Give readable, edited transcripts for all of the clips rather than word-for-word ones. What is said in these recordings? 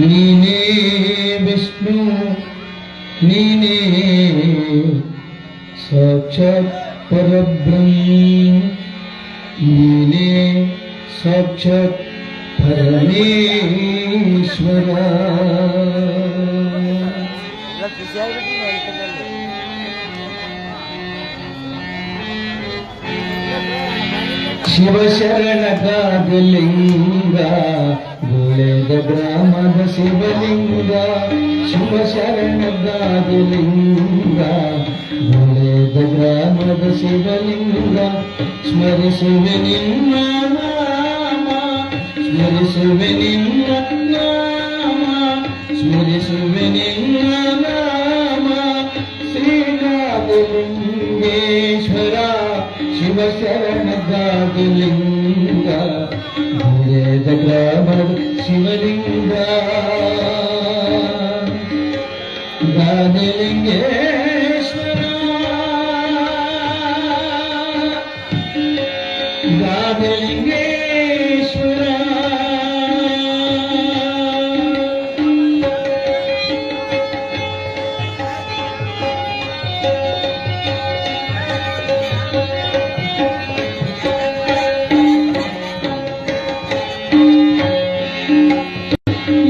ನೀನೇ ವಿಷ್ಣು ನೀನೇ ಸಾಕ್ಷಾತ್ ಪರಬ್ರಹ್ಮ ನೀನೇ ಸಾಕ್ಷಾತ್ ಪರಮೇಶ್ವರ ಶಿವ ಶರಣಗಾಗಲಿಂಗ ಗುಳೆದ ಗ್ರಾಮದ ಶಿವಲಿಂಗ ಶಿವ ಶರಣಗಾಗಲಿಂಗ ಗುಳೆದ ಗ್ರಾಮದ ಶಿವಲಿಂಗ ಸ್ಮರಿಸುವೆ ನಿನ್ನ ನಾಮ ಸ್ಮರಿಸುವೆ ನಿನ್ನ ನಾಮ ಸ್ಮರಿಸುವೆ ನಿನ್ನ ನಾಮ ಶ್ರೀನಾಥಲಿಂಗೇಶ್ವರ ಶಿವ ಶರಣಗಾಗಲಿಂಗ ಗುಳೆದ ಗ್ರಾಮದ ಶಿವಲಿಂಗ ಗಾಗಲಿಂಗೇಶ್ವರ ಗಾಗಲಿಂಗೇಶ್ವರ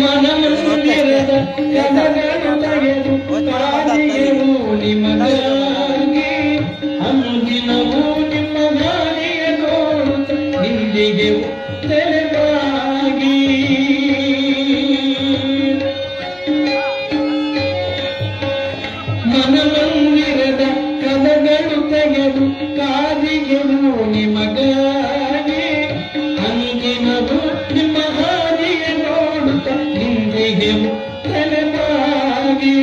ಮನಮಂದಿರದ ಕನಗನು ತೆಗೆದು ಕಾದಿಗೆವು ನಿಮಗಾಗಿ ಅಂದಿನವು ನಿಮ್ಮ ಗಾಳಿಯ ನೋಡುತ್ತ ನಿಂದಿಗೆವು ತೆರೆವಾಗಿ ಮನಮಂದಿರದ ಕನಗನು ತೆಗೆದು ಕಾದಿಗೆವು ನಿಮಗಾಗಿ ಅಂದಿನವು ನಿಮ್ಮ ಹಾದಿಯ ನೋಡುತ್ತ ನಿಂದಿಗೆವು ತಲೆಮಾಗಿ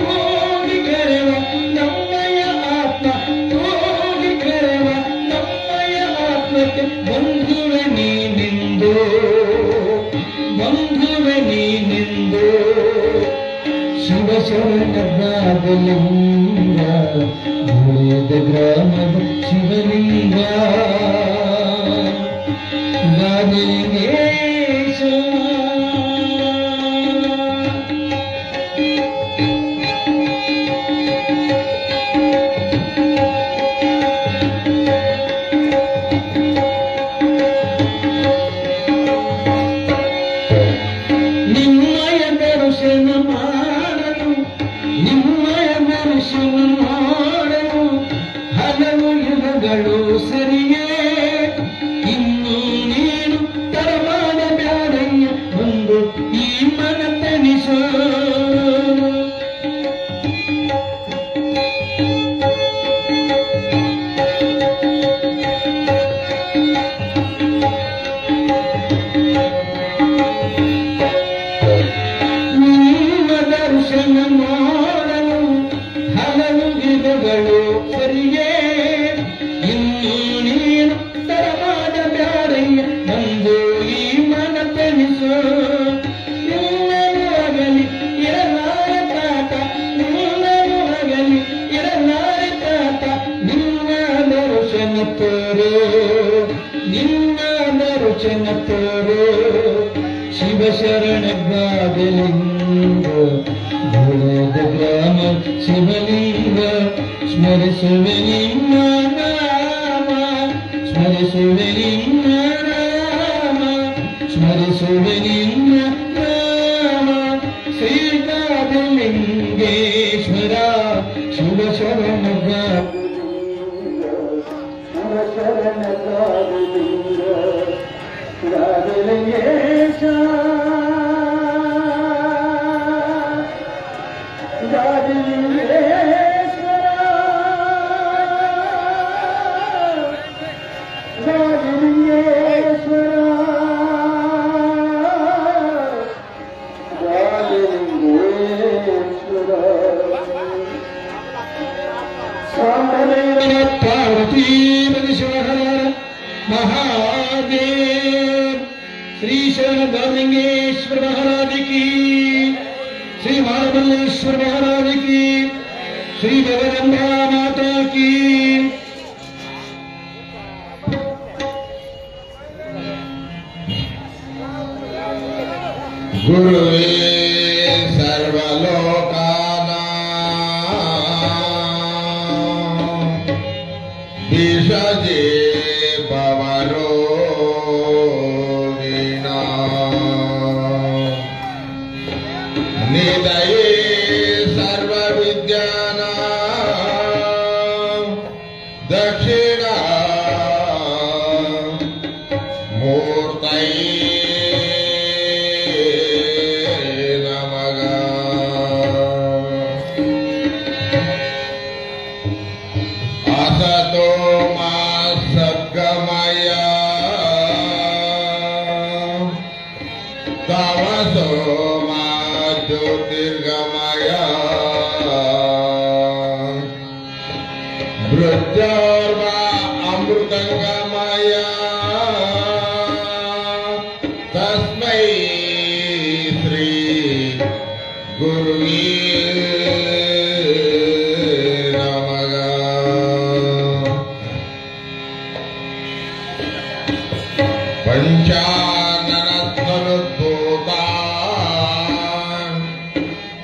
ಹೋಗಿ ಕರೆವ ನಮ್ಮಯ ಆತ್ಮ ಹೋಗಿ ಕರೆವ ನಮ್ಮಯ ಆತ್ಮಕ್ಕೆ ಬಂಧುವೆ ನೀನೆಂದು ಬಂಧುವೆ ನೀನೆಂದು ಶಿವ ಶರಣಗಾಗಲಿಂಗ ಗುಳೆದ ಗ್ರಾಮದ ಶಿವಲಿಂಗ ಗಾಗಲಿಂಗೇಶ ನಿಮ್ಮಯ ದರ್ಶನ ಮಾಡಲು ನಿಮ್ಮಯ ದರ್ಶನ ಮಾಡಲು ಹಲವು ಯುಗಗಳು ಸರಿಯೇ ಇನ್ನು ನೀನು ತರವಾದ ಬ್ಯಾಡಯ್ಯ ಒಂದು ಈ ಮನ ತನಿಸು ನಿಮ್ಮ ದರ್ಶನ ಮಾಡಲು ಹಲವು ಯುಗಗಳು ಸರಿಯೇ ಇನ್ನು ನೀನು ತರವಾದ ಬ್ಯಾಡಯ್ಯ ಒಂದು ಈ ಮನ ತನಿಸು ನಿನ್ನನು ಆಗಲಿ ಇರಲಾರ ತಾತ ನಿನ್ನನು ಆಗಲಿ ಇರಲಾರ ತಾತ ನಿನ್ನ ದರ್ಶನ ತೋರು ನಿನ್ನ ದರ್ಶನ ತೋರು ಶಿವ ಶರಣಗಾಗಲಿಂಗ ಗುಳೆದ ಗ್ರಾಮ ಶಿವಲಿಂಗ ಸ್ಮರಿಸುವೆ ನಿನ್ನ ನಾಮ ಸ್ಮರಿಸುವೆ ನಿನ್ನ ನಾಮ ಸ್ಮರಿಸುವೆ ನಿನ್ನ ನಾಮ ಶ್ರೀನಾಥಲಿಂಗೇಶ್ವರ ಶಿವ ಶರಣಗಾಗಲಿಂಗ ಶಿವ ಶರಣಗಾಗಲಿಂಗ ಗಾಗಲಿಂಗೇಶ ಗಾಗಲಿಂಗೇಶ್ವರ ಗಾಗಲಿಂಗೇಶ್ವರ ಗಾಗಲಿಂಗೇಶ್ವರ ಸಾಂಬರೇನ ಪಾರ್ವತಿ ಶಿವಹರ महादेव श्री शरण गागलिंगेश्वर महाराज की श्री महाबलेश्वर महाराज की श्री जगदम्बा माता की ಗುರುವೇ ಸರ್ವಲೋಕಾನಾಂ ಭಿಷಜೇ ಭವರೋಗಿಣಾಂ ನಿಧಯೇ ಸರ್ವವಿದ್ಯಾನಾಂ ದಕ್ಷಿಣಾ ಮೂರ್ತಯೇ असतो मा सद्गमय तमसो मा ज्योतिर्गमय मृत्योर्मा अमृतंगमय तस्मै श्री गुरुवे पंचाननत्वनुद्भूतान्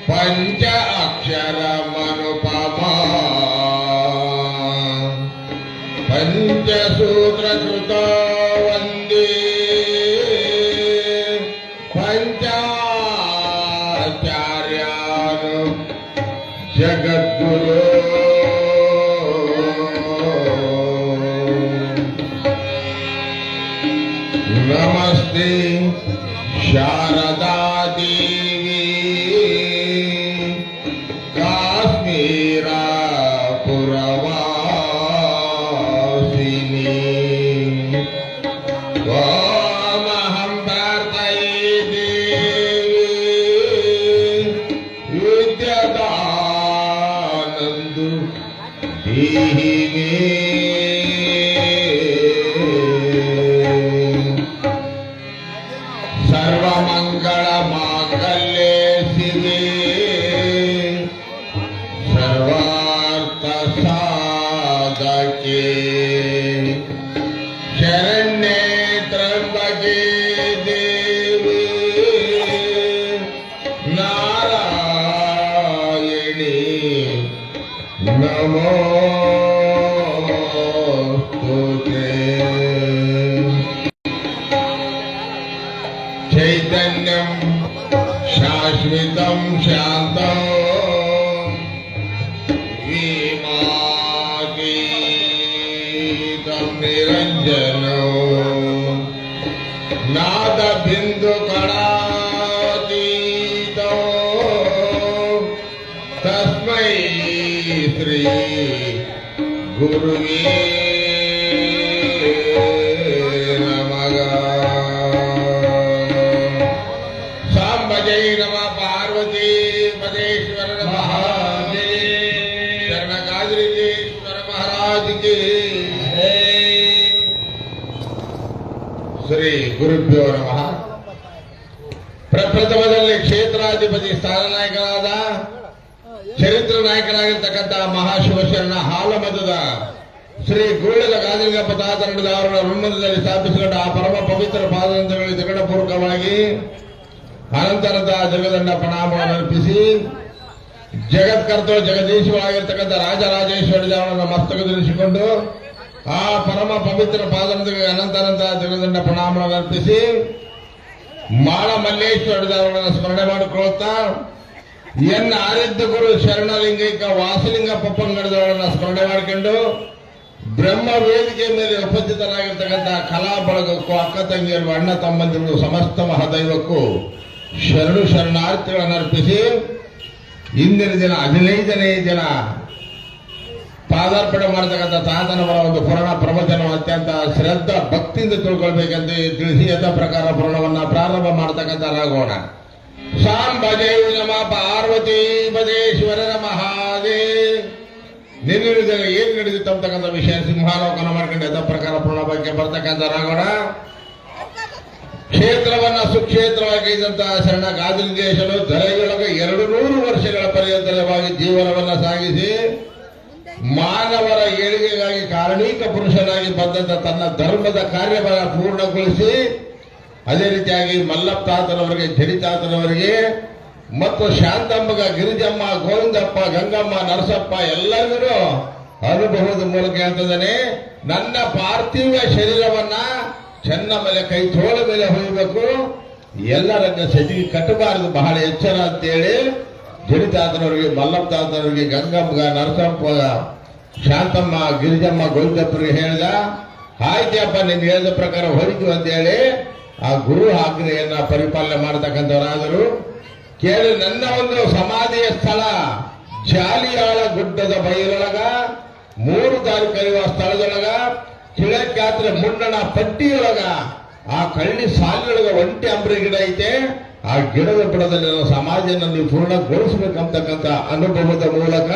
पंच अक्षरमनुपमा पंचसूत्रकृतो वन्दे पंचाचार्यान् जगद्गुरो नमस्ते शारदा देवी काश्मीरा पुरवासिनी त्वामहं प्रार्थये देवी विद्यादानन्दु देहि मे सर्वमंगलमांगल्ये शिवे सर्वार्थसाधके शरण्ये त्र्यंबके देवी नारायणी नमोस्तुते। चैतन्यं शाश्वतं शान्तं विमातीतं निरञ्जनं नादबिन्दुकणातीतं तस्मै श्री गुरुवे जय नमः पार्वती पदेश्वर महादेव शरण गाजरीश्वर महाराज की ಶ್ರೀ ಗುರುಭ್ಯೋ ನಮಃ. ಪ್ರಪ್ರಥಮದಲ್ಲಿ ಕ್ಷೇತ್ರಾಧಿಪತಿ ಸ್ಥಾನನಾಯಕರಾದ ಚರಿತ್ರ ನಾಯಕರಾಗಿರ್ತಕ್ಕಂಥ ಮಹಾಶಿವಶರಣ ಹಾಲಮದದ ಶ್ರೀ ಗುರುಳದ ಗಾಜಲಿಂಗಪ್ಪ ತಾತನಡದ ಅವರ ವೃಂದದಲ್ಲಿ ಸ್ಥಾಪಿಸಿಕೊಂಡ ಆ ಪರಮ ಪವಿತ್ರ ಪಾದದಂತಗಳಿಗೆ ಜಗಡಪೂರ್ವಕವಾಗಿ ಅನಂತರದ ಜಗದಂಡ ಪ್ರಣಾಮವನ್ನು ಅರ್ಪಿಸಿ ಜಗತ್ಕರ್ತೋ ಜಗದೀಶ್ವರಾಗಿರ್ತಕ್ಕಂಥ ರಾಜರಾಜೇಶ್ವರ ದೇವರನ್ನು ಮಸ್ತಕದಲ್ಲಿಸಿಕೊಂಡು ಆ ಪರಮ ಪವಿತ್ರ ಪಾದಗಳಿಗೆ ಅನಂತ ಜಗದಂಡ ಪ್ರಣಾಮವನ್ನು ಅರ್ಪಿಸಿ ಮಾಳ ಮಲ್ಲೇಶ್ವರ ದೇವರನ್ನು ಸ್ಮರಣೆ ಮಾಡಿಕೊಳ್ಳುತ್ತಾ ಎನ್ನ ಆರಿದ್ದ ಗುರು ಶರಣಲಿಂಗೈಕ ವಾಸಲಿಂಗ ಪಪ್ಪಂಗಡದವರನ್ನು ಸ್ಮರಣೆ ಮಾಡಿಕೊಂಡು ಬ್ರಹ್ಮ ವೇದಿಕೆ ಮೇಲೆ ಉಪಸ್ಥಿತರಾಗಿರ್ತಕ್ಕಂಥ ಕಲಾ ಬಳಗಕ್ಕೂ ಅಕ್ಕ ತಂಗಿಯರು ಅಣ್ಣ ತಮ್ಮಂದಿರು ಸಮಸ್ತ ಮಹದೈವಕ್ಕೂ ಶರಣು ಶರಣಾರ್ಥಿಗಳನ್ನು ಅರ್ಪಿಸಿ ಇಂದಿನ ದಿನ 15ನೇ ದಿನ ಪಾದಾರ್ಪಣೆ ಮಾಡತಕ್ಕಂಥ ತಾತನವರ ಒಂದು ಪುರಾಣ ಪ್ರವಚನ ಅತ್ಯಂತ ಶ್ರದ್ಧಾ ಭಕ್ತಿಯಿಂದ ತಿಳ್ಕೊಳ್ಬೇಕಂತ ತಿಳಿಸಿ ಯಥ ಪ್ರಕಾರ ಪುರಾಣವನ್ನ ಪ್ರಾರಂಭ ಮಾಡತಕ್ಕಂಥರಾಗೋಣ. ಸಾಂಬಜೈ ನಮ ಪಾರ್ವತಿ ಪದೇಶ್ವರನ ಮಹಾದೇವ್. ನಿನ್ನಿನ ಏನ್ ನಡೆದಿತ್ತು ಅಂತಕ್ಕಂಥ ವಿಷಯ ಸಿಂಹಾಲೋಕನ ಮಾಡ್ಕೊಂಡು ಯಥ ಪ್ರಕಾರ ಪುರಾಣ ಬಗ್ಗೆ ಬರ್ತಕ್ಕಂಥರಾಗೋಣ. ಕ್ಷೇತ್ರವನ್ನ ಸುಕ್ಷೇತ್ರವಾಗಿ ಇದ್ದಂತಹ ಶರಣ ಗಾಜಲಿಂಗೇಶನು ದರೆಯೊಳಗೆ 200 ವರ್ಷಗಳ ಪರ್ಯಂತರವಾಗಿ ಜೀವನವನ್ನ ಸಾಗಿಸಿ ಮಾನವರ ಏಳಿಗೆಗಾಗಿ ಕಾರಣೀಕ ಪುರುಷನಾಗಿ ಬಂದಂತ ತನ್ನ ಧರ್ಮದ ಕಾರ್ಯವನ್ನು ಪೂರ್ಣಗೊಳಿಸಿ ಅದೇ ರೀತಿಯಾಗಿ ಮಲ್ಲಪ್ಪ ತಾತನವರಿಗೆ, ಜಡಿ ತಾತನವರಿಗೆ ಮತ್ತು ಶಾಂತಮ್ಮಗ, ಗಿರಿಜಮ್ಮ, ಗೋವಿಂದಪ್ಪ, ಗಂಗಮ್ಮ, ನರಸಪ್ಪ ಎಲ್ಲರಿಗೂ ಅನುಭವದ ಮೂಲಕ ಹೇಳ್ತಿದ್ದಾನೆ, ನನ್ನ ಪಾರ್ಥಿವ ಶರೀರವನ್ನ ಚೆನ್ನ ಮೇಲೆ ಕೈ ತೋಳ ಮೇಲೆ ಹೊಯ್ಬೇಕು, ಎಲ್ಲರನ್ನ ಸಜಿಗೆ ಕಟ್ಟಬಾರದು, ಬಹಳ ಎಚ್ಚರ ಅಂತೇಳಿ ಜಡಿ ತಾತನವರಿಗೆ, ಮಲ್ಲಪ್ಪ ತಾತನವರಿಗೆ, ಗಂಗಮ್ಮಗ, ನರಸಪ್ಪ, ಶಾಂತಮ್ಮ, ಗಿರಿಜಮ್ಮ, ಗೋವಿಂದಪ್ಪರಿಗೆ ಹೇಳಿದ. ಆಯ್ತಪ್ಪ ನಿನ್ ಹೇಳಿದ ಪ್ರಕಾರ ಹೊರತು ಅಂತೇಳಿ ಆ ಗುರು ಆಜ್ಞೆಯನ್ನ ಪರಿಪಾಲನೆ ಮಾಡತಕ್ಕಂಥವರಾದರು. ಕೇಳಿ, ನನ್ನ ಒಂದು ಸಮಾಧಿಯ ಸ್ಥಳ ಜಾಲಿಯಾಳ ಗುಡ್ಡದ ಬಯಲೊಳಗ 3 ದಾರಿ ಕರೆಯುವ ಸ್ಥಳದೊಳಗ ಕಿಳಕ್ಯಾತ್ರೆ ಮುನ್ನಣ ಪಟ್ಟಿಯೊಳಗ ಆ ಕಳ್ಳಿ ಸಾಲಿನೊಳಗ ಒಂಟಿ ಅಂಬ್ರಿ ಗಿಡ ಐತೆ. ಆ ಗಿಡದ ಬುಡದಲ್ಲಿ ನನ್ನ ಸಮಾಧಿಯನ್ನು ನೀವು ಪೂರ್ಣಗೊಳಿಸಬೇಕಂತಕ್ಕಂಥ ಅನುಭವದ ಮೂಲಕ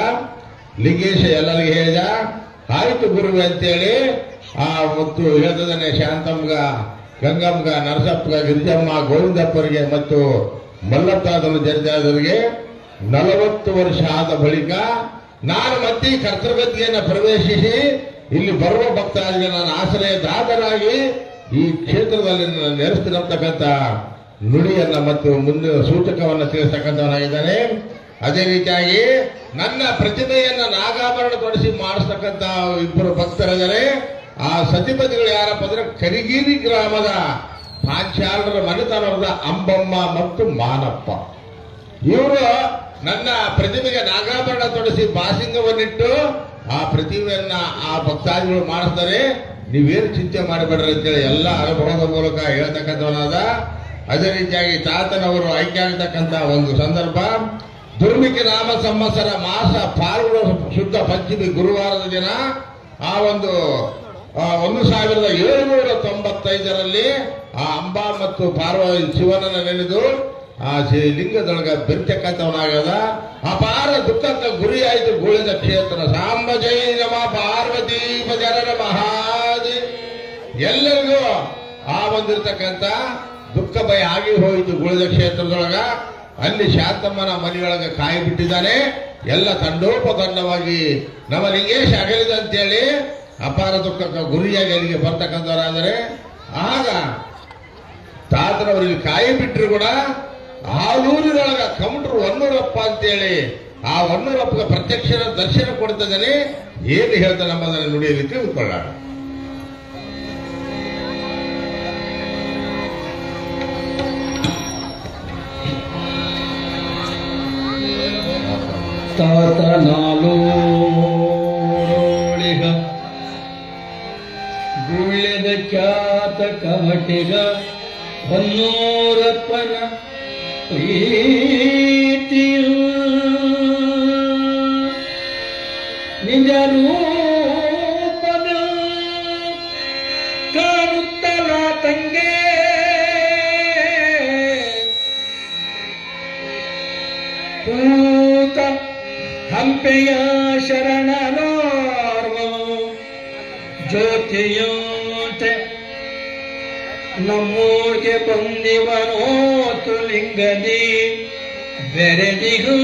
ಲಿಂಗೇಶ ಎಲ್ಲರಿಗೆ ಹೇಳಿದ. ಆಯ್ತು ಗುರುವೆ ಅಂತೇಳಿ ಮತ್ತು ಹೇಳ್ತದಾನೆ ಶಾಂತಮ್ಗ, ಗಂಗಮ್ಗ, ನರಸಪ್ಪಗ, ಗಿರಿಜಮ್ಮ, ಗೋವಿಂದಪ್ಪರಿಗೆ ಮತ್ತು ಮಲ್ಲಪ್ಪಾದನ ಜರಿದಾದವರಿಗೆ 40 ವರ್ಷ ಆದ ಬಳಿಕ ನಾನು ಮತ್ತೆ ಕರ್ತೃಗತಿಯನ್ನು ಪ್ರವೇಶಿಸಿ ಇಲ್ಲಿ ಬರುವ ಭಕ್ತಾದಿಗೆ ನಾನು ಆಶ್ರಯದಾತರಾಗಿ ಈ ಕ್ಷೇತ್ರದಲ್ಲಿ ನೆಲೆಸ್ತಿರತಕ್ಕಂಥ ನುಡಿಯನ್ನ ಮತ್ತು ಮುಂದಿನ ಸೂಚಕವನ್ನು ತಿಳಿಸ್ತಕ್ಕಂಥವನಾಗಿದ್ದಾನೆ. ಅದೇ ರೀತಿಯಾಗಿ ನನ್ನ ಪ್ರತಿಮೆಯನ್ನ ನಾಗಾಭರಣ ತೊಡಿಸಿ ಮಾಡಿಸ್ತಕ್ಕಂಥ ಇಬ್ಬರು ಭಕ್ತರಿದ್ದಾರೆ. ಆ ಸತಿಪತಿಗಳು ಯಾರಪ್ಪ ಅಂದ್ರೆ ಕರಿಗಿರಿ ಗ್ರಾಮದ ಪಾಂಚಾಲರ ಮನೆತನದ ಅಂಬಮ್ಮ ಮತ್ತು ಮಾನಪ್ಪ. ಇವರು ನನ್ನ ಪ್ರತಿಮೆಗೆ ನಾಗಾಭರಣ ತೊಡಿಸಿ ಬಾಸಿಂಗವನ್ನಿಟ್ಟು ಆ ಪ್ರತಿಮೆಯನ್ನ ಆ ಭಕ್ತಾದಿಗಳು ಮಾಡಿಸ್ತಾರೆ. ನೀವೇನು ಚಿಂತೆ ಮಾಡಬೇಡ್ರಿ ಅಂತೇಳಿ ಎಲ್ಲ ಅನುಭವದ ಮೂಲಕ ಹೇಳ್ತಕ್ಕಂಥವನಾದ. ಅದೇ ರೀತಿಯಾಗಿ ತಾತನವರು ಆಯ್ಕೆ ಆಗತಕ್ಕಂಥ ಒಂದು ಸಂದರ್ಭ ದುರ್ಮಿಕೆ ನಾಮ ಸಂವತ್ಸರ ಮಾಸ ಫಾಲ್ಗುಣ ಶುದ್ಧ ಪಂಚಮಿ ಗುರುವಾರದ ದಿನ ಆ ಒಂದು 1795ರಲ್ಲಿ ಆ ಅಂಬಾ ಮತ್ತು ಪಾರ್ವತಿ ಶಿವನನ್ನ ನೆನೆದು ಆ ಲಿಂಗದೊಳಗ ಬೆರ್ತಕ್ಕಂಥವನಾಗದ. ಅಪಾರ ದುಃಖಕ್ಕೆ ಗುರಿಯಾಯಿತು ಗೋಳಿದ ಕ್ಷೇತ್ರ. ಸಾಂಬ ಜೈ ನಮ ಪಾರ್ವತಿ ಜನರ ಮಹಾದಿ. ಎಲ್ಲರಿಗೂ ಆ ಒಂದಿರ್ತಕ್ಕಂಥ ದುಃಖ ಭಯ ಆಗಿ ಹೋಯಿತು ಗೋಳಿದ ಕ್ಷೇತ್ರದೊಳಗ. ಅಲ್ಲಿ ಶಾಂತಮ್ಮನ ಮನೆಯೊಳಗೆ ಕಾಯಿ ಬಿಟ್ಟಿದ್ದಾನೆ. ಎಲ್ಲ ತಂಡೋಪತಂಡವಾಗಿ ನಮ್ಮ ಲಿಂಗೇಶ ಅಗಲಿದ ಅಂತೇಳಿ ಅಪಾರ ದುಃಖಕ್ಕೆ ಗುರಿಯಾಗಿ ಅಲ್ಲಿಗೆ ಬರ್ತಕ್ಕಂಥವರಾದರೆ ಆಗ ತಾತನವರಿಗೆ ಕಾಯಿ ಬಿಟ್ಟರು ಕೂಡ ಆಲೂರಿನೊಳಗ ಕಮಟ್ರು ಹೊನ್ನೂರಪ್ಪ ಅಂತೇಳಿ ಆ ಹೊನ್ನೂರಪ್ಪಗೆ ಪ್ರತ್ಯಕ್ಷ ದರ್ಶನ ಕೊಡ್ತಿದ್ದಾನೆ. ಏನು ಹೇಳ್ತಾನೆ ನಮ್ಮದನ್ನು ನುಡಿಯಲ್ಲಿ ತಿಳಿದುಕೊಳ್ಳೋಣ. ತಾತನಾಲೋಳಿಗ ಗುಳ್ಳೆದ ಖ್ಯಾತ ಕಮಟಿಗ ಹೊನ್ನೂರಪ್ಪನ ಪ್ರೀತಿಯು ನಿಜ ರೂಪದ ಕಾಣುತ್ತಲ ತಂಗೆ ಕೂತ ಹಂಪೆಯ ಶರಣನೋರ್ವ ಜ್ಯೋತಿಯಂತೆ ನಮ್ಮೂರ್ಗೆ ಬಂದಿವನೋತು ಲಿಂಗದಿ ಬೆರೆದಿಗೂ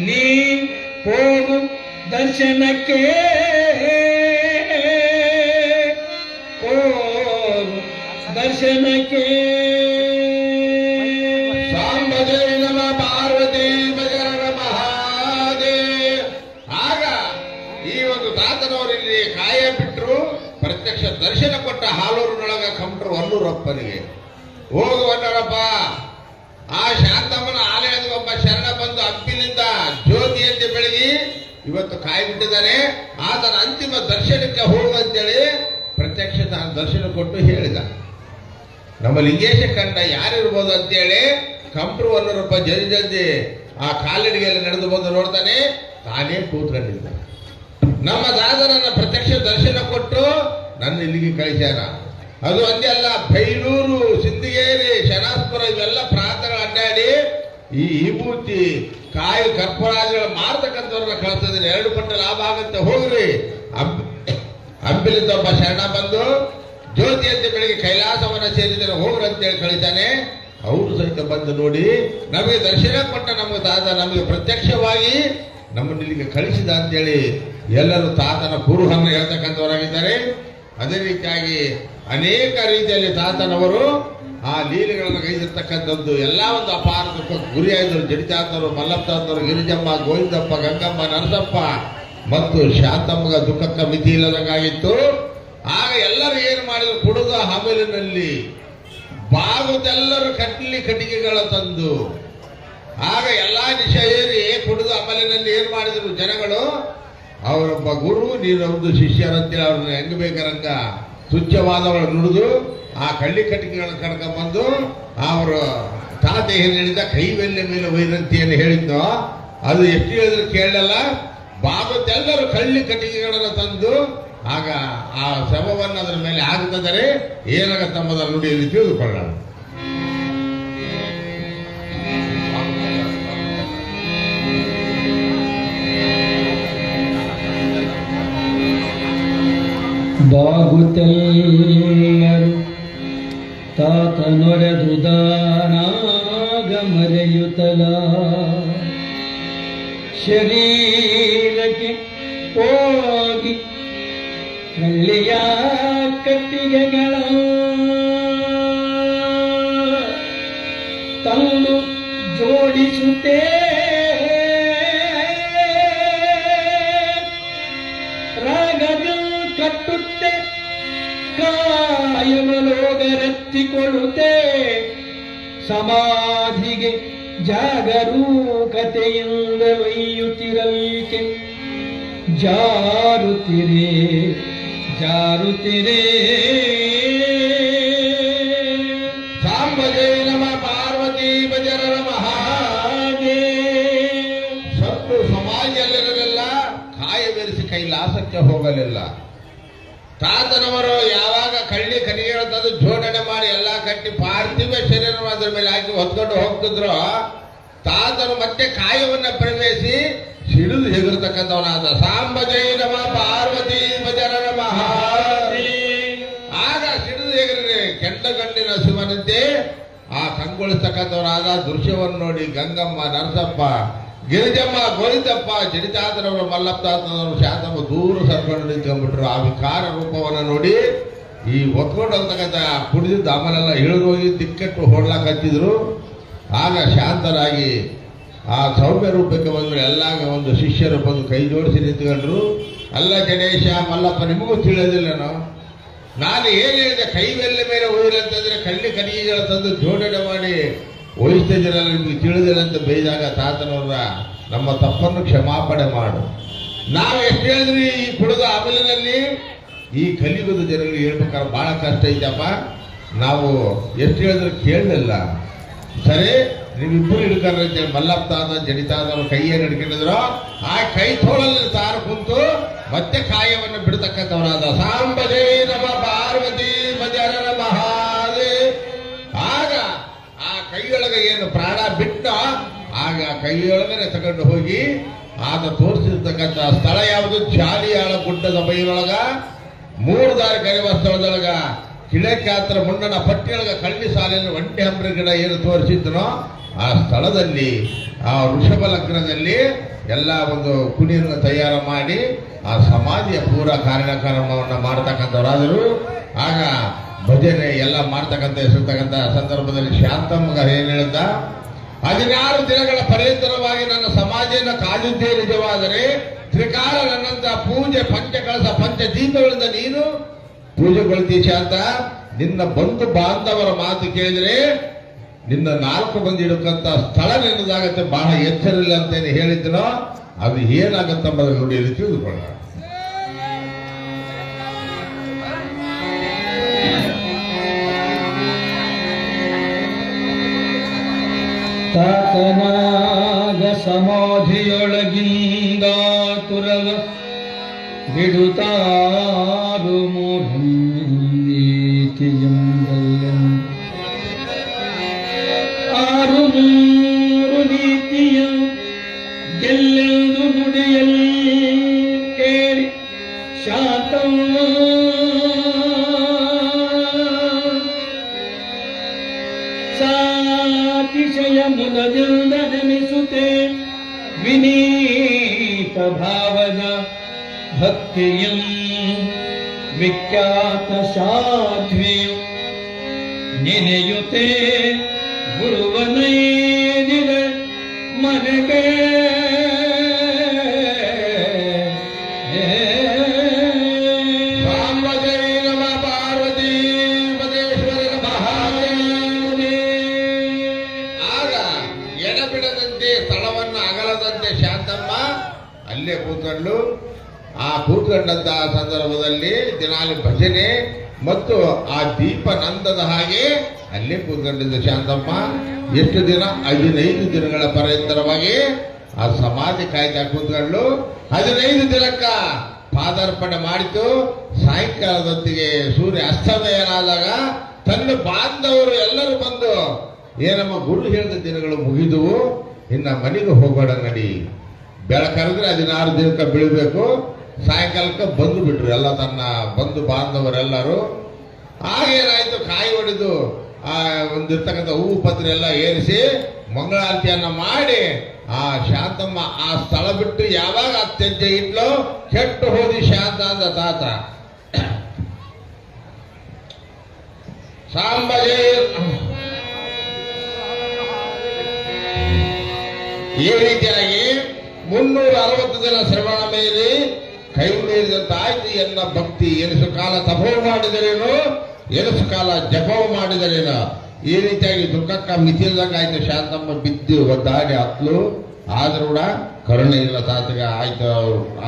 ನೀ ಹೋಗು ದರ್ಶನಕ್ಕೆ ಹೋಗು ದರ್ಶನಕ್ಕೆ. ಸಾಂಬ ಜೈ ನಮ ಪಾರ್ವತಿ ಜನರ ಮಹಾದೇ. ಆಗ ಈ ಒಂದು ತಾತನವರಲ್ಲಿ ಕಾಯ ಬಿಟ್ಟರು ಪ್ರತ್ಯಕ್ಷ ದರ್ಶನ ಕೊಟ್ಟ ಹಾಲೂರಿನೊಳಗ ಕಮಟ್ರು ಹೊನ್ನೂರಪ್ಪನಿಗೆ. ಹೋಗು ಹೊನ್ನೂರಪ್ಪ, ಆ ಶಾಂತಮ್ಮನ ಆಲಯದ ಒಬ್ಬ ಶರಣ ಬಂದು ಹಬ್ಬಿನಿಂದ ಜ್ಯೋತಿಯಂತೆ ಬೆಳಗಿ ಇವತ್ತು ಕಾಯಿ ಬಿಟ್ಟಿದ್ದಾನೆ. ಆತನ ಅಂತಿಮ ದರ್ಶನಕ್ಕೆ ಹೋಗುವಂತೇಳಿ ಪ್ರತ್ಯಕ್ಷ ತಾನು ದರ್ಶನ ಕೊಟ್ಟು ಹೇಳಿದ. ನಮ್ಮ ಲಿಂಗೇಶ ಕಂಡ ಯಾರಿರ್ಬೋದು ಅಂತೇಳಿ ಕಮಟ್ರು ಹೊನ್ನೂರಪ್ಪ ಜಲ್ದಿ ಜಲ್ದಿ ಆ ಕಾಲಿಡಿಗೆಯಲ್ಲಿ ನಡೆದು ಬಂದು ನೋಡ್ತಾನೆ. ತಾನೇ ಕೂತ್ಕೊಂಡಿದ್ದ. ನಮ್ಮ ದಾದನನ್ನ ಪ್ರತ್ಯಕ್ಷ ದರ್ಶನ ಕೊಟ್ಟು ನನ್ನ ಇಲ್ಲಿಗೆ ಕಳಿಸ್ಯಾನ. ಅದು ಒಂದೇ ಅಲ್ಲ, ಬೈಲೂರು, ಸಿಂದಗೇರಿ, ಶನಾಸ್ಪುರ ಇವೆಲ್ಲ ಪ್ರಾಂತಗಳು ಅಡ್ಡಾಡಿ ಈ ವಿಭೂತಿ ಕಾಯಿ ಕರ್ಪೂರಾದಿಗಳು ಮಾರ್ತಕ್ಕಂಥವ್ರನ್ನ ಕಳಿಸ್ತಿದ್ದೀನಿ. 2 ಪಟ್ಟು ಲಾಭ ಆಗುತ್ತೆ, ಹೋಗ್ರಿ. ಹಂಪಿಲಿಂದ ಒಬ್ಬ ಶರಣ ಬಂದು ಜ್ಯೋತಿಯಂತೆ ಬೆಳಿಗ್ಗೆ ಕೈಲಾಸವನ್ನ ಸೇರಿದರೆ ಹೋಗ್ರಿ ಅಂತೇಳಿ ಕಳಿತಾನೆ. ಅವರು ಸಹಿತ ಬಂದು ನೋಡಿ ನಮಗೆ ದರ್ಶನ ಕೊಟ್ಟ ನಮ್ಮ ತಾತ ನಮಗೆ ಪ್ರತ್ಯಕ್ಷವಾಗಿ ನಮ್ಮನ್ನು ಇಲ್ಲಿಗೆ ಕಳಿಸಿದ ಅಂತೇಳಿ ಎಲ್ಲರೂ ತಾತನ ಕುರುಹನ್ನು ಹೇಳ್ತಕ್ಕಂಥವರಾಗಿದ್ದಾರೆ. ಅದೇ ರೀತಿಯಾಗಿ ಅನೇಕ ರೀತಿಯಲ್ಲಿ ತಾತನವರು ಆ ಲೀಲೆಗಳನ್ನು ಕೈದಿರ್ತಕ್ಕಂಥದ್ದು ಎಲ್ಲ ಒಂದು ಅಪಾರ ಗುರಿಯಾದರು. ಜಡಿತಾತರು, ಮಲ್ಲಪ್ಪ ತಾತರು, ಗಿರಿಜಮ್ಮ, ಗೋವಿಂದಪ್ಪ, ಗಂಗಮ್ಮ, ನರಸಪ್ಪ ಮತ್ತು ಶಾಂತಮ್ಮಗ ದುಃಖಕ್ಕ ಮಿತಿ ಇಲ್ಲದಂಗಾಗಿತ್ತು. ಆಗ ಎಲ್ಲರೂ ಏನು ಮಾಡಿದ್ರು, ಕುಡಿದ ಹಮಲಿನಲ್ಲಿ ಬಾಗುದೆಲ್ಲರೂ ಕಟ್ಟಿಗೆಗಳ ತಂದು ಆಗ ಎಲ್ಲಾ ನಿಶ ಏರಿ ಕುಡಿದು ಅಮಲಿನಲ್ಲಿ ಏನ್ ಮಾಡಿದ್ರು ಜನಗಳು, ಅವರೊಬ್ಬ ಗುರು ನೀನೊಂದು ಶಿಷ್ಯರಂತೇಳಿ ಅವ್ರನ್ನ ಹೆಂಗ್ ಬೇಕಾರಂಗ ತುಚ್ಛವಾದವಳು ನುಡಿದು ಆ ಕಟ್ಟಿಗೆಗಳನ್ನು ಕಡ್ಕೊಂಡ್ಬಂದು ಅವರು ತಾತ ಏನ್ ಹೇಳಿದ ಕೈವೆಲ್ಲ ಮೇಲೆ ವೈರಂತಿಯನ್ನು ಹೇಳಿದ್ನೋ ಅದು ಎಷ್ಟು ಹೇಳಿದ್ರು ಕೇಳಲ್ಲ. ಬಾಗುದೆಲ್ಲರೂ ಕಟ್ಟಿಗೆಗಳನ್ನು ತಂದು ಆಗ ಆ ಶವವನ್ನು ಅದರ ಮೇಲೆ ಹಾಕುತ್ತದೆ ಏನಾಗತ್ತಂಬುದನ್ನು ನುಡಿಯಲ್ಲಿ ತಿಳಿದುಕೊಳ್ಳೋಣ. ಬಾಗುತ್ತೆಲ್ಲರು ತಾತನೊರೆದುದಾನಾಗ ಮರೆಯುತ್ತಲ ಶರೀರಕ್ಕೆ ಹೋಗಿ ಹಳ್ಳಿಯ ಕಟ್ಟಿಗೆಗಳ ತಂದು ಜೋಡಿಸುತ್ತೇ ರಾಗದ ಕಟ್ಟುತ್ತೆ ಕಾಯಮಲೋಗರೆತ್ತಿಕೊಳ್ಳುತ್ತೆ ಸಮಾಧಿಗೆ ಜಾಗರೂಕತೆಯಿಂದ ಒಯ್ಯುತ್ತಿರಲಿಕ್ಕೆ ಜಾರುತ್ತಿರೆ ಸಾಂಬಜೈ ನಮ ಪಾರ್ವತಿ ಭಜರ ಮಹಾದೇ. ಸತ್ತು ಸಮಾಜದಲ್ಲಿರಲಿಲ್ಲ, ಕಾಯವೆರಿಸಿ ಕೈಲಾಸಕ್ಕೆ ಹೋಗಲಿಲ್ಲ. ತಾತನವರು ಯಾವಾಗ ಕಟ್ಟಿಗೆಗಳ ತಂದು ಜೋಡಣೆ ಮಾಡಿ ಎಲ್ಲ ಕಟ್ಟಿ ಪಾರ್ಥಿವ ಶರೀರ ಅದರ ಮೇಲೆ ಹಾಕಿ ಹೊತ್ಕೊಂಡು ಹೋಗ್ತಿದ್ರು, ತಾತನು ಮತ್ತೆ ಕಾಯವನ್ನ ಪ್ರವೇಶಿ ಸಿಡಿದು ಹೆಗಿರ್ತಕ್ಕಂಥವನಾದ. ಸಾಂಬಜೈ ನಮ ಪಾರ್ವತಿ ಭಜರ ಮಹಾದೇ. ಆಗ ಸಿಡಿದು ಹೆಗರಿ ಕೆಂಡಗಂಡಿನ ಶಿವನಂತೆ ಆ ಕಂಗೊಳಿಸ್ತಕ್ಕಂಥವನಾದ ದೃಶ್ಯವನ್ನು ನೋಡಿ ಗಂಗಮ್ಮ, ನರಸಪ್ಪ, ಗಿರಿಜಮ್ಮ, ಗೋವಿಂದಪ್ಪ, ಜಡಿತಾತನವರು, ಮಲ್ಲಪ್ಪ ತಾತನವರು, ಶಾಂತಮ್ಮ ದೂರ ಸರ್ಕೊಂಡು ನಿಂತ್ಕೊಂಡ್ಬಿಟ್ರು. ಆ ವಿಕಾರ ರೂಪವನ್ನು ನೋಡಿ ಈ ಒತ್ಕೊಂಡು ಹೋಗ್ತಕ್ಕಂಥ ಕುಡಿದಿದ್ದ ಆಮೇಲೆಲ್ಲ ಇಳಿದು ಹೋಗಿ ದಿಕ್ಕೆಟ್ಟು ಹೊಡ್ಲಾಕ್ ಹತ್ತಿದ್ರು. ಆಗ ಶಾಂತರಾಗಿ ಆ ಸೌಮ್ಯ ರೂಪಕ್ಕೆ ಬಂದ್ರೆ ಎಲ್ಲ ಒಂದು ಶಿಷ್ಯರು ಬಂದು ಕೈ ಜೋಡಿಸಿ ನಿಂತ್ಕೊಂಡ್ರು. ಅಲ್ಲ ಗಣೇಶ, ಮಲ್ಲಪ್ಪ, ನಿಮಗೂ ತಿಳಿಯೋದಿಲ್ಲನೋ, ನಾನು ಏನು ಹೇಳಿದೆ, ಕೈವೆಲ್ಲ ಮೇಲೆ ಹೋಗಿರಂತಂದ್ರೆ ಕಟ್ಟಿಗೆಗಳ ತಂದು ಜೋಡಣೆ ಮಾಡಿ ವಹಿಸ್ತಿದ್ದೀರಲ್ಲ, ನಿಮ್ಗೆ ತಿಳಿದಿಲ್ಲ ಅಂತ ಬೈದಾಗ ತಾತನವರ ನಮ್ಮ ತಪ್ಪನ್ನು ಕ್ಷಮಾಪಣೆ ಮಾಡು. ನಾವು ಎಷ್ಟು ಹೇಳಿದ್ರಿ ಈ ಕುಡಿದ ಅಮಲಿನಲ್ಲಿ ಈ ಕಲಿಯುಗದ ಜನರಿಗೆ ಹೇಳ್ಬೇಕಾದ್ರೆ ಬಹಳ ಕಷ್ಟ ಐತಪ್ಪ, ನಾವು ಎಷ್ಟು ಹೇಳಿದ್ರು ಕೇಳಲಿಲ್ಲ. ಸರಿ, ನೀವಿಬ್ಬರು ಹಿಡ್ಕೊಂಡ್ರೆ ಅಂತೇಳಿ ಮಲ್ಲಪ್ಪ ತಾತ ಜಡಿತಾದವರು ಕೈಯನ್ನು ಹಿಡ್ಕೊಂಡಿದ್ರು. ಆ ಕೈ ತೋಳಲ್ಲಿ ತಾರು ಕುಂತು ಮತ್ತೆ ಕಾಯವನ್ನು ಬಿಡ್ತಕ್ಕಂಥವರಾದ. ಸಾಂಬಜೈ ನಮ ಪಾರ್ವತಿ ಭಜರ ಮಹಾದೇ. ಆಗ ಆ ಕೈಯೊಳಗೆ ಏನು ಪ್ರಾಣ ಬಿಟ್ಟ, ಆಗ ಕೈಯೊಳಗನೆ ತಗೊಂಡು ಹೋಗಿ ಆತ ತೋರಿಸಿರ್ತಕ್ಕಂಥ ಸ್ಥಳ ಯಾವುದು, ಜಾಲಿಯಾಳ ಗುಡ್ಡದ ಬೈಲೊಳಗ 3 ದಾರಿ ಕರೆಯುವ ಸ್ಥಳದೊಳಗ ಕಿಳಕ್ಯಾತ್ರ ಮುಣ್ಣನ ಪಟ್ಟಿಯೊಳಗ ಕಳ್ಳಿ ಸಾಲಿನ ಒಂಟೆ ಹಂಬ್ರಿ ಗಿಡ ಏನು ತೋರಿಸಿದ್ನೋ ಆ ಸ್ಥಳದಲ್ಲಿ ಆ ವೃಷಭ ಲಗ್ನದಲ್ಲಿ ಎಲ್ಲ ಒಂದು ಕುಣಿಯನ್ನು ತಯಾರು ಮಾಡಿ ಆ ಸಮಾಧಿಯ ಪೂರ ಕಾರ್ಯಕ್ರಮವನ್ನು ಮಾಡ್ತಕ್ಕಂಥವರಾದರು. ಆಗ ಭಜನೆ ಎಲ್ಲ ಮಾಡ್ತಕ್ಕಂಥ ಹೆಸರ್ತಕ್ಕಂಥ ಸಂದರ್ಭದಲ್ಲಿ ಶಾಂತಮ್ಮಗ ಏನ್ ಹೇಳಿದ್ದ, 16 ದಿನಗಳ ಪರ್ಯಂತರವಾಗಿ ನನ್ನ ಸಮಾಧಿಯನ್ನು ಕಾದಿದ್ದೇ ನಿಜವಾದರೆ ತ್ರಿಕಾಲ ನನ್ನಂತ ಪೂಜೆ ಪಂಚಕಳಸ ಪಂಚ ದೀಪಗಳಿಂದ ನೀನು ಪೂಜೆಗೊಳ್ತೀ ಶಾಂತ. ನಿನ್ನ ಬಂಧು ಬಾಂಧವರ ಮಾತು ಕೇಳಿದ್ರೆ ನಿನ್ನ 4 ಮಂದಿ ಇಡಕ್ಕಂತ ಸ್ಥಳ ನಿನ್ನದಾಗತ್ತೆ, ಬಹಳ ಎಚ್ಚರಿಲ್ಲ ಅಂತೇನು ಹೇಳಿದ್ನೋ ಅದು ಏನಾಗತ್ತಂಬುದನ್ನು ನೋಡಿ ತಿಳಿದುಕೊಳ್ಳ. ತಾತನಾಗ ಸಮಾಧಿಯೊಳಗಿಂದ ತುರವ ಬಿಡುತ್ತಾರು ನೀತಿಯಂಬಲ್ಲ 6 ನೀತಿಯ ಗೆಲ್ಲೆಂದು ನುಡಿಯಲ್ಲಿ ಕೇಳಿ ಶಾಂತಮ್ಮ ಸಾತಿಶಯ ಮುದದಿಂದ ನೆನೆಸುತ್ತೆ ವಿನೀತ ಭಾವದ ಭಕ್ತಿಯಂ ವಿಖ್ಯಾತ ಸಾಧ್ವಿಯು ನೆನೆಯುತ್ತೆ ಗುರುವನೈದಿದ ಮನೆಗೆ ಅಲ್ಲೇ ಕೂತ್ಕೊಂಡು ಆ ಕೂತ್ಕೊಂಡಂತಹ ಸಂದರ್ಭದಲ್ಲಿ ದಿನಾಲಿ ಭಜನೆ ಮತ್ತು ಆ ದೀಪ ನಂದದ ಹಾಗೆ ಅಲ್ಲೇ ಕೂತ್ಕೊಂಡಿದ್ದ ಶಾಂತಮ್ಮ ಎಷ್ಟು ದಿನ 15 ದಿನಗಳ ಪರ್ಯಂತರವಾಗಿ ಆ ಸಮಾಧಿ ಕಾಯ್ತಾ ಕೂತ್ಕೊಂಡು 15 ದಿನಕ್ಕ ಪಾದಾರ್ಪಣೆ ಮಾಡಿತು. ಸಾಯಂಕಾಲದೊತ್ತಿಗೆ ಸೂರ್ಯ ಅಸ್ತಮಯನಾದಾಗ ತನ್ನ ಬಾಂಧವರು ಎಲ್ಲರೂ ಬಂದು ಏನಮ್ಮ ಗುರು ಹೇಳಿದ ದಿನಗಳು ಮುಗಿದುವು, ಇನ್ನ ಮನೆಗೆ ಹೋಗೋಣ ನಡಿ, ಬೆಳಕರಿದ್ರೆ 16 ದಿನಕ್ಕೆ ಬೀಳಬೇಕು, ಸಾಯಂಕಾಲಕ್ಕೆ ಬಂದು ಬಿಟ್ರು ಎಲ್ಲ ತನ್ನ ಬಂಧು ಬಾಂಧವರೆಲ್ಲರೂ. ಆಗೇನಾಯ್ತು, ಕಾಯಿ ಹೊಡೆದು ಆ ಒಂದಿರ್ತಕ್ಕಂಥ ಹೂವು ಪತ್ರೆ ಎಲ್ಲ ಏರಿಸಿ ಮಂಗಳಾರತಿಯನ್ನ ಮಾಡಿ ಆ ಶಾಂತಮ್ಮ ಆ ಸ್ಥಳ ಬಿಟ್ಟು ಯಾವಾಗ ಅತ್ಯಂತ ಇಟ್ಲು ಕೆಟ್ಟು ಹೋದಿ ಶಾಂತ ಅಂದ ತಾತ. ಸಾಂಬಜೆ ಈ ರೀತಿಯಾಗಿ 360 ದಿನ ಶ್ರವಣ ಮೇಲೆ ಕೈ ಮೀರಿದಂತಾಯ್ತು ಎನ್ನ ಭಕ್ತಿ. ಎನಿಸು ಕಾಲ ತಪೋ ಮಾಡಿದರೇನು, ಎನಿಸು ಕಾಲ ಜಪವು ಮಾಡಿದರೇನು. ಈ ರೀತಿಯಾಗಿ ದುಃಖಕ್ಕ ಮಿತಿಲ್ದಂಗ ಆಯ್ತು. ಶಾಂತಮ್ಮ ಬಿದ್ದು ಒದ್ದಾಡಿ ಹತ್ಲು, ಆದ್ರೂ ಕೂಡ ಕರುಣೆ ಇಲ್ಲ ತಾತಗ ಆಯ್ತು.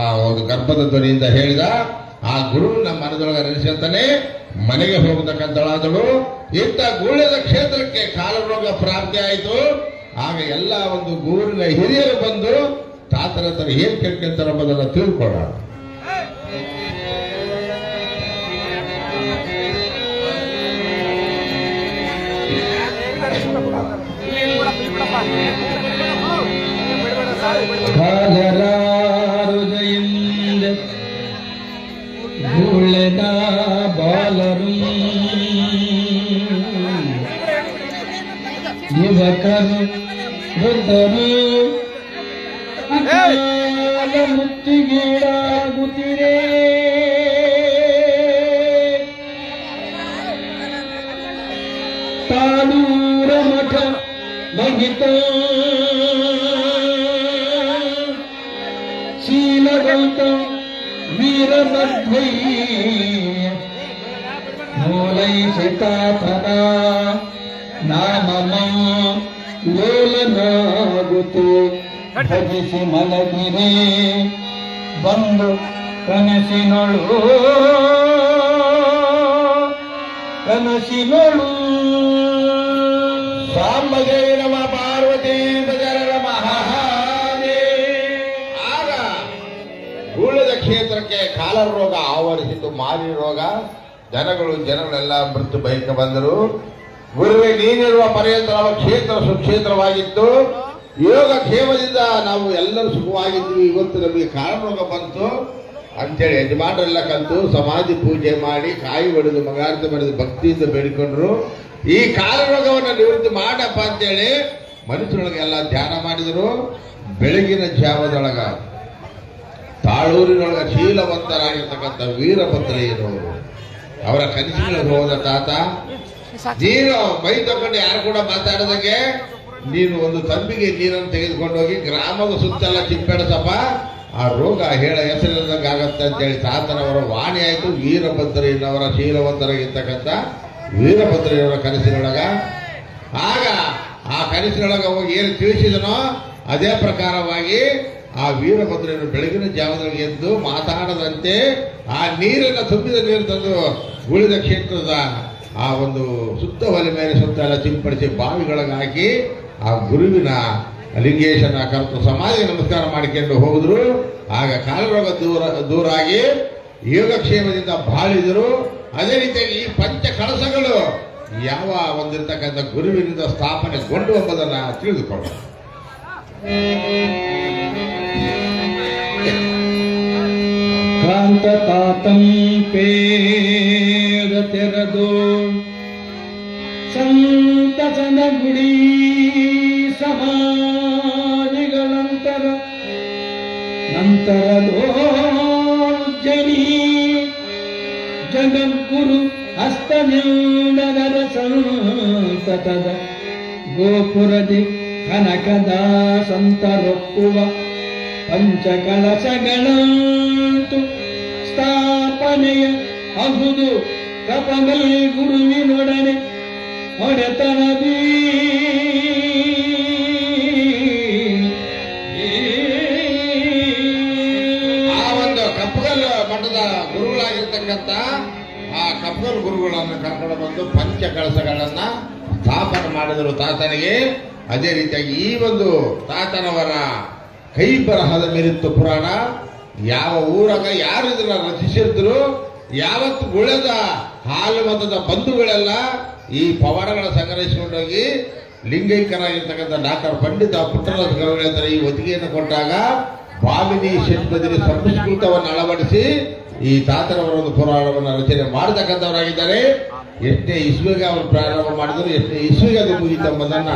ಆ ಒಂದು ಗರ್ಭದ ಧ್ವನಿಯಿಂದ ಹೇಳಿದ ಆ ಗುರುವಿನ ಮನದೊಳಗೆ ನೆನೆಸಂತಾನೆ ಮನೆಗೆ ಹೋಗತಕ್ಕಂಥಳಾದಳು. ಇಂಥ ಗೂಳ್ಯದ ಕ್ಷೇತ್ರಕ್ಕೆ ಕಾಲರೋಗ ಪ್ರಾಪ್ತಿ ಆಯಿತು. ಆಗ ಎಲ್ಲ ಒಂದು ಊರಿನ ಹಿರಿಯರು ಬಂದು ತಾತನ ಹತ್ರ ಏನ್ ಕೇಳ್ಕೊಂತಾರ ಎಂಬುದನ್ನು ತಿಳ್ಕೊಳ್ಳೋಣ. ಕಾಲರಾರುದೆಯಿಂದ ಗೂಳೆದ ಬಾಲರು ಯುವಕರು ವೃದ್ಧರು ಮುತ್ತಿಗೀಡಾಗುತ್ತಿರೇ. ತಾಳೂರ ಮಠ ಮಹಿತ ಶೀಲಗೌತ ವೀರಮಧ್ವೈ ಮೂಲೈಸಿತಾತನ ನಾಮಮ ಲೋಲನಾಗುತ್ತು. ಭಜಿಸಿ ಮಲಗಿರೆ ಬಂದು ಕನಸಿನೊಳು ಸಾಂಬಜೇ ನಮ ಪಾರ್ವತಿ ಭಜರ ಮಹಾದೇ. ಆಗ ಗೂಳದ ಕ್ಷೇತ್ರಕ್ಕೆ ಕಾಲರ ರೋಗ ಆವರಿಸಿತು, ಮಾರಿ ರೋಗ. ಜನಗಳೆಲ್ಲ ಮೃತ್ಯು ಬೈಕ ಬಂದರು. ಗುರುವೆ ನೀನಿರುವ ಪರ್ಯಂತ ನಮ್ಮ ಕ್ಷೇತ್ರ ಸುಕ್ಷೇತ್ರವಾಗಿತ್ತು. ಯೋಗ ಕ್ಷೇಮದಿಂದ ನಾವು ಎಲ್ಲರೂ ಸುಖವಾಗಿದ್ವಿ. ಇವತ್ತು ನಮಗೆ ಕಾಲರೋಗ ಬಂತು ಅಂತೇಳಿ ಯಜಮಾನರೆಲ್ಲ ಕಲಿತು ಸಮಾಧಿ ಪೂಜೆ ಮಾಡಿ ಕಾಯಿ ಹೊಡೆದು ಮಂಗಳಾರತಿ ಮಾಡಿದ ಭಕ್ತಿಯಿಂದ ಬೇಡಿಕೊಂಡ್ರು. ಈ ಕಾಲರೋಗವನ್ನು ನಿವೃತ್ತಿ ಮಾಡಪ್ಪ ಅಂತೇಳಿ ಮನುಷ್ಯರೊಳಗೆಲ್ಲ ಧ್ಯಾನ ಮಾಡಿದರು. ಬೆಳಗಿನ ಜಾವದೊಳಗ ತಾಳೂರಿನೊಳಗ ಶೀಲವಂತರಾಗಿರ್ತಕ್ಕಂಥ ವೀರಭದ್ರಯ್ಯನವರು ಅವರ ಕನಸಿನಲ್ಲಿ ಹೋದ ತಾತ, ನೀನು ಮೈ ತಗೊಂಡು ಯಾರು ಕೂಡ ಮಾತಾಡದಂಗೆ ನೀನು ಒಂದು ತಂಬಿಗೆ ನೀರನ್ನು ತೆಗೆದುಕೊಂಡು ಹೋಗಿ ಗ್ರಾಮದ ಸುತ್ತೆಲ್ಲ ಚಿಪ್ಪೆಡಸಪ್ಪ, ಆ ರೋಗ ಹೇಳ ಹೆಸರಿಲ್ಲದಂಗೆ ಆಗತ್ತೆ ಅಂತೇಳಿ ತಾತನವರ ವಾಣಿ ಆಯಿತು. ವೀರಭದ್ರಯ್ಯನವರ ಶೀಲವಂತರಾಗಿರ್ತಕ್ಕಂಥ ವೀರಭದ್ರಯ್ಯನವರ ಕನಸಿನೊಳಗ ಆಗ ಆ ಕನಸಿನೊಳಗ ಹೋಗಿ ಏನು ತಿಳಿಸಿದನೋ ಅದೇ ಪ್ರಕಾರವಾಗಿ ಆ ವೀರಭದ್ರಯ್ಯನು ಬೆಳಗಿನ ಜಾವದಲ್ಲಿ ಎದ್ದು ಮಾತಾಡದಂತೆ ಆ ನೀರನ್ನು ತುಂಬಿದ ನೀರು ತಂದು ಉಳಿದ ಕ್ಷೇತ್ರದ ಆ ಒಂದು ಸುತ್ತ ಹೊಲೆ ಮೇಲೆ ಸುತ್ತ ಎಲ್ಲ ಸಿಂಪಡಿಸಿ ಬಾವಿಗಳಾಗಿ ಹಾಕಿ ಆ ಗುರುವಿನ ಲಿಂಗೇಶನ ಕರೆತು ಸಮಾಧಿಗೆ ನಮಸ್ಕಾರ ಮಾಡಿಕೊಂಡು ಹೋದ್ರು. ಆಗ ಕಾಲರೋಗ ದೂರಾಗಿ ಯೋಗಕ್ಷೇಮದಿಂದ ಬಾಳಿದರು. ಅದೇ ರೀತಿಯಾಗಿ ಈ ಪಂಚ ಕಳಸಗಳು ಯಾವ ಒಂದಿರ್ತಕ್ಕಂಥ ಗುರುವಿನಿಂದ ಸ್ಥಾಪನೆಗೊಂಡು ಎಂಬುದನ್ನು ತಿಳಿದುಕೊಳ್ಳೋಣ. ಕಾಂತ ತಾತಂ ಪೇರ ತೆರೆದು ಸಂತಸನ ಗುಡಿ ನಂತರದೋ ಜನಿ ನಿಂದನದ ಸಂತತದ ಗೋಪುರದಿ ಕನಕದ ಸಂತರೊಪ್ಪುವ ಪಂಚಕಳಶಗಳಂತು ಸ್ಥಾಪನೆಯ ಅಹುದು ಕಪಗಲ್ ಗುರುವಿನೊಡನೆ ಹೊಡೆತನದಿ ಆ ಒಂದು ಕಪ್ಪಗಲ್ ಮಠದ ಗುರುಗಳಾಗಿರ್ತಕ್ಕಂಥ ಆ ಕಪ್ಪಗಲ್ ಗುರುಗಳನ್ನು ಕರ್ಕೊಂಡು ಬಂದು ಪಂಚ ಕಳಸಗಳನ್ನ ಸ್ಥಾಪನೆ ಮಾಡಿದರು ತಾತನಿಗೆ. ಅದೇ ರೀತಿಯಾಗಿ ಈ ಒಂದು ತಾತನವರ ಕೈ ಬರಹದ ಮೇಲಿತ್ತು ಪುರಾಣ. ಯಾವ ಊರಾಗ ಯಾರು ಇದನ್ನ ರಚಿಸಿದ್ರು, ಯಾವತ್ತು ಗುಳದ ಹಾಲು ಮತದ ಬಂಧುಗಳೆಲ್ಲ ಈ ಪವಾಡಗಳ ಸಂಗ್ರಹಿಸಿಕೊಂಡೋಗಿ ಲಿಂಗೈಕ್ಯರಾಗಿರ್ತಕ್ಕಂಥ ಡಾಕ್ಟರ್ ಪಂಡಿತ ಪುಟ್ಟರಾಜ ಗರುಡೇಂದ್ರ ಈ ಒತ್ತಿಗೆಯನ್ನು ಕೊಟ್ಟಾಗ ಬಾವಿನಿ ಶೆಟ್ಬದಿರಿ ಸಂಸ್ಕೃತವನ್ನು ಅಳವಡಿಸಿ ಈ ತಾತನವರ ಒಂದು ಪುರಾಣವನ್ನು ರಚನೆ ಮಾಡತಕ್ಕಂಥವರಾಗಿದ್ದಾರೆ. ಎಷ್ಟೇ ಇಸ್ವಿಗೆ ಅವರು ಪ್ರಾರಂಭ ಮಾಡಿದ್ರು, ಎಷ್ಟೇ ಇಸ್ವಿಗೆ ಅದು ಮುಗಿತು ಎಂಬುದನ್ನ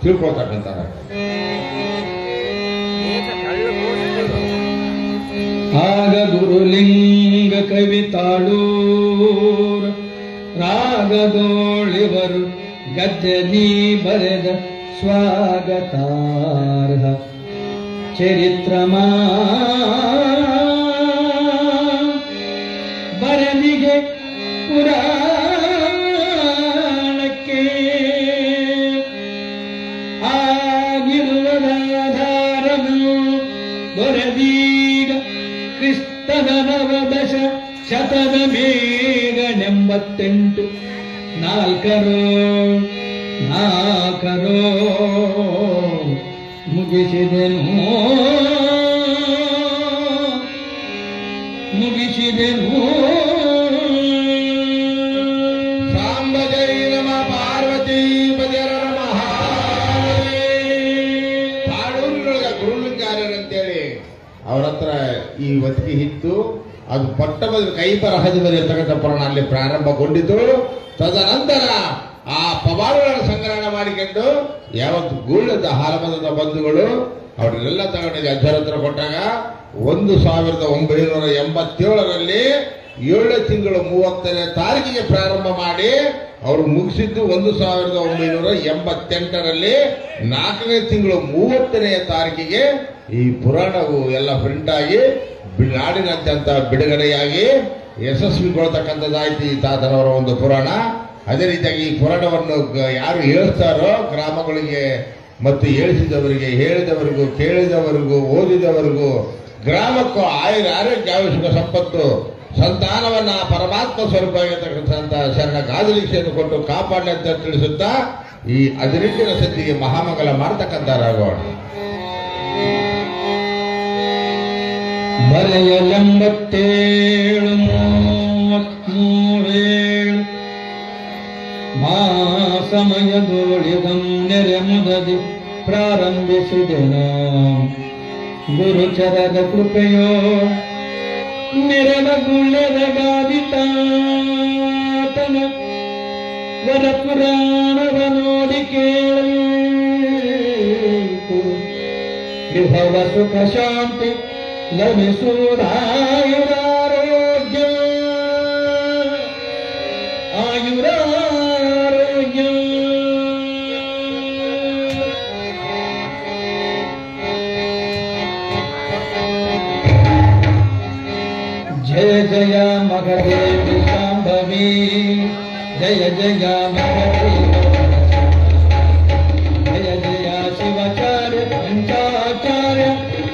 ತಿಳ್ಕೊಳ್ತಕ್ಕಂಥವ್ರು. ಆಗ ಗುರುಲಿಂಗ ಕವಿತಾಳೂರ್ ರಾಗದೋಳಿವರು ಗದ್ದೆ ನೀ ಬರೆದ ಸ್ವಾಗತಾರ್ಹ ಚರಿತ್ರಮಾ ಬರದಿಗೆ ಪುರಾಣಕ್ಕೆ ಆಗಿರುವುದಾಧಾರನು ದೊರೆದೀಗ ಕ್ರಿಸ್ತದ ನವದಶ ಶತದ ಮೇಗನೆಂಬತ್ತೆಂಟು ನಾಲ್ಕರೋ ಮುಗಿಸಿದೆನು ಸಾಂಬ ಜೈ ನಮ ಪಾರ್ವತಿ ಬಜರ ತಾಳೂರಿನೊಳಗ ಗುರುಲಿಂಗಾರ್ಯರಂತೇಳಿ ಅವ್ರ ಹತ್ರ ಈ ಒತ್ತಿಗೆ ಇತ್ತು. ಅದು ಪಟ್ಟ ಕೈ ಬರಹದ ಮೇಲೆ ಇರ್ತಕ್ಕಂಥ ಪುರಾಣ ಅಲ್ಲಿ ಪ್ರಾರಂಭಗೊಂಡಿತು. ತದನಂತರ ಆ ಪವಾಡಗಳ ಸಂಗ್ರಹಣ ಮಾಡಿಕೊಂಡು ಯಾವತ್ತು ಗೂಳದ ಹಾಲಮದದ ಬಂಧುಗಳು ಅವರನ್ನೆಲ್ಲ ತಗೊಂಡಿಗೆ ಅಜ್ಜರ ಹತ್ರ ಕೊಟ್ಟಾಗ 1987ರಲ್ಲಿ 7 ತಿಂಗಳು 30ನೇ ತಾರೀಕಿಗೆ ಪ್ರಾರಂಭ ಮಾಡಿ ಅವರು ಮುಗಿಸಿದ್ದು 1988ರಲ್ಲಿ 4ನೇ ತಿಂಗಳು 30ನೇ ತಾರೀಕಿಗೆ ಈ ಪುರಾಣವು ಎಲ್ಲ ಪ್ರಿಂಟ್ ಆಗಿ ನಾಡಿನಾದ್ಯಂತ ಬಿಡುಗಡೆಯಾಗಿ ಯಶಸ್ವಿಗೊಳ್ತಕ್ಕಂಥದ್ದಾಯ್ತು ಈ ತಾತನವರ ಒಂದು ಪುರಾಣ. ಅದೇ ರೀತಿಯಾಗಿ ಈ ಪುರಾಣವನ್ನು ಯಾರು ಹೇಳ್ತಾರೋ ಗ್ರಾಮಗಳಿಗೆ ಮತ್ತು ಹೇಳಿಸಿದವರಿಗೆ, ಹೇಳಿದವರಿಗೂ, ಕೇಳಿದವರಿಗೂ, ಓದಿದವರಿಗೂ, ಗ್ರಾಮಕ್ಕೂ ಆರೋಗ್ಯ ಆಯುಷಕ ಸಂಪತ್ತು ಸಂತಾನವನ್ನ ಪರಮಾತ್ಮ ಸ್ವರೂಪವಾಗಿರ್ತಕ್ಕಂಥ ಶರಣ ಗಾದಲಿಕ್ಷೆಯನ್ನು ಕೊಟ್ಟು ಕಾಪಾಡಲಿ ಅಂತ ತಿಳಿಸುತ್ತಾ ಈ 18ನೇ ಸತಿಗೆ ಮಹಾಮಂಗಲ ಮಾಡ್ತಕ್ಕಂಥರಾಗೋಣ. ಬರೆಯಲೆಂಬತ್ತೇಳು 33 ಮಾ ಸಮಯದೋಳಿದಂ ನೆರೆ ಮುದದಿ ಪ್ರಾರಂಭಿಸಿದೆನ ಗುರುಚರದ ಕೃಪೆಯೋ ನೆರೆದ ಗುಳ್ಳೆದ ಗಾದಿತಾತನ ವರ ಪುರಾಣವ ನೋಡಿ ಕೇಳಿತು ವಿಭವ ಸುಖ ಶಾಂತಿ ಲಭಿಸುವುದಾಯುರಾರೋಗ್ಯ ಆಯುರಾರೋಗ್ಯ. ಜಯ ಜಯ ಮಗದೇವಿ ಶಾಂಭವಿ, ಜಯ ಜಯ ಮಗದೇವಿ, ಜಯ ಜಯ ಶಿವಾಚಾರ್ಯ ಪಂಚಾಚಾರ್ಯ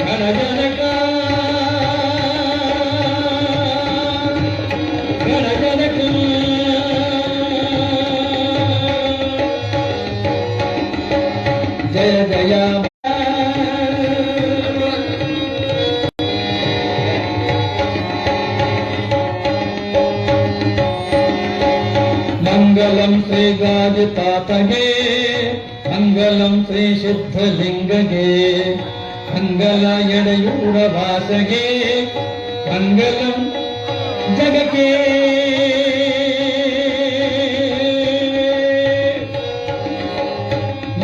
ಗಣಜನಕ ಗಣಜನಕ. ಜಯ ಜಯ ಮಂಗಲಂ ಶ್ರೀ ಗಾದಿತಾತಗೆ, ಮಂಗಲಂ ಶ್ರೀ ಸಿದ್ಧಲಿಂಗಗೆ, ಮಂಗಲ ಎಡೆಯೂರ ವಾಸಗೆ, ಮಂಗಲಂ ಜಗಕ್ಕೆ.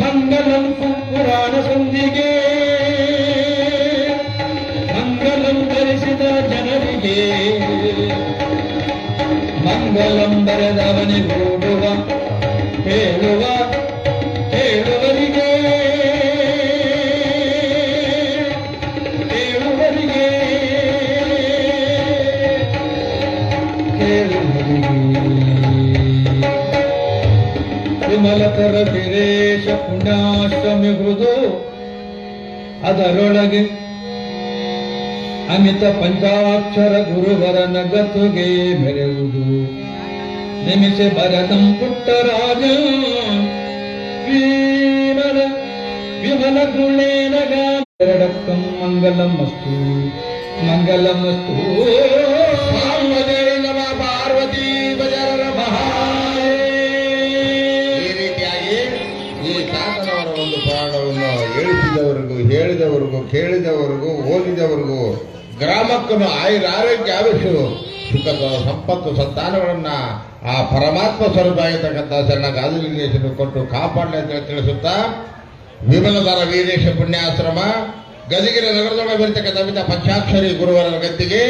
ಮಂಗಲಂ ಪುರಾಣ ಸಂಧಿಗೆ, ಮಂಗಲಂ ಧರಿಸಿದ ಜನರಿಗೆ, ಮಂಗಲಂ ಬರೆದವನ ದನಿಗೂಡುವ ಕೇಳುವ ಕೇಳುವರಿಗೆ ಕೇಳುವರಿಗೆ ವಿಮಲತರ ವೀರೇಶ ಪುಣ್ಯಾಶ್ರಮಿಹುದು ಅದರೊಳಗೆ ಅಮಿತ ಪಂಚಾಕ್ಷರ ಗುರುವರನ ಗತುಗೆ ಮೆರೆಯುವುದು ನಿಮಿಷ ಭರತಂ ಪುಟ್ಟರಾಜ ವಿಮಲ ಗುಣೇನಗಂ ಮಂಗಲಮಸ್ತು ಮಂಗಲಮಸ್ತು ನಮ ಪಾರ್ವತಿ ಬಜರ ಈ ರೀತಿಯಾಗಿ ಈ ಶಾಸನವರ ಒಂದು ಪುರಾಣವನ್ನು ಹೇಳಿದವರಿಗೂ ಕೇಳಿದವರಿಗೂ ಓದಿದವರಿಗೂ ಗ್ರಾಮಕ್ಕೂ ಆಯುರಾರೋಗ್ಯ ಆಯುಷು ಸುಖ ಸಂಪತ್ತು ಸಂತಾನಗಳನ್ನ ಆ ಪರಮಾತ್ಮ ಸ್ವರೂಪ ಆಗಿರ್ತಕ್ಕಂಥ ಶರಣ ಗಾದಿಲಿಂಗೇಶನು ಕೊಟ್ಟು ಕಾಪಾಡಲಿ ಅಂತ ತಿಳಿಸುತ್ತಾ ವಿಮಲಧರ ವೀರೇಶ ಪುಣ್ಯಾಶ್ರಮ ಗದಗಿನ ನಗರದೊಳಗೆ ಬರ್ತಕ್ಕಂಥ ಅಮಿತ ಪಂಚಾಕ್ಷರಿ ಗುರುವರನ ಗದ್ದಿಗೆ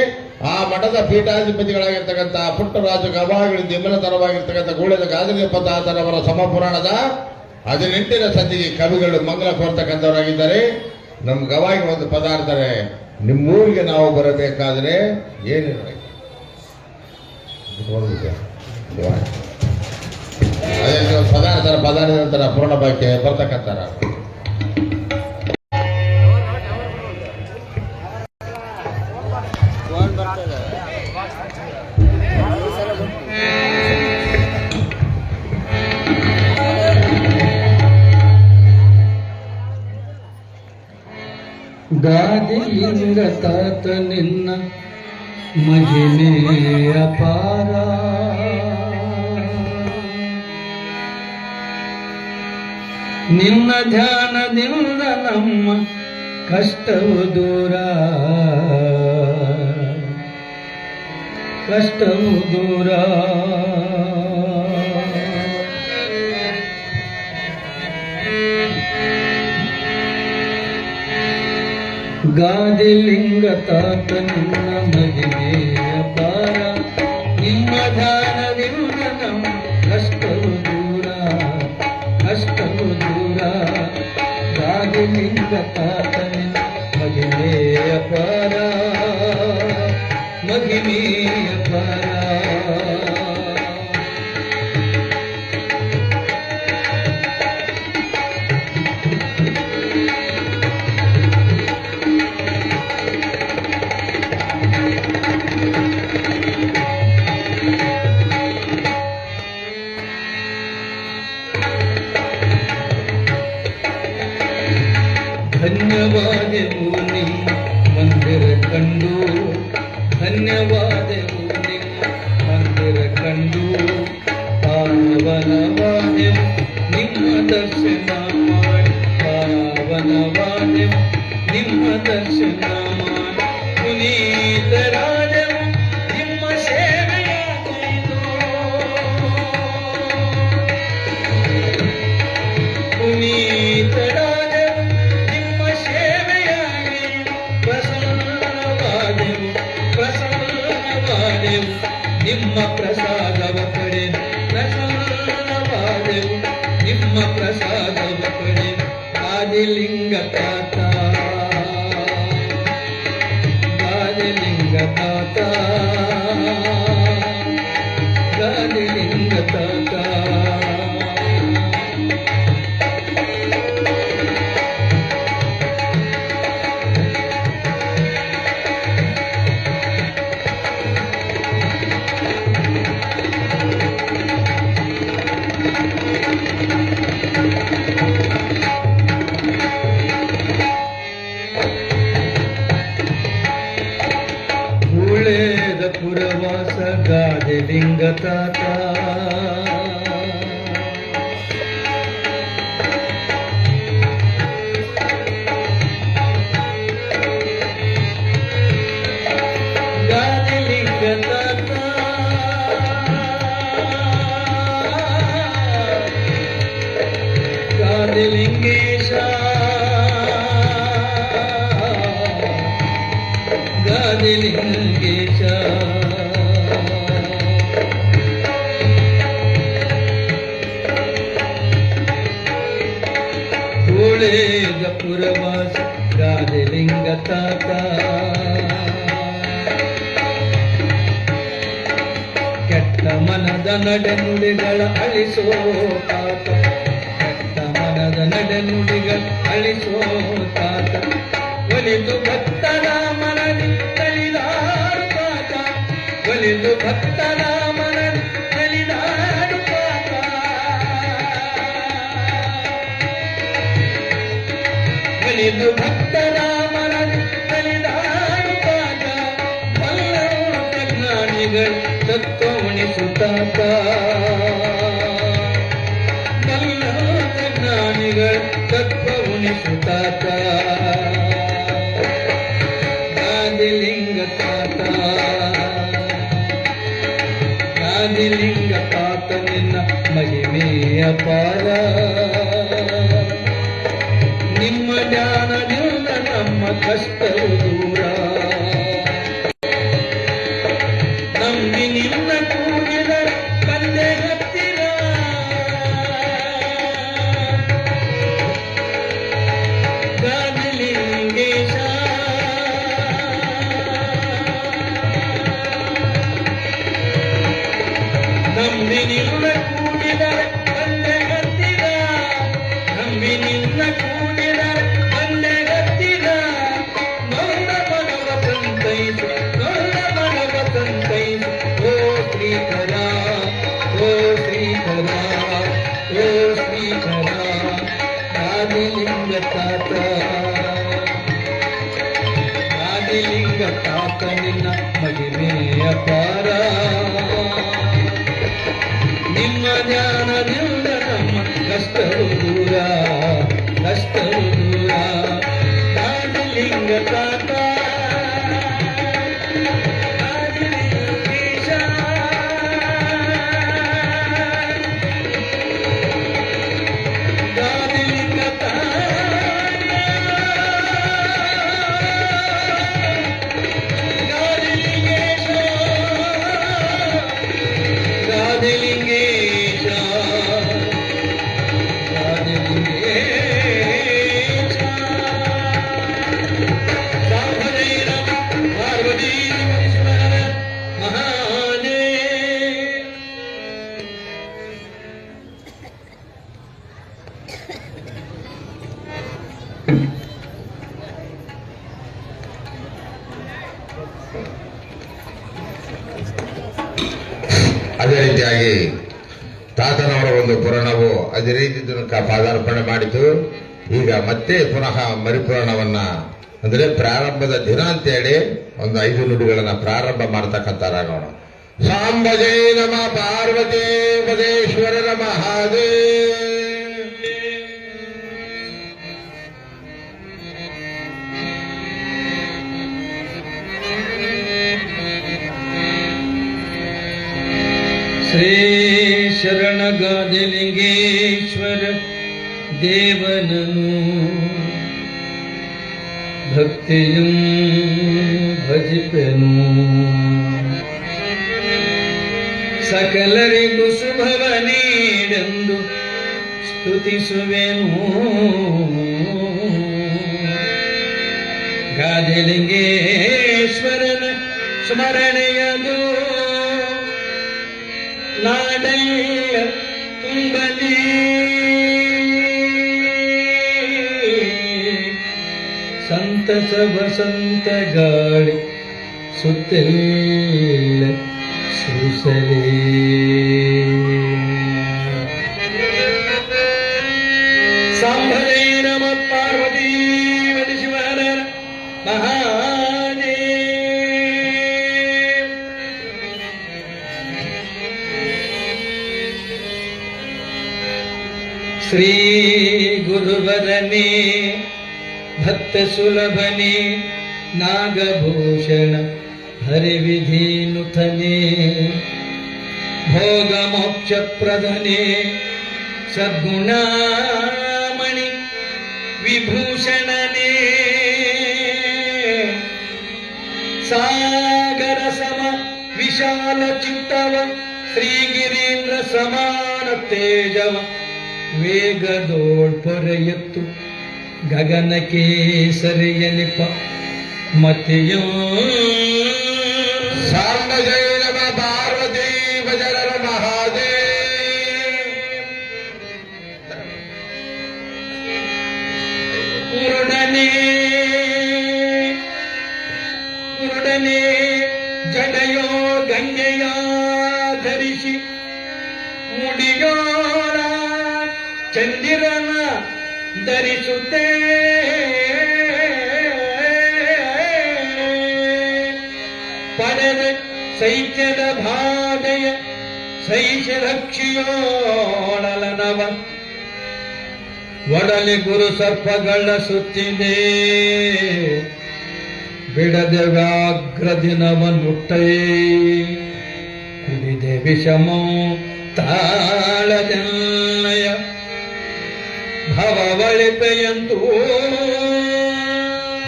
ಆ ಮಠದ ಪೀಠಾಧಿಪತಿಗಳಾಗಿರ್ತಕ್ಕಂಥ ಪುಟ್ಟರಾಜ ಗವಾಗಳಿಂದ ವಿಮಲತರವಾಗಿರ್ತಕ್ಕಂಥ ಗೂಳೆದ ಗಾದಿಲಿಪ್ಪತ್ತಾತನವರ ಸಮಪುರಾಣದ 18ನೇ ಸಂಧಿಗೆ ಕವಿಗಳು ಮಂಗಲ ಕೋರ್ತಕ್ಕಂಥವರಾಗಿದ್ದಾರೆ. ನಮ್ಮ ಗವಾಗಿ ಒಂದು ಪದಾರ್ಥರೆ ನಿಮ್ಮೂರಿಗೆ ನಾವು ಬರಬೇಕಾದ್ರೆ ಏನಿರಬೇಕು ಅದೇ ಪದಾರ್ಥ ನಂತರ ಪೂರ್ಣ ಬಾಕಿ ಬರ್ತಕ್ಕಂಥರ ಗಾದಿಲಿಂಗ ತಾತ ನಿನ್ನ ಮಹಿಮೆ ಅಪಾರ ನಿನ್ನ ಧ್ಯಾನದಿಂದ ನಮ್ಮ ಕಷ್ಟವು ದೂರ ಕಷ್ಟವು ದೂರ ಗಾದಿಲಿಂಗ ತಾತ ನಿನ್ನ ಮಹಿಮೆಯ ಪಾರ ನಿಮ್ಮ ಧ್ಯಾನದಿಂದ ನಮ್ಮ ಕಷ್ಟವು ದೂರ ಕಷ್ಟವು ದೂರ ಗಾದಿಲಿಂಗ ತಾತ ನಿನ್ನ ಮಹಿಮೆಯ ಪಾರ ಮಹಿಮೆಯ ಪಾರ ಧನ್ಯವಾದವು ನಿಮ್ಮ ಮಂದಿರ ಕಂಡು ಧನ್ಯವಾದವು ನಿಮ್ಮ ಮಂದಿರ ಕಂಡು ಪಾವನವಾದೆವು ನಿಮ್ಮ ದರ್ಶನ ಮಾಡಿ ಪಾವನವಾದೆವು ನಿಮ್ಮ ದರ್ಶನ ಮಾಡಿ ಪುನೀತರಾದೆವು ನಿಮ್ಮ ಸೇವೆಯ ಕೈದು ಪುನೀತರ ನಿಮ್ಮ ಪ್ರಸಾದವ ಪಡೆದು ಪ್ರಸನ್ನವಾದೆವು ನಿಮ್ಮ ಪ್ರಸಾದವ ಪಡೆದು ಗಾದಿಲಿಂಗ ತಾತ ಗಾದಿಲಿಂಗ ತಾತ ಗಾದಿಲಿಂಗ ತಾತ ಪುರವಾಸ ಗಾದಿಲಿಂಗ ತಾತ ಗಾದಿಲಿಂಗ ತಾತ ಗಾದಿಲಿಂಗೇಶ ಗಾದಿಲಿಂಗೇಶ ತುಳಿದ ಪುರವಾಸ ರಾಜಲಿಂಗ ತಾತ ಕೆಟ್ಟ ಮನದ ನಡೆನುಡಿಗಳ ಅಳಿಸೋ ತಾತ ಕೆಟ್ಟ ಮನದ ನಡೆನುಡಿಗಳ ಅಳಿಸೋ ತಾತ ಒಲಿದು ಭಕ್ತರ ಮನದಿ ತಳಿದಾರು ತಾತ ಒಲಿದು ಭಕ್ತರ ಮನದಿ ತಳಿದಾರು ತಾತ ಒಲಿದು ಭಕ್ತರ ಮನದಿ ತಳಿದಾರು ತಾತ ಬಲ್ಲವ ಜ್ಞಾನಿಗಳು ತತ್ವ ಉಣಿಸುತ್ತಾತ ಬಲ್ಲವ ಜ್ಞಾನಿಗಳು ತತ್ವ ಉಣಿಸುತ್ತಾತ ಗಾದಿಲಿಂಗ ತಾತ ಗಾದಿಲಿಂಗ ತಾತ ನಿನ್ನ ಮಹಿಮೆಯ ಪಾರ ನಿಮ್ಮ ಜ್ಞಾನದಿಂದ ನಮ್ಮ ಕಷ್ಟವು ದೂರ ನಂಬಿ ನಿನ್ನ ಕೂಗಿದ ಬಂದೆ ಹತ್ತಿರ ಗಾದಿಲಿಂಗೇಶ ನಂಬಿ ನಿನ್ನ ಕೂಗಿದ ಬಂದೆ ಹತ್ತಿರ ನಂಬಿ ನಿನ್ನ ಕೂಗಿದ ಬಂದೆ ಹತ್ತಿರ ನೋಡ ಮನವ ಸಂತೈಸು ನೋಡ ಮನವ ಸಂತೈಸು ಓ ಶ್ರೀಕರ ಓ ಶ್ರೀಕರ ಓ ಶ್ರೀಕರ ಗಾದಿಲಿಂಗ ತಾತ ಗಾದಿಲಿಂಗ ತಾತ ನಿನ್ನ ಮಹಿಮೆಯ ಪಾರ ನಿಮ್ಮ ಜ್ಞಾನದಿಂದ ನಮ್ಮ ಕಷ್ಟವು ದೂರ ಕಷ್ಟವು ದೂರ ಗಾದಿಲಿಂಗ ತಾತ ಗಾದಿಲಿಂಗೇಶ ಗಾದಿಲಿಂಗ ತಾತ ಗಾದಿಲಿಂಗೇಶ ಗಾದಿಲಿಂಗೇಶ ಗಾದಿಲಿಂಗೇಶ ಸಾಂಬರೇ ನಮ ಪಾರ್ವತೀ ಪರಮೇಶ್ವರ ಮಹಾದೇವ ಅದೇ ರೀತಿಯಾಗಿ ತಾತನವರ ಒಂದು ಪುರಾಣವು ಅದೇ ರೀತಿ ಪಾದಾರ್ಪಣೆ ಮಾಡಿತು. ಈಗ ಮತ್ತೆ ಪುನಃ ಮರಿಪುರಾಣವನ್ನ ಅಂದ್ರೆ ಪ್ರಾರಂಭದ ದಿನ ಅಂತೇಳಿ ಒಂದು 5 ನುಡಿಗಳನ್ನ ಪ್ರಾರಂಭ ಮಾಡ್ತಕ್ಕಂಥ ರಾಗೋಣ. ಸಾಂಬಜೇ ನಮ ಪಾರ್ವತಿ ಪದೇಶ್ವರ ಮಹಾದೇವ. ಶ್ರೀ ಶರಣ ಗಾದಿಲಿಂಗೇಶ್ವರ ದೇವನನು ಭಕ್ತಿಯು ಭಜಿಪೆನು ಸಕಲರಿಗೂ ಶುಭವ ನೀಡೆಂದು ಸ್ತುತಿಸುವೆನು ಗಾದಿಲಿಂಗೇಶ್ವರನ ಸ್ಮರಣೆಯದು ನಾಡೆಲ್ಲ ತುಂಬಲಿ ಸಂತಸ ವಸಂತ ಗಾಳಿ ಸುತ್ತೆಲ್ಲ ಸೂಸಲೇ ಸಾಂಬರೇ ನಮ ಪಾರ್ವತೀ ಶಿವರ ಮಹಾದೇವ. ಶ್ರೀ ಗುರುವರನೇ ಭಕ್ತ ಸುಲಭನೇ ನಾಗಭೂಷಣ ಹರಿವಿಧೀನುತನೇ ಭೋಗ ಮೋಕ್ಷ ಪ್ರಧನೆ ಸದ್ಗುಣಾಮಣಿ ವಿಭೂಷಣನೇ ಸಾಗರ ಸಮ ವಿಶಾಲ ಚಿತ್ತವ ಶ್ರೀಗಿರೀಂದ್ರ ಸಮಾನ ತೇಜವ ವೇಗದೋಳ್ ಪೊರೆಯತ್ತು ಗಗನಕ್ಕೆ ಸರಿಯನಿಪ ಮತಿಯೋ ಸಾಂಬ ಜಯ ನಮ ಪಾರ್ವತಿ ಭಜರ ಮಹಾದೇವ ಕುರುಡನೆ ಜಡೆಯೋ ಗಂಗೆಯ ಧರಿಸಿ ಮುಡಿಯೋಳ ಚಂದಿರನ ಧರಿಸುತ್ತೇ ಪಡೆದ ಶೈತ್ಯದ ಬಾಧೆಯ ಶೈಶರಕ್ಷಿಯೋಳಲನವ ಒಡಲೆ ಗುರು ಸರ್ಪಗಳ ಸುತ್ತಿದೆ ಬಿಡದೆ ವ್ಯಾಘ್ರ ದಿನವನ್ನುಟ್ಟೈ ಕುಡಿದೆ ವಿಷಮೋ ತಾಳದೆಲ್ಲಯ ಭವವಳಿಪೆಯಂತೂ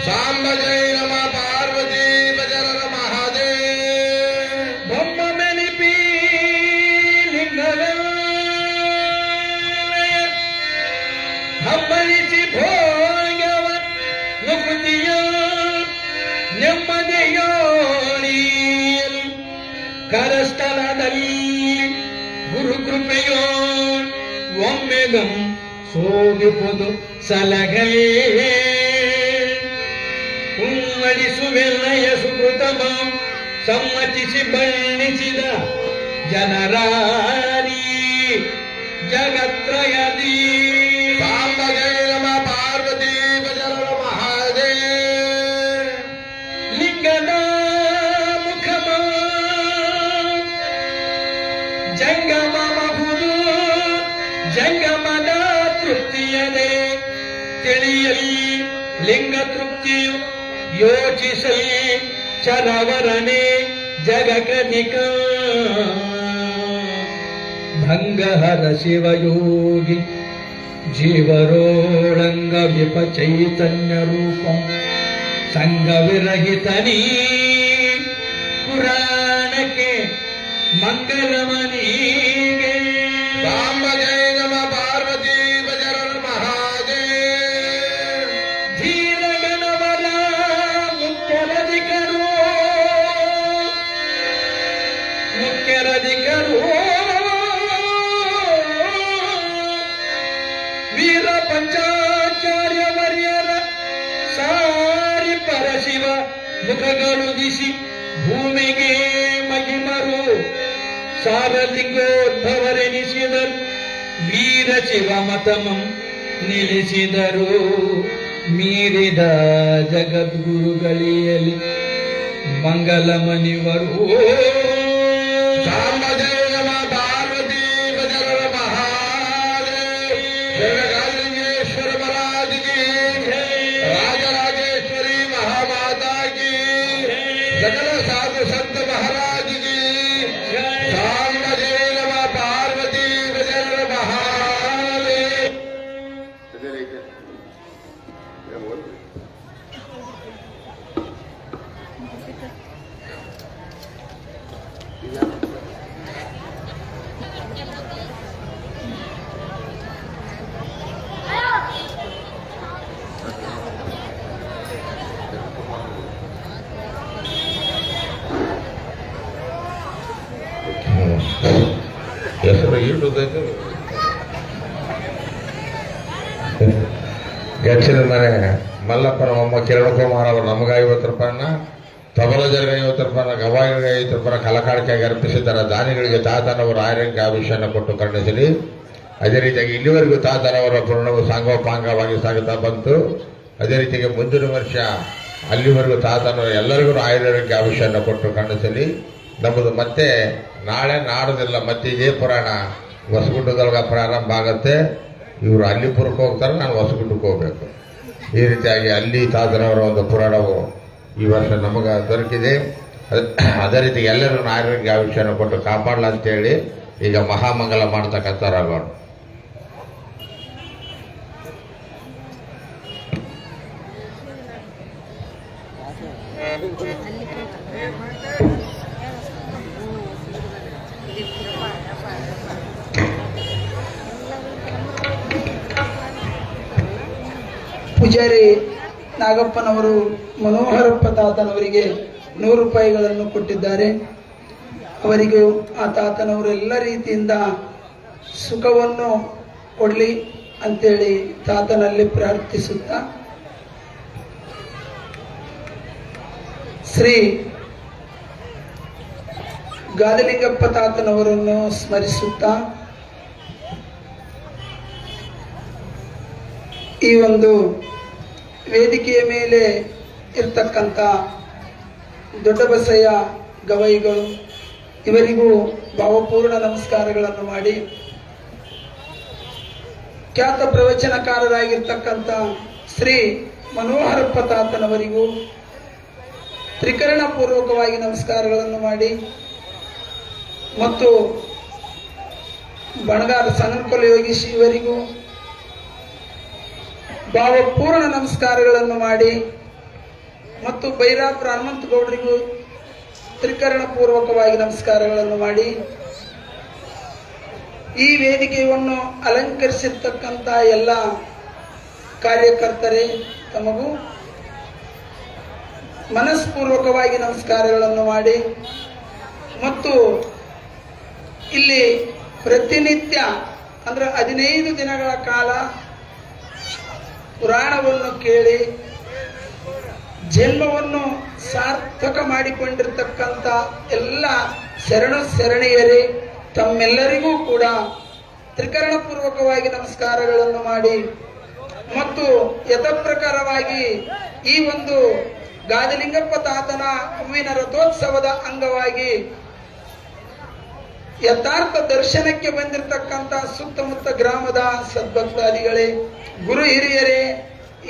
ಸಾಂಬ ಜಯ ನಮ ಪಾರ್ವತಿ ಭಜರ ಮಹಾದೇವ ಬೊಮ್ಮ ಮೆಲಿಪಿ ಲಿಂಗವೆಲ್ಲಯ ಹಮ್ಮಳಿಸಿ ಭೋಗವ ಮುಕುತಿಯ ನೆಮ್ಮದಿಯೋಣಿಯಲ್ ಕರಸ್ಥಳದಲ್ಲಿ ಗುರುಕೃಪೆಯೋ ಒಮ್ಮೆಗಂ ಸೋಗಿಪುದು ಸಲಗಲೇ ಉಮ್ಮಡಿಸುವೆಲ್ಲಯ ಸುಕೃತಮಾಂ ಸಮ್ಮತಿಸಿ ಬಣ್ಣಿಸಿದ ಜನರಾರಿ ಜಗತ್ರಯದಿ ಸಾಂಬ ಜಯ ನಮ ಪಾರ್ವತಿ ಭಜರ ಮಹಾದೇವ ಲಿಂಗದ ಮುಖಮ ಜಂಗಮ ಮಹುದು ಜಂಗಮದ ತೃಪ್ತಿಯದೆ ತಿಳಿಯಲಿ ಲಿಂಗ ತೃಪ್ತಿಯು ಯೋಚಿಸಲಿ ಚರವರನೆ ಜಗಕನಿಕ ಭಂಗಹರ ಶಿವಯೋಗಿ ಜೀವರೋಳಂಗ ವಿಪ ಚೈತನ್ಯ ರೂಪಂ ಸಂಗವಿರಹಿತನೀ ಪುರಾಣಕ್ಕೆ ಮಂಗಲಮನೀಗೆ ಸಾಂಬ ಜಯ ನಮ ಪಾರ್ವತಿ ಭಜರ ಮಹಾದೇವ ಧೀರಗಣವರ ಮುಖ್ಯರಧಿಕರು ವೀರ ಪಂಚಾಚಾರ್ಯ ವರ್ಯರ ಸಾರಿ ಪರಶಿವ ಮುಖಗಳುದಿಸಿ ಭೂಮಿಗೆ ಮಹಿಮರು ಸಾರಲಿಂಗೋದ್ಭವರೆನಿಸಿದರು ವೀರ ಶಿವ ಮತಮಂ ನಿಲ್ಲಿಸಿದರು ಮೀರಿದ ಜಗದ್ಗುರುಗಳಿಯಲಿ ಮಂಗಲಮನಿವರು ಸಾಂಬ ಜಯ ನಮ ಪಾರ್ವತಿ ಭಜರ ಮಹಾದೇವ ಜಗಲಿಂಗೇಶ್ವರ ಮಹಾರಾಜ್ ಕಿ ರಾಜರಾಜೇಶ್ವರಿ ಮಹಾಮಾತಾ ಕಿ ಸಕಲ ಸಾಧು ಸಂತ ಮಹಾರಾಜ್ ಕಿ ಸಾಂಬ ಜಯ ನಮ ಪಾರ್ವತಿ ಭಜರ ಮಹಾದೇವ ಹೆಸರು ಇಡುವುದಕ್ಕೆ ಗಚ್ಚಿನ ಮನೆ ಮಲ್ಲಪ್ಪನ ಮೊಮ್ಮ ಕಿರಣ್ ಕುಮಾರ್ ಅವರು ನಮಗೆ 50 ರೂಪಾಯಿನ ತಬಲಜರಿಗೆ 50 ರೂಪಾಯಿನ ಗವಾಯಿಗಳಿಗೆ 50 ರೂಪಾಯಿನ ಕಲಕಾಣಿಕೆಯಾಗಿ ಅರ್ಪಿಸಿದ್ದಾರೆ. ದಾನಿಗಳಿಗೆ ತಾತನವರು ಆಯರಂಗೆ ಅಭಿಷೇಕ ಕೊಟ್ಟು ಕರುಣಿಸಲಿ. ಅದೇ ರೀತಿಯಾಗಿ ಇಲ್ಲಿವರೆಗೂ ತಾತನವರ ಪೂರ್ಣವು ಸಾಂಗೋಪಾಂಗವಾಗಿ ಸಾಗುತ್ತಾ ಬಂತು. ಅದೇ ರೀತಿಯಾಗಿ ಮುಂದಿನ ವರ್ಷ ಅಲ್ಲಿವರೆಗೂ ತಾತನವರು ಎಲ್ಲರಿಗೂ ಆಯುರ್ವೇದಕ್ಕೆ ಅಭಿಷೇಕ ಕೊಟ್ಟು ಕರುಣಿಸಲಿ. ನಮ್ಮದು ಮತ್ತೆ ನಾಳೆ ನಾಡೋದಿಲ್ಲ, ಮತ್ತೆ ಇದೇ ಪುರಾಣ ಹೊಸಗುಡ್ಡದೊಳಗೆ ಪ್ರಾರಂಭ ಆಗುತ್ತೆ. ಇವರು ಅಲ್ಲಿಪುರಕ್ಕೆ ಹೋಗ್ತಾರೆ, ನಾನು ಹೊಸಗುಡ್ಡಕ್ಕೆ ಹೋಗ್ಬೇಕು. ಈ ರೀತಿಯಾಗಿ ಅಲ್ಲಿ ತಾತನವರ ಒಂದು ಪುರಾಣವು ಈ ವರ್ಷ ನಮಗೆ ದೊರಕಿದೆ. ಅದೇ ರೀತಿ ಎಲ್ಲರೂ ಆಯುರ್ವೇದಕ್ಕೆ ಅಭಿಷೇಕ ಕೊಟ್ಟು ಕಾಪಾಡಲ ಅಂತೇಳಿ ಈಗ ಮಹಾಮಂಗಲ ಮಾಡ್ತಕ್ಕಂಥವ್ರಾಗೋಣ. ಪೂಜಾರಿ ನಾಗಪ್ಪನವರು ಮನೋಹರಪ್ಪ ತಾತನವರಿಗೆ 100 ರೂಪಾಯಿಗಳನ್ನು ಕೊಟ್ಟಿದ್ದಾರೆ. ಅವರಿಗೂ ಆ ತಾತನವರು ಎಲ್ಲ ರೀತಿಯಿಂದ ಸುಖವನ್ನು ಕೊಡಲಿ ಅಂತೇಳಿ ತಾತನಲ್ಲಿ ಪ್ರಾರ್ಥಿಸುತ್ತಾ, ಶ್ರೀ ಗಾದಿಲಿಂಗಪ್ಪ ತಾತನವರನ್ನು ಸ್ಮರಿಸುತ್ತಾ ಈ ಒಂದು ವೇದಿಕೆಯ ಮೇಲೆ ಇರ್ತಕ್ಕಂಥ ದೊಡ್ಡ ಬಸಯ್ಯ ಗವೈಗಳು ಇವರಿಗೂ ಭಾವಪೂರ್ಣ ನಮಸ್ಕಾರಗಳನ್ನು ಮಾಡಿ, ಖ್ಯಾತ ಪ್ರವಚನಕಾರರಾಗಿರ್ತಕ್ಕಂಥ ಶ್ರೀ ಮನೋಹರಪ್ಪ ತಾತನವರಿಗೂ ತ್ರಿಕರಣ ಪೂರ್ವಕವಾಗಿ ನಮಸ್ಕಾರಗಳನ್ನು ಮಾಡಿ ಮತ್ತು ಬಣಗಾರ ಸನಲ್ಕೊಲ ಯೋಗೀಶ್ ಇವರಿಗೂ ಭಾವಪೂರ್ಣ ನಮಸ್ಕಾರಗಳನ್ನು ಮಾಡಿ ಮತ್ತು ಬೈರಾಪುರ ಹನುಮಂತ ಗೌಡರಿಗೂ ತ್ರಿಕರಣ ಪೂರ್ವಕವಾಗಿ ನಮಸ್ಕಾರಗಳನ್ನು ಮಾಡಿ, ಈ ವೇದಿಕೆಯನ್ನು ಅಲಂಕರಿಸಿರ್ತಕ್ಕಂಥ ಎಲ್ಲ ಕಾರ್ಯಕರ್ತರೇ ತಮಗೂ ಮನಸ್ಪೂರ್ವಕವಾಗಿ ನಮಸ್ಕಾರಗಳನ್ನು ಮಾಡಿ ಮತ್ತು ಇಲ್ಲಿ ಪ್ರತಿನಿತ್ಯ ಅಂದ್ರೆ 15 ದಿನಗಳ ಕಾಲ ಪುರಾಣವನ್ನು ಕೇಳಿ ಜನ್ಮವನ್ನು ಸಾರ್ಥಕ ಮಾಡಿಕೊಂಡಿರ್ತಕ್ಕಂಥ ಎಲ್ಲ ಶರಣೆಯರೇ ತಮ್ಮೆಲ್ಲರಿಗೂ ಕೂಡ ತ್ರಿಕರಣ ಪೂರ್ವಕವಾಗಿ ನಮಸ್ಕಾರಗಳನ್ನು ಮಾಡಿ ಮತ್ತು ಯಥಾಪ್ರಕಾರವಾಗಿ ಈ ಒಂದು ಗಾದಿಲಿಂಗಪ್ಪ ತಾತನ ಹೂವಿನ ರಥೋತ್ಸವದ ಅಂಗವಾಗಿ ಯಥಾರ್ಥ ದರ್ಶನಕ್ಕೆ ಬಂದಿರತಕ್ಕಂಥ ಸುತ್ತಮುತ್ತ ಗ್ರಾಮದ ಸದ್ಭಕ್ತಾದಿಗಳೇ, ಗುರು ಹಿರಿಯರೇ,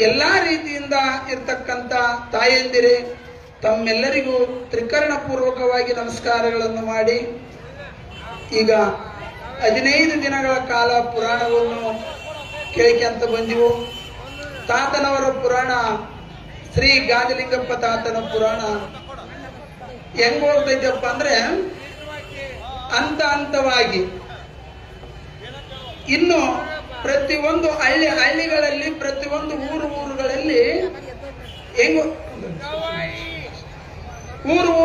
ಎಲ್ಲಾ ರೀತಿಯಿಂದ ಇರ್ತಕ್ಕಂಥ ತಾಯಂದಿರೇ, ತಮ್ಮೆಲ್ಲರಿಗೂ ತ್ರಿಕರಣ ಪೂರ್ವಕವಾಗಿ ನಮಸ್ಕಾರಗಳನ್ನು ಮಾಡಿ, ಈಗ 15 ದಿನಗಳ ಕಾಲ ಪುರಾಣವನ್ನು ಕೇಳಿಕೊಂತ ಬಂದಿವು. ತಾತನವರ ಪುರಾಣ, ಶ್ರೀ ಗಾದಿಲಿಂಗಪ್ಪ ತಾತನ ಪುರಾಣ ಹೆಂಗ್ ಹೋಗ್ತೈತಪ್ಪ ಅಂದ್ರೆ ಹಂತವಾಗಿ ಇನ್ನು ಪ್ರತಿಯೊಂದು ಹಳ್ಳಿಗಳಲ್ಲಿ ಪ್ರತಿಯೊಂದು ಊರುಗಳಲ್ಲಿ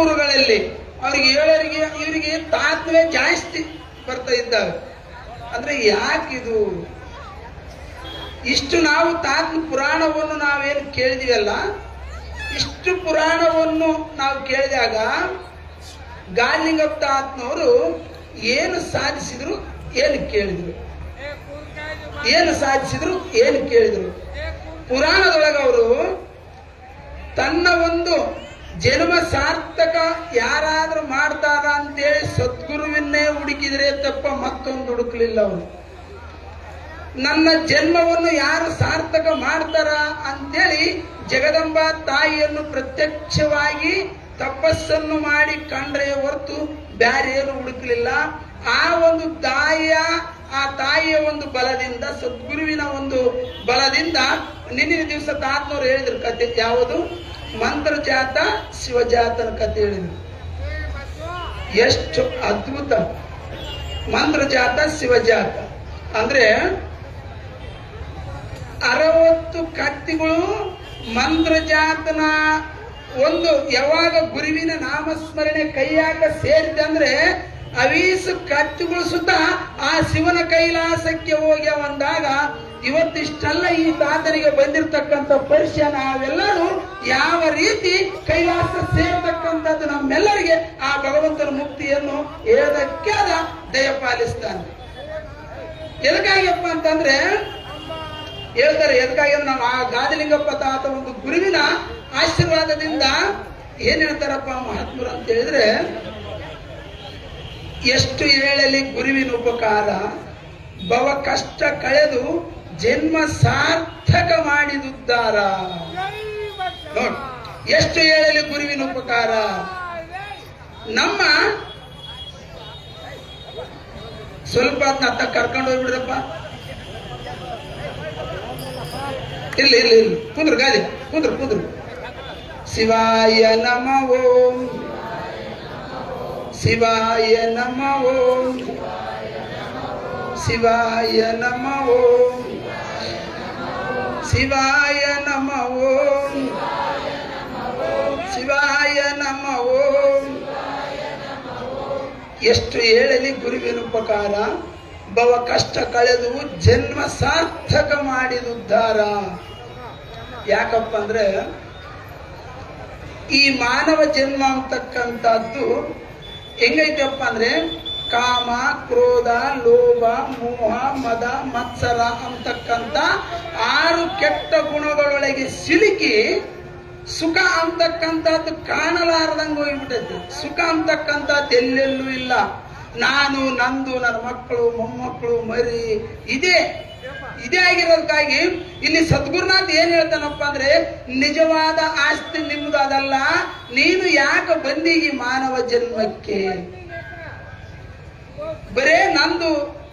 ಊರುಗಳಲ್ಲಿ ಅವ್ರಿಗೆ ಹೇಳೋರಿಗೆ ಇವರಿಗೆ ತಾತ್ವೇ ಜಾಸ್ತಿ ಬರ್ತಾ ಇದ್ದಾವೆ. ಅಂದ್ರೆ ಯಾಕಿದು ಇಷ್ಟು ನಾವು ತಾತನ ಪುರಾಣವನ್ನು ನಾವೇನು ಕೇಳಿದೀವಲ್ಲ, ಇಷ್ಟು ಪುರಾಣವನ್ನು ನಾವು ಕೇಳಿದಾಗ ಗಾದಿಲಿಂಗಪ್ಪ ತಾತನವರು ಏನು ಸಾಧಿಸಿದ್ರು, ಏನು ಕೇಳಿದ್ರು, ಏನು ಸಾಧಿಸಿದ್ರು, ಏನು ಕೇಳಿದ್ರು. ಪುರಾಣದೊಳಗೆ ಅವರು ತನ್ನ ಒಂದು ಜನ್ಮ ಸಾರ್ಥಕ ಯಾರಾದ್ರೂ ಮಾಡ್ತಾರ ಅಂತೇಳಿ ಸದ್ಗುರುವನ್ನೇ ಹುಡುಕಿದ್ರೆ ತಪ್ಪ ಮತ್ತೊಂದು ಹುಡುಕ್ಲಿಲ್ಲ ಅವರು. ನನ್ನ ಜನ್ಮವನ್ನು ಯಾರು ಸಾರ್ಥಕ ಮಾಡ್ತಾರ ಅಂತೇಳಿ ಜಗದಂಬ ತಾಯಿಯನ್ನು ಪ್ರತ್ಯಕ್ಷವಾಗಿ ತಪಸ್ಸನ್ನು ಮಾಡಿ ಕಂಡ್ರೆ ಹೊರತು ಬ್ಯಾರೆ ಏನು ಹುಡುಕಲಿಲ್ಲ. ಆ ಒಂದು ತಾಯಿಯ ಒಂದು ಬಲದಿಂದ, ಸದ್ಗುರುವಿನ ಒಂದು ಬಲದಿಂದ ನಿನ್ನೆ ದಿವಸ ತಾತನವ್ರು ಹೇಳಿದ್ರು ಕತೆ. ಯಾವುದು? ಮಂತ್ರಜಾತ ಶಿವಜಾತನ ಕತೆ ಹೇಳಿದ್ರು. ಎಷ್ಟು ಅದ್ಭುತ! ಮಂತ್ರಜಾತ ಶಿವಜಾತ ಅಂದ್ರೆ 60 ಕತ್ತಿಗಳು ಮಂತ್ರಜಾತನ ಒಂದು ಯಾವಾಗ ಗುರುವಿನ ನಾಮಸ್ಮರಣೆ ಕೈಯಾಗ ಸೇರಿದೆ ಅಂದ್ರೆ ಅವೀಸು ಕತ್ತಿಗಳು ಸುತ್ತ ಆ ಶಿವನ ಕೈಲಾಸಕ್ಕೆ ಹೋಗಿ ಅಂದಾಗ ಇವತ್ತಿಷ್ಟೆಲ್ಲ ಈ ತಾತನಿಗೆ ಬಂದಿರತಕ್ಕಂಥ ಪರಿಚಯ ನಾವೆಲ್ಲರೂ ಯಾವ ರೀತಿ ಕೈಲಾಸ ಸೇರ್ತಕ್ಕಂಥದ್ದು ನಮ್ಮೆಲ್ಲರಿಗೆ ಆ ಭಗವಂತನ ಮುಕ್ತಿಯನ್ನು ಹೇಳದಕ್ಕೆ ದಯಪಾಲಿಸ್ತಾನೆ. ಎದಕ್ಕಾಗಿಯಪ್ಪ ಅಂತಂದ್ರೆ ಹೇಳ್ತಾರೆ, ಎದಕ್ಕಾಗಿ ಅಂದ್ರೆ ನಾವು ಆ ಗಾದಿಲಿಂಗಪ್ಪ ತಾತ ಒಂದು ಗುರುವಿನ ಆಶೀರ್ವಾದದಿಂದ ಏನ್ ಹೇಳ್ತಾರಪ್ಪ ಮಹಾತ್ಮರು ಅಂತ ಹೇಳಿದ್ರೆ, ಎಷ್ಟು ಹೇಳಲಿ ಗುರುವಿನ ಉಪಕಾರ, ಭವ ಕಷ್ಟ ಕಳೆದು ಜನ್ಮ ಸಾರ್ಥಕ ಮಾಡಿದುದ್ದಾರ. ನೋಡಿ, ಎಷ್ಟು ಹೇಳಲಿ ಗುರುವಿನ ಉಪಕಾರ. ನಮ್ಮ ಸ್ವಲ್ಪ ಅತ್ತ ಕರ್ಕೊಂಡು ಹೋಗ್ಬಿಡ್ರಪ್ಪ. ಇಲ್ಲಿ ಕುಂದ್ರು ಗಾದಿ, ಕುಂದ್ರು. ಶಿವಾಯ ನಮ ಓಂ, ಶಿವಾಯ ನಮ ಓಂ, ಶಿವಾಯ ನಮ ಓಂ, ಶಿವಾಯ ನಮಃ ಓಂ ಶಿವಾಯ ನಮಃ ಓಂ. ಎಷ್ಟು ಹೇಳಲಿ ಗುರುವಿನ ಉಪಕಾರ, ಭವ ಕಷ್ಟ ಕಳೆದು ಜನ್ಮ ಸಾರ್ಥಕ ಮಾಡಿದ ಉದ್ಧಾರ. ಯಾಕಪ್ಪ ಅಂದ್ರೆ ಈ ಮಾನವ ಜನ್ಮ ಅಂತಕ್ಕಂಥದ್ದು ಹೆಂಗೈತಪ್ಪ ಅಂದ್ರೆ ಕಾಮ, ಕ್ರೋಧ, ಲೋಭ, ಮೋಹ, ಮದ, ಮತ್ಸರ ಅಂತಕ್ಕಂಥ 6 ಕೆಟ್ಟ ಗುಣಗಳೊಳಗೆ ಸಿಲುಕಿ ಸುಖ ಅಂತಕ್ಕಂಥದ್ದು ಕಾಣಲಾರದಂಗೆ ಹೋಗ್ಬಿಟ್ಟೈತಿ. ಸುಖ ಅಂತಕ್ಕಂಥದ್ದು ಎಲ್ಲೆಲ್ಲೂ ಇಲ್ಲ. ನಾನು, ನಂದು, ನನ್ನ ಮಕ್ಕಳು, ಮೊಮ್ಮಕ್ಕಳು, ಮರಿ ಇದೇ ಆಗಿರೋದಕ್ಕಾಗಿ ಇಲ್ಲಿ ಸದ್ಗುರುನಾಥ್ ಏನ್ ಹೇಳ್ತಾನಪ್ಪ ಅಂದ್ರೆ, ನಿಜವಾದ ಆಸ್ತಿ ನಿಮ್ದು ಅದಲ್ಲ, ನೀನು ಯಾಕೆ ಬಂದೀಗಿ ಮಾನವ ಜನ್ಮಕ್ಕೆ, ಬರೇ ನಂದು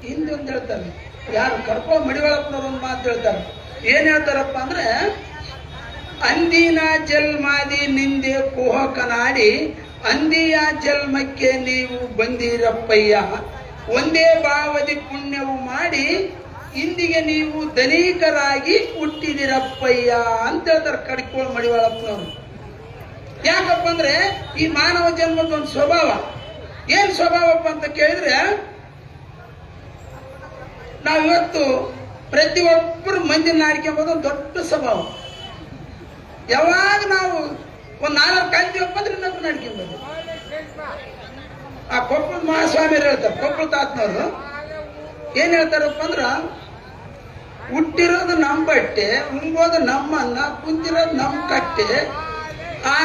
ಹಿಂದೆ ಅಂತ ಹೇಳ್ತಾರೆ. ಯಾರು ಕರ್ಕೊ ಮಡಿವಾಳಪ್ಪನವ್ರು ಒಂದು ಮಾತು ಹೇಳ್ತಾರೆ. ಏನ್ ಹೇಳ್ತಾರಪ್ಪ ಅಂದ್ರೆ, ಅಂದಿನ ಜನ್ಮಾದಿ ನಿಂದೆ ಕುಹಕನಾಡಿ ಅಂದಿಯ ಜನ್ಮಕ್ಕೆ ನೀವು ಬಂದಿರಪ್ಪಯ್ಯ, ಒಂದೇ ಭಾವದಿ ಪುಣ್ಯವು ಮಾಡಿ ಇಂದಿಗೆ ನೀವು ಧನಿಕರಾಗಿ ಹುಟ್ಟಿದಿರಪ್ಪಯ್ಯ ಅಂತ ಹೇಳ್ತಾರೆ ಕಡ್ಕೋಳ್ ಮಡಿವಾಳಪ್ಪನವರು. ಯಾಕಪ್ಪ ಅಂದ್ರೆ ಈ ಮಾನವ ಜನ್ಮದೊಂದು ಸ್ವಭಾವ. ಏನ್ ಸ್ವಭಾವಪ್ಪ ಅಂತ ಕೇಳಿದ್ರೆ, ನಾವಿವತ್ತು ಪ್ರತಿಯೊಬ್ಬರು ಮಂದಿನ ನಾಡ್ಕೊಂಬೋದು ಒಂದು ದೊಡ್ಡ ಸ್ವಭಾವ. ಯಾವಾಗ ನಾವು ಒಂದ್ 4 ಕಲ್ತೀವಪ್ಪ ಅಂದ್ರೆ ಇನ್ನೊಬ್ಬ ನಡ್ಕೊಂಬೋದು. ಆ ಕೊಪ್ಪಳ ಮಹಾಸ್ವಾಮಿಯರು ಹೇಳ್ತಾರೆ, ಕೊಪ್ಪಳ ತಾತನವರು ಏನ್ ಹೇಳ್ತಾರಪ್ಪ ಅಂದ್ರ, ಹುಟ್ಟಿರೋದು ನಮ್ಮ ಬಟ್ಟೆ, ಉಂಗೋದು ನಮ್ಮನ್ನ, ಕುಂತಿರೋದು ನಮ್ಮ ಕಟ್ಟೆ, ಆ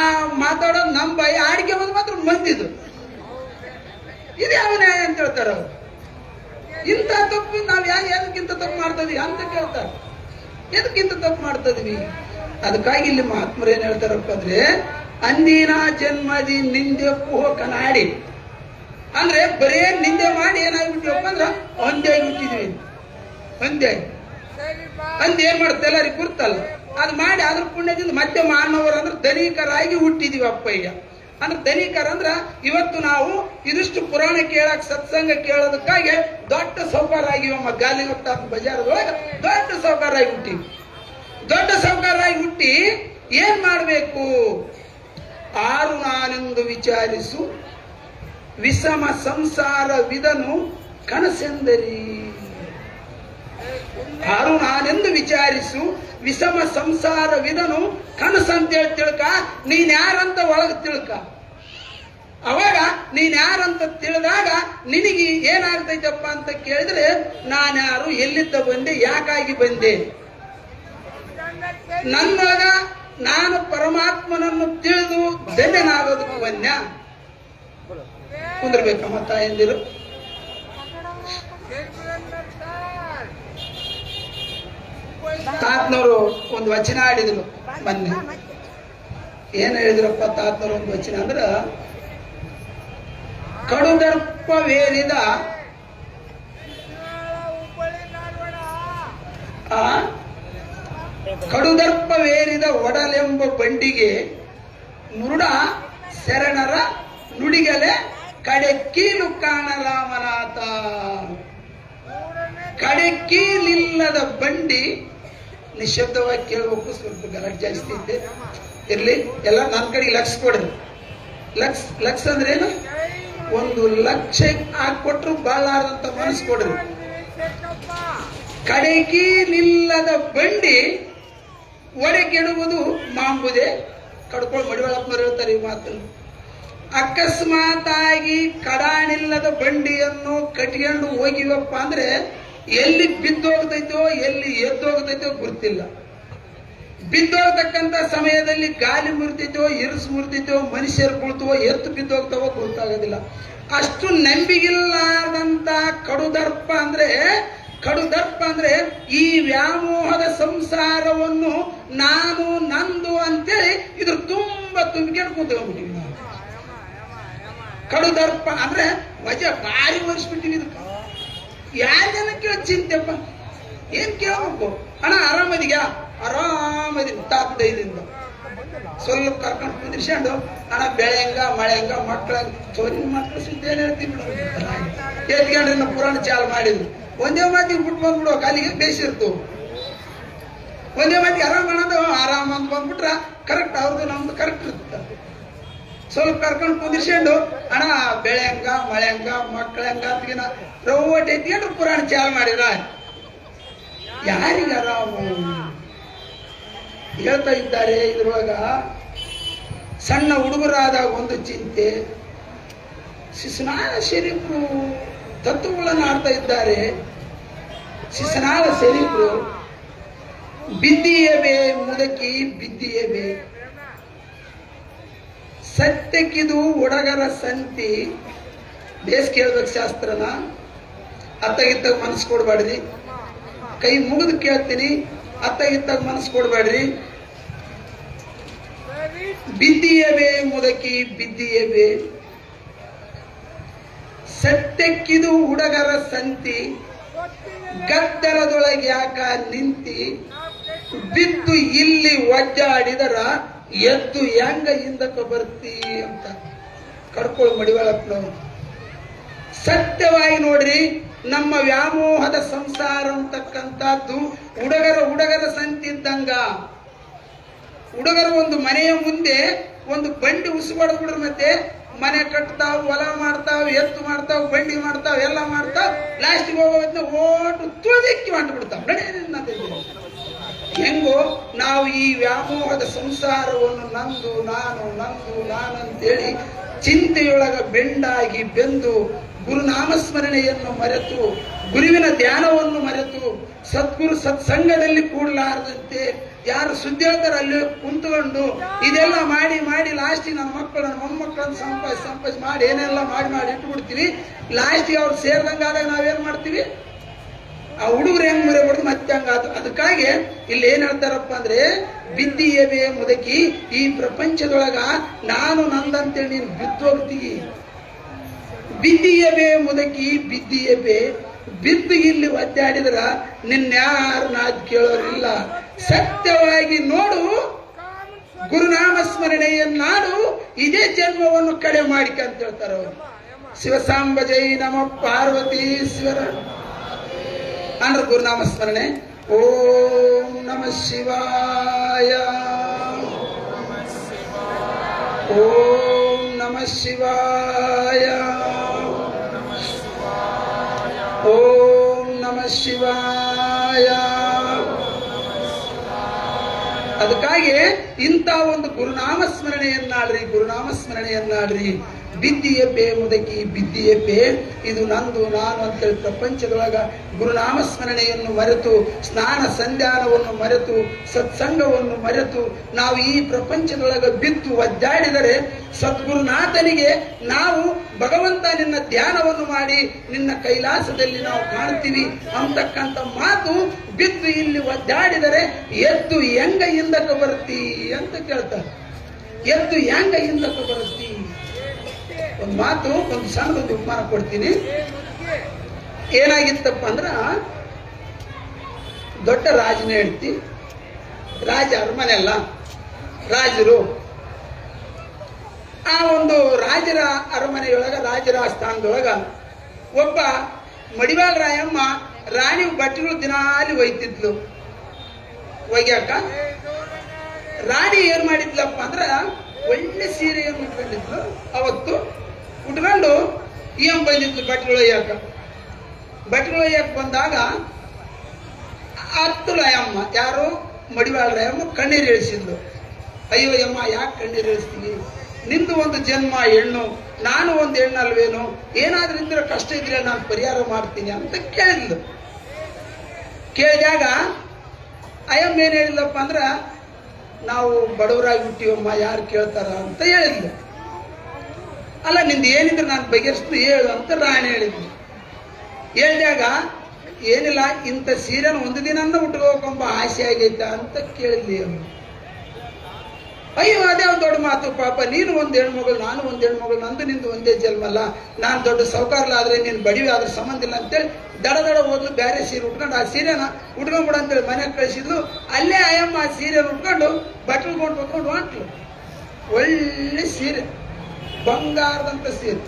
ಮಾತಾಡೋದು ನಮ್ಮ ಬಾಯಿ, ಆಡ್ಕೊಂಬೋದು ಮಾತ್ರ ಮಂದಿದು. ಇದು ಯಾವ ನ್ಯಾಯ ಅಂತ ಹೇಳ್ತಾರ ಅವ್ರು. ಇಂಥ ತಪ್ಪು ನಾವ್ ಎದಕ್ಕಿಂತ ತಪ್ಪು ಮಾಡ್ತದ್ವಿ ಅಂತ ಕೇಳ್ತಾರೆ. ಎದಕ್ಕಿಂತ ತಪ್ಪು ಮಾಡ್ತದ್ವಿ? ಅದಕ್ಕಾಗಿ ಇಲ್ಲಿ ಮಹಾತ್ಮರು ಏನ್ ಹೇಳ್ತಾರಪ್ಪ ಅಂದ್ರೆ, ಅಂದಿನ ಜನ್ಮದಿ ನಿಂದೆ ಕುಹಕನಾಡಿ ಅಂದ್ರೆ ಬರೇ ನಿಂದೆ ಮಾಡಿ ಏನಾಗ್ಬಿಟ್ಟಿವಪ್ಪ ಅಂದ್ರ ಒಂದೇ ಹುಟ್ಟಿದ್ವಿ. ಅಂದ್ ಏನ್ ಮಾಡುತ್ತೆ ಎಲ್ಲರಿಗೆ ಗುರ್ತಲ್ಲ, ಅದು ಮಾಡಿ ಅದ್ರ ಪುಣ್ಯದಿಂದ ಮತ್ತೆ ಮಾನವರು ಅಂದ್ರೆ ಧನಿಕರಾಗಿ ಹುಟ್ಟಿದೀವಿ ಅಪ್ಪಯ್ಯ. ಅಂದ್ರೆ ಧನಿಕರ ಅಂದ್ರ ಇವತ್ತು ನಾವು ಇದಿಷ್ಟು ಪುರಾಣ ಕೇಳಕ್, ಸತ್ಸಂಗ ಕೇಳೋದಕ್ಕಾಗಿ ದೊಡ್ಡ ಸೌಕಾರ ಆಗಿವಮ್ಮ. ಗಾಲಿಗೊತ್ತ ಬಜಾರದೊಳಗ ದೊಡ್ಡ ಸೌಕಾರ ಆಗಿ ಹುಟ್ಟಿವಿ. ದೊಡ್ಡ ಸೌಕಾರ ಆಗಿ ಹುಟ್ಟಿ ಏನ್ ಮಾಡ್ಬೇಕು? ಆರು ನಾನೆಂದು ವಿಚಾರಿಸು ವಿಷಮ ಸಂಸಾರ ವಿಧನು ಕನಸೆಂದರಿ. ಆರು ನಾನೆಂದು ವಿಚಾರಿಸು ವಿಷಮ ಸಂಸಾರ ವಿಧನು ಕನಸಂತೇಳಿ ತಿಳ್ಕ. ನೀನ್ ಯಾರಂತ ಒಳಗೆ ತಿಳ್ಕ. ಅವಾಗ ನೀನ್ ಯಾರಂತ ತಿಳಿದಾಗ ನಿನಗೆ ಏನಾಗ್ತೈತಪ್ಪ ಅಂತ ಕೇಳಿದ್ರೆ, ನಾನ್ಯಾರು, ಎಲ್ಲಿದ್ದ ಬಂದೆ, ಯಾಕಾಗಿ ಬಂದೆ, ನನ್ನೊಳಗ ನಾನು ಪರಮಾತ್ಮನನ್ನು ತಿಳಿದು ಧನ್ಯನಾಗೋದಕ್ಕೆ ಬನ್ಯ. ಕುಂದ್ರಬೇಕಮ್ಮ ತಾಯಂದಿರು. ತಾತನವರು ಒಂದು ವಚನ ಆಡಿದ್ರು ಮೊನ್ನೆ. ಏನ್ ಹೇಳಿದ್ರಪ್ಪ ತಾತನವರು ಒಂದು ವಚನ ಅಂದ್ರ, ಕಡುದರ್ಪವೇರಿದ ಕಡುದರ್ಪವೇರಿದ ಒಡಲೆಂಬ ಬಂಡಿಗೆ ನುರುಡ ಶರಣರ ನುಡಿಗಲೆ ಕಡೆಕೀಲು ಕಾಣಲಾಮನಾಥ. ಕಡೆಕೀಲಿಲ್ಲದ ಬಂಡಿ, ನಿಶಬ್ದವಾಗಿ ಕೇಳಬೇಕು, ಸ್ವಲ್ಪ ಗಲಾಟೆ ಜಾಸ್ತಿ ಐತೆ, ಇರ್ಲಿ. ಎಲ್ಲ ನನ್ನ ಕಡೆಗೆ ಲಕ್ಷ ಕೊಡ್ರಿ. ಲಕ್ಷ ಅಂದ್ರೆ ಏನು? 1 ಲಕ್ಷ ಹಾಕೊಟ್ರು ಬಾಳಾರಂತ ಮನಸ್ಸು ಕೊಡ್ರಿ. ಕಡೆಕೀಲಿಲ್ಲದ ಬಂಡಿ ಒಡೆಗೆಡುವುದು ಮಾಂಬುದೆ. ಕಡ್ಕೊಂಡು ಮಡಿವಾಳಪ್ಪನವ್ರು ಹೇಳ್ತಾರೆ ಈ ಮಾತನ್ನು. ಅಕಸ್ಮಾತ್ ಆಗಿ ಕಡಾಣಿಲ್ಲದ ಬಂಡಿಯನ್ನು ಕಟ್ಕೊಂಡು ಹೋಗಿವಪ್ಪ ಅಂದ್ರೆ ಎಲ್ಲಿ ಬಿದ್ದೋಗ್ತೈತೋ ಎಲ್ಲಿ ಎದ್ದೋಗ್ತೈತೋ ಗುರ್ತಿಲ್ಲ. ಬಿದ್ದೋಗ್ತಕ್ಕಂಥ ಸಮಯದಲ್ಲಿ ಗಾಲಿ ಮುರಿತೈತೋ, ಇರಿಸು ಮುರಿತೈತೋ, ಮನುಷ್ಯರು ಕುಳಿತವೋ, ಎತ್ತು ಬಿದ್ದೋಗ್ತಾವೋ ಗೊತ್ತಾಗೋದಿಲ್ಲ. ಅಷ್ಟು ನಂಬಿಗಿಲ್ಲಾದಂತ ಕಡುದರ್ಪ ಅಂದ್ರೆ ಈ ವ್ಯಾಮೋಹದ ಸಂಸಾರವನ್ನು ನಾನು ನಂದು ಅಂತೇಳಿ ಇದ್ರ ತುಂಬಾ ತುಂಬಿಕೊಂಡು ಕೂತ್ಕೊಂಡ್ಬಿಟ್ಟಿವಿ ನಾವು. ಕಡುದರ್ಪ ಅಂದ್ರೆ ವಜಾ ಭಾರಿ ವರ್ಷಬಿಟ್ಟಿವಿ. ಇದಕ್ಕೆ ಯಾರ ಜನ ಕೇಳ ಚಿಂತೆಪ್ಪ, ಏನ್ ಕೇಳಬೇಕು? ಅಣ್ಣ ಆರಾಮದಿಯಾ? ಆರಾಮದಿನ ತಾತ ದೈದಿಂದ ಸ್ವಲ್ಪ ಕರ್ಕೊಂಡು ಕುಂದಿರ್ಸ್ಕೊಂಡು, ಅಣ್ಣ ಬೆಳೆ ಹೆಂಗ ಮಳೆ ಹೆಂಗ ಮಕ್ಕಳ ಚೋರಿನ ಮಕ್ಕಳು ಸುದ್ದಿ ಏನ್ ಹೇಳ್ತೀವಿ ಬಿಡು ಎತ್ಕೊಂಡ್ರೆ ಪುರಾಣ ಚಾಲು ಮಾಡಿದ್ರು. ಒಂದೇ ಮಾತಿಗೆ ಬಿಟ್ಟು ಬಂದ್ಬಿಡೋ, ಕಾಲಿಗೆ ಬೇಸಿರ್ತು. ಒಂದೇ ಮಂದಿ ಆರಾಮ್ ಮಾಡೋದು ಆರಾಮ್ ಅಂತ ಬಂದ್ಬಿಟ್ರ ಕರೆಕ್ಟ್ ಅವ್ರದ್ದು ನಮ್ದು ಕರೆಕ್ಟ್ ಇರುತ್ತೆ. ಸ್ವಲ್ಪ ಕರ್ಕೊಂಡು ಕುಂದಿರ್ಸ್ಕೊಂಡು ಅಣ್ಣ ಬೆಳೆ ಹಂಗ ಮಳೆ ಹಂಗ ಮಕ್ಕಳ ಹಂಗ ಅಂತಗಿನ ರೌಟ್ ಎತ್ಕೊಂಡು ಪುರಾಣ ಚಾಲ್ ಮಾಡಿರ ಯಾರಿಗ ಆರಾಮು ಹೇಳ್ತಾ ಇದ್ದಾರೆ. ಇದ್ರೊಳಗ ಸಣ್ಣ ಹುಡುಗರಾದಾಗ ಒಂದು ಚಿಂತೆ, ಶಿಶುನಾಳ ಶರೀಫರು ತತ್ವಗಳನ್ನು ಆಡ್ತಾ ಇದ್ದಾರೆ. ಶಿಶುನಾಳ ಶರೀಫರು ಬಿದ್ದಿಯಬೇ ಮುದಕಿ ಬಿದ್ದಿಯಬೇ, ಸತ್ಯಕ್ಕಿದು ಹುಡುಗರ ಸಂತಿ. ಬೇಸ್ ಕೇಳ್ಬೇಕು ಶಾಸ್ತ್ರನ, ಅತ್ತಾಗಿತ್ತಾಗ ಮನಸ್ಸು ಕೊಡ್ಬೇಡ್ರಿ. ಕೈ ಮುಗಿದು ಕೇಳ್ತೀನಿ, ಅತ್ತಾಗಿತ್ತಾಗ ಮನಸ್ಸು ಕೊಡ್ಬೇಡ್ರಿ. ಬಿದ್ದಿಯಬೇ ಮುದಕಿ ಬಿದ್ದಿಯಬೇ, ಸತ್ಯಕ್ಕಿದು ಹುಡುಗರ ಸಂತಿ. ಗದ್ದರದೊಳಗೆ ಯಾಕ ನಿಂತಿ, ಬಿದ್ದು ಇಲ್ಲಿ ಒಜ್ಜಾಡಿದರ ಎದ್ದು ಹೆಂಗ ಹಿಂದಕ್ಕೆ ಬರ್ತಿ ಅಂತ ಕಡ್ಕೊಳ್ಳು ಮಡಿವಾಳಪ್ಪನವರು. ಸತ್ಯವಾಗಿ ನೋಡ್ರಿ, ನಮ್ಮ ವ್ಯಾಮೋಹದ ಸಂಸಾರ ಅಂತಕ್ಕಂಥದ್ದು ಹುಡುಗರ ಸಂತಿ ಇದ್ದಂಗ. ಹುಡುಗರು ಒಂದು ಮನೆಯ ಮುಂದೆ ಒಂದು ಬಂಡಿ ಉಸಿಬಾಡ್ದು ಬಿಡ್ರ, ಮತ್ತೆ ಮನೆ ಕಟ್ತಾವ್, ಹೊಲ ಮಾಡ್ತಾವ್, ಎತ್ತು ಮಾಡ್ತಾವ್, ಬಂಡಿ ಮಾಡ್ತಾವ್, ಎಲ್ಲ ಮಾಡ್ತಾವ್. ಲಾಸ್ಟಿಗೆ ಹೋಗೋದ್ನ ಓಟು ತುಳಿದಿಕ್ಕಿ ಮಾಡ್ಬಿಡ್ತಾವ್. ಹೆಂಗೋ ನಾವು ಈ ವ್ಯಾಮೋಹದ ಸಂಸಾರವನ್ನು ನಂದು ನಾನು ಅಂತೇಳಿ ಚಿಂತೆಯೊಳಗ ಬೆಂಡಾಗಿ ಬೆಂದು ಗುರುನಾಮಸ್ಮರಣೆಯನ್ನು ಮರೆತು, ಗುರುವಿನ ಧ್ಯಾನವನ್ನು ಮರೆತು, ಸದ್ಗುರು ಸತ್ಸಂಗದಲ್ಲಿ ಕೂಡಲಾರದಂತೆ ಯಾರು ಸುದ್ದಿ ಹೇಳ್ತಾರೆ ಅಲ್ಲಿ ಕುಂತ್ಕೊಂಡು ಇದೆಲ್ಲ ಮಾಡಿ ಲಾಸ್ಟಿಗೆ ನನ್ನ ಮಕ್ಕಳು ನನ್ನ ಮೊಮ್ಮಕ್ಕಳನ್ನು ಸಂಪಾದಿಸಿ ಮಾಡಿ ಏನೆಲ್ಲ ಮಾಡಿ ಇಟ್ಬಿಡ್ತೀವಿ. ಲಾಸ್ಟಿಗೆ ಅವ್ರು ಸೇರ್ದಂಗಾದಾಗ ನಾವೇನ್ ಮಾಡ್ತೀವಿ, ಆ ಹುಡುಗರು ಹೆಂಗ್ ಮುರಿಯಬಾರ್ದು ಮತ್ತೆ ಹಂಗಾತು. ಅದಕ್ಕಾಗಿ ಇಲ್ಲಿ ಏನ್ ಹೇಳ್ತಾರಪ್ಪ ಅಂದ್ರೆ, ಬಿದ್ದಿಯಬೇ ಮುದಕಿ, ಈ ಪ್ರಪಂಚದೊಳಗ ನಾನು ನಂದಂತೇಳಿ ನೀನು ಬಿದ್ದೋಗ್ತೀವಿ. ಬಿದ್ದಿಯಬೇ ಮುದಕಿ ಬಿದ್ದಿಯಬೇ, ಬಿದ್ದು ಇಲ್ಲಿ ಒದ್ದಾಡಿದ್ರ ನಿನ್ಯಾರು ನಾದ್ ಕೇಳೋರಿಲ್ಲ. ಸತ್ಯವಾಗಿ ನೋಡು, ಗುರುನಾಮ ಸ್ಮರಣೆಯನ್ನಾಡು, ಇದೇ ಜನ್ಮವನ್ನು ಕಡೆ ಮಾಡಿಕ ಅಂತ ಹೇಳ್ತಾರ ಅವರು. ಶಿವಸಾಂಬ ಜೈ ನಮ ಪಾರ್ವತಿ ಶಿವರ ಅಂದ್ರೆ ಗುರುನಾಮ ಸ್ಮರಣೆ. ಓಂ ನಮ ಶಿವಾಯ, ಓಂ ನಮ ಶಿವಾಯ, ಓಂ ನಮ ಶಿವಾಯ. ಅದಕ್ಕಾಗಿ ಇಂಥ ಒಂದು ಗುರುನಾಮ ಸ್ಮರಣೆಯನ್ನಾಡ್ರಿ. ಬಿದ್ದಿಯಪ್ಪೆ ಮುದಕಿ ಬಿದ್ದಿಯಪ್ಪೆ, ಇದು ನಂದು ನಾನು ಅಂತೇಳಿ ಪ್ರಪಂಚದೊಳಗ ಗುರುನಾಮ ಸ್ಮರಣೆಯನ್ನು ಮರೆತು, ಸ್ನಾನ ಸಂಧ್ಯಾನವನ್ನು ಮರೆತು, ಸತ್ಸಂಗವನ್ನು ಮರೆತು ನಾವು ಈ ಪ್ರಪಂಚದೊಳಗ ಬಿದ್ದು ಒದ್ದಾಡಿದರೆ ಸದ್ಗುರುನಾಥನಿಗೆ ನಾವು ಭಗವಂತ ನಿನ್ನ ಧ್ಯಾನವನ್ನು ಮಾಡಿ ನಿನ್ನ ಕೈಲಾಸದಲ್ಲಿ ನಾವು ಕಾಣ್ತೀವಿ ಅಂತಕ್ಕಂಥ ಮಾತು. ಬಿದ್ದು ಇಲ್ಲಿ ಒದ್ದಾಡಿದರೆ ಎದ್ದು ಹೆಂಗ ಹಿಂದಕ್ಕೆ ಬರ್ತಿ ಅಂತ ಕೇಳ್ತಾರೆ. ಎದ್ದು ಹೆಂಗ ಹಿಂದಕ್ಕೆ ಬರ್ತಿ? ಒಂದು ಮಾತು, ಒಂದು ಸಣ್ಣದೊಂದು ಉಪಮಾನ ಕೊಡ್ತೀನಿ. ಏನಾಗಿತ್ತಪ್ಪ ಅಂದ್ರ, ದೊಡ್ಡ ರಾಜನ ಹೇಳ್ತಿ, ರಾಜ ಅರಮನೆ ಅಲ್ಲ, ರಾಜರು. ಆ ಒಂದು ರಾಜರ ಅರಮನೆಯೊಳಗ, ರಾಜರ ಆಸ್ಥಾನದೊಳಗ ಒಬ್ಬ ಮಡಿವಾಳ ರಾಯಮ್ಮ ರಾಣಿ ಬಟ್ಟೆಗಳು ದಿನಾಲಿ ಒಯ್ತಿದ್ಲು. ಒಯ್ಯಾಕ ರಾಣಿ ಏನ್ ಮಾಡಿದ್ಲಪ್ಪ ಅಂದ್ರ, ಒಳ್ಳೆ ಸೀರೆಯನ್ನು ಉಟ್ಕೊಂಡಿದ್ಲು. ಅವತ್ತು ಉಟ್ಕೊಂಡು ಏನ್ ಬಂದಿದ್ಲು ಬಟ್ಟೆಗಳು ಒಯ್ಯಾಕ ಬಂದಾಗ ಹತ್ತಲು ಅಯ್ಯಮ್ಮ, ಯಾರು ಮಡಿವಾಳ ರಾಯಮ್ಮ ಕಣ್ಣೀರು ಇಳಿಸಿದ್ಲು. ಅಯ್ಯೋ ಅಮ್ಮ, ಯಾಕೆ ಕಣ್ಣೀರು ಇಳಿಸ್ತೀವಿ? ನಿಂದು ಒಂದು ಜನ್ಮ ಹೆಣ್ಣು, ನಾನು ಒಂದು ಹೆಣ್ಣಲ್ವೇನು? ಏನಾದ್ರೂ ಇದ್ರೆ ಕಷ್ಟ ಇದ್ರೆ ನಾನು ಪರಿಹಾರ ಮಾಡ್ತೀನಿ ಅಂತ ಕೇಳಿದ್ಲು. ಕೇಳಿದಾಗ ಅಯ್ಯಮ್ಮ ಏನ್ ಹೇಳಿಲ್ಲಪ್ಪ ಅಂದ್ರ, ನಾವು ಬಡವರಾಗಿ ಹುಟ್ಟಿವಮ್ಮ, ಯಾರು ಕೇಳ್ತಾರ ಅಂತ ಹೇಳಿದ್ಲು. ಅಲ್ಲ, ನಿಂದು ಏನಿದ್ರೆ ನಾನು ಬಗೆಹರಿಸ್ತು ಹೇಳು ಅಂತ ರಾಣಿ ಹೇಳಿದ್ಲು. ಹೇಳಿದಾಗ ಏನಿಲ್ಲ, ಇಂಥ ಸೀರೆನ ಒಂದು ದಿನ ಉಟ್ಕೋಕೊಂಬ ಆಸೆ ಆಗೈತ ಅಂತ ಕೇಳಿದ್ಲಿ ಅಮ್ಮ. ಅಯ್ಯೋ, ಅದೇ ಒಂದು ದೊಡ್ಡ ಮಾತು ಪಾಪ. ನೀನು ಒಂದು ಹೆಣ್ಮಗಳು, ನಾನು ಒಂದು ಹೆಣ್ಮಗಳು, ನಂದು ನಿಂದು ಒಂದೇ ಜನ್ಮಲ್ಲ. ನಾನು ದೊಡ್ಡ ಸೌಕಾರಲಾದ್ರೆ ನೀನು ಬಡಿವೆ ಆದ್ರೆ ಸಂಬಂಧ ಇಲ್ಲ ಅಂತೇಳಿ ದಡ ಓದ್ಲು ಬೇರೆ ಸೀರೆ ಉಟ್ಕೊಂಡು ಆ ಸೀರೆನ ಉಟ್ಕೊಂಡ್ಬಿಡ ಅಂತೇಳಿ ಮನೆಗೆ ಕಳಿಸಿದ್ಲು. ಅಲ್ಲೇ ಅಯ್ಯಮ್ಮ ಆ ಸೀರೆ ಉಟ್ಕೊಂಡು ಬಟ್ಟಲು ಕೊಂಡು ಹೊಂಟ್ಲು. ಒಳ್ಳೆ ಸೀರೆ, ಬಂಗಾರದಂತ ಸೀರೆ,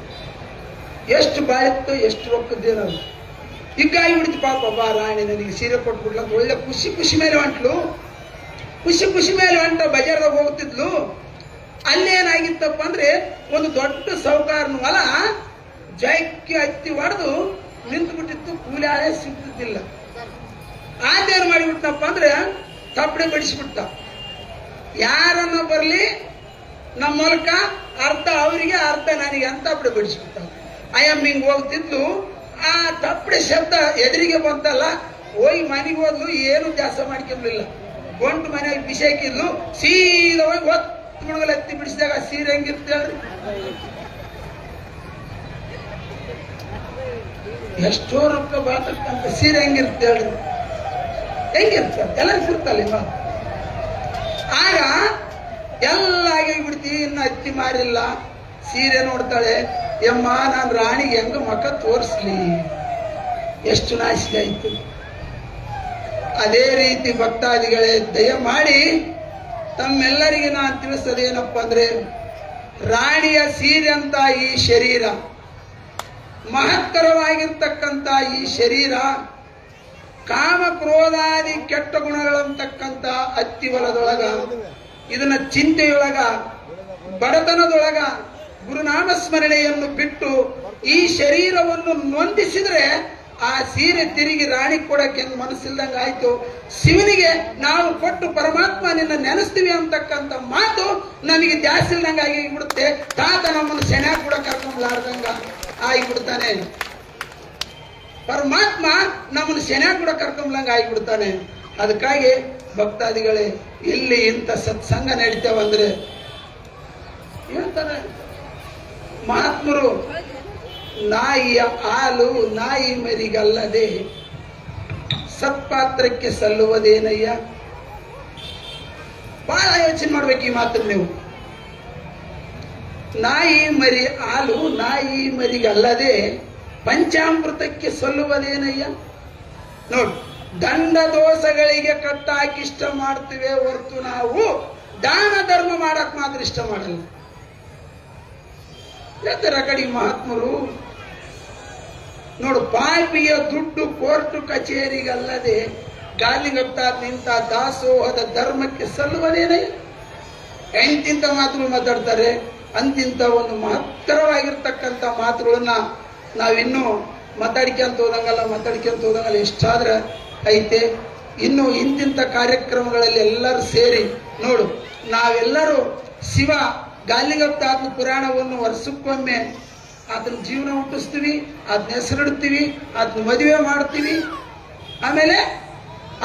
ಎಷ್ಟು ಬಾಳಿತ್ತು, ಎಷ್ಟು ರೊಕ್ಕದ್ದೇನದು. ಹೀಗಾಗಿ ಬಿಡ್ತು ಪಾಪ. ಬಾ ರಾಣಿ, ನನಗೆ ಸೀರೆ ಕೊಟ್ಬಿಡ್ಲ ಅಂತ ಒಳ್ಳೆ ಖುಷಿ ಮೇಲೆ ಹೊಂಟ್ಲು. ಖುಷಿ ಖುಷಿ ಮೇಲೆ ಹೊಂಟ ಬಜಾರ್ದಾಗ ಹೋಗ್ತಿದ್ಲು. ಅಲ್ಲೇನಾಗಿತ್ತಪ್ಪ ಅಂದ್ರೆ ಒಂದು ದೊಡ್ಡ ಸೌಕಾರನ ಹೊಲ ಜೈಕ್ಕೆ ಹತ್ತಿ ಹೊಡೆದು ನಿಂತು ಬಿಟ್ಟಿತ್ತು. ಕೂಲಿ ಆಳೆ ಸಿಗ್ತಿದ್ದಿಲ್ಲ. ಆದೇನ್ ಮಾಡಿಬಿಟ್ಟಪ್ಪ ಅಂದ್ರೆ ತಪ್ಪಡೆ ಬಡಿಸ್ಬಿಟ್ಟ. ಯಾರನ್ನ ಬರ್ಲಿ ನಮ್ಮ ಮೂಲಕ ಅರ್ಧ ಅವರಿಗೆ ಅರ್ಧ ನನಗೆ ಅಂತ ತಪ್ಪಡೆ ಬಡಿಸ್ಬಿಟ್ಟ. ಅಯ್ಯಮ್ಮ ಹಿಂಗ್ ಹೋಗ್ತಿದ್ಲು. ಆ ತಪ್ಪಡೆ ಶಬ್ದ ಎದುರಿಗೆ ಬಂತಲ್ಲ, ಹೋಗಿ ಮನೆಗೆ ಹೋದ್ಲು. ಏನು ಜಾಸ್ತಿ ಮಾಡ್ಕೊಂಡ್ಲಿಲ್ಲ. ಗಂಟು ಮನೆಯಾಗಿ ಬಿಸಿ ಹಾಕಿದ್ಲು. ಸೀದಾ ಹೋಗಿ ಹೊತ್ತು ಮುಳುಗಲ್ ಹತ್ತಿ ಬಿಡಿಸಿದಾಗ ಸೀರೆ ಹೆಂಗಿರುತ್ತೆ ಹೇಳ್ರಿ. ಎಷ್ಟೋ ರೊಕ್ಕ ಬಾಳ್ತಕ್ಕಂಥ ಸೀರೆ ಹೆಂಗಿರುತ್ತೆ ಹೇಳ್ರಿ. ಹೆಂಗಿರ್ತ ಎಲ್ಲ ಸಿರ್ತಲ್ಲ. ಆಗ ಎಲ್ಲ ಆಗಿಬಿಡ್ತೀವಿ. ಇನ್ನು ಹತ್ತಿ ಮಾರಿಲ್ಲ. ಸೀರೆ ನೋಡ್ತಾಳೆ. ಯಮ್ಮ ನಾನು ರಾಣಿಗೆ ಹೆಂಗ ಮಕ್ಕ ತೋರಿಸ್ಲಿ, ಎಷ್ಟು ನಾಶಿಕೆ ಆಯ್ತು. ಅದೇ ರೀತಿ ಭಕ್ತಾದಿಗಳೇ, ದಯಮಾಡಿ ತಮ್ಮೆಲ್ಲರಿಗೆ ನಾನು ತಿಳಿಸೋದೇನಪ್ಪ ಅಂದ್ರೆ, ರಾಣಿಯ ಸೀರೆ ಅಂತ ಈ ಶರೀರ, ಮಹತ್ತರವಾಗಿರ್ತಕ್ಕಂಥ ಈ ಶರೀರ, ಕಾಮ ಕ್ರೋಧಾದಿ ಕೆಟ್ಟ ಗುಣಗಳಂತಕ್ಕಂಥ ಅತ್ತಿವಲದೊಳಗ, ಇದನ್ನ ಚಿಂತೆಯೊಳಗ, ಬಡತನದೊಳಗ ಗುರುನಾಮ ಸ್ಮರಣೆಯನ್ನು ಬಿಟ್ಟು ಈ ಶರೀರವನ್ನು ನೊಂದಿಸಿದ್ರೆ ಆ ಸೀರೆ ತಿರುಗಿ ರಾಣಿ ಕೊಡಕ್ಕೆ ಮನಸ್ಸಿಲ್ದಂಗ ಆಯ್ತು. ಶಿವನಿಗೆ ನಾವು ಕೊಟ್ಟು ಪರಮಾತ್ಮ ನಿನ್ನ ನೆನೆಸ್ತೀವಿ ಅಂತಕ್ಕಂಥ ಮಾತು ನಮಗೆ ಜಾಸ್ತಿ ಇಲ್ದಂಗ ಆಗಿಬಿಡುತ್ತೆ. ತಾತ ನಮ್ಮನ್ನು ಸೆಣೆ ಕೂಡ ಕರ್ಕೊಂಡ್ಲಾರ್ದಂಗ ಆಗಿಬಿಡ್ತಾನೆ. ಪರಮಾತ್ಮ ನಮ್ಮನ್ನು ಸೆಣೆ ಕೂಡ ಕರ್ಕೊಂಡ್ಲಂಗ ಆಗಿಬಿಡ್ತಾನೆ. ಅದಕ್ಕಾಗಿ ಭಕ್ತಾದಿಗಳೇ, ಇಲ್ಲಿ ಇಂಥ ಸತ್ಸಂಗ ನಡೀತೇವಂದ್ರೆ ಹೇಳ್ತಾರೆ ಮಹಾತ್ಮರು, ನಾಯಿಯ ಹಾಲು ನಾಯಿ ಮರಿಗಲ್ಲದೆ ಸತ್ಪಾತ್ರಕ್ಕೆ ಸಲ್ಲುವುದೇನಯ್ಯ. ಬಹಳ ಯೋಚನೆ ಮಾಡ್ಬೇಕು ಈ ಮಾತನ್ನು ನೀವು. ನಾಯಿ ಮರಿ ಹಾಲು ನಾಯಿ ಮರಿಗಲ್ಲದೆ ಪಂಚಾಮೃತಕ್ಕೆ ಸಲ್ಲುವುದೇನಯ್ಯ. ನೋಡಿ, ದಂಡ ದೋಷಗಳಿಗೆ ಕಟ್ಟಾಕಿ ಇಷ್ಟ ಮಾಡ್ತೀವಿ ಹೊರತು ನಾವು ದಾನ ಧರ್ಮ ಮಾಡಕ್ ಮಾತ್ರ ಇಷ್ಟ ಮಾಡಲ್ಲ. ಹೇಳ್ತಾರ ಕಡೆ ಮಹಾತ್ಮರು. ನೋಡು, ಪಾಪಿಯ ದುಡ್ಡು ಕೋರ್ಟು ಕಚೇರಿಗಲ್ಲದೆ ಗಾಲಿಗಪ್ಪ ನಿಂತ ದಾಸೋಹದ ಧರ್ಮಕ್ಕೆ ಸಲ್ಲುವುದೇನೆ. ಎಂತಿಂತ ಮಾತುಗಳು ಮಾತಾಡ್ತಾರೆ. ಅಂತಿಂತ ಒಂದು ಮಹತ್ತರವಾಗಿರ್ತಕ್ಕಂಥ ಮಾತುಗಳನ್ನ ನಾವಿನ್ನೂ ಮಾತಾಡ್ಕೊಂತ ಹೋದಂಗಲ್ಲ ಎಷ್ಟಾದ್ರೆ ಐತೆ. ಇನ್ನು ಇಂತಿಂತ ಕಾರ್ಯಕ್ರಮಗಳಲ್ಲಿ ಎಲ್ಲರೂ ಸೇರಿ ನೋಡು, ನಾವೆಲ್ಲರೂ ಶಿವ ಗಾಲಿಗಪ್ಪ ಆತನ ಪುರಾಣವನ್ನು ವರ್ಷಕ್ಕೊಮ್ಮೆ ಆತನ ಜೀವನ ಹುಟ್ಟಿಸ್ತೀವಿ, ಆತನ ಹೆಸರಿಡ್ತೀವಿ, ಆತನ ಮದುವೆ ಮಾಡ್ತೀವಿ. ಆಮೇಲೆ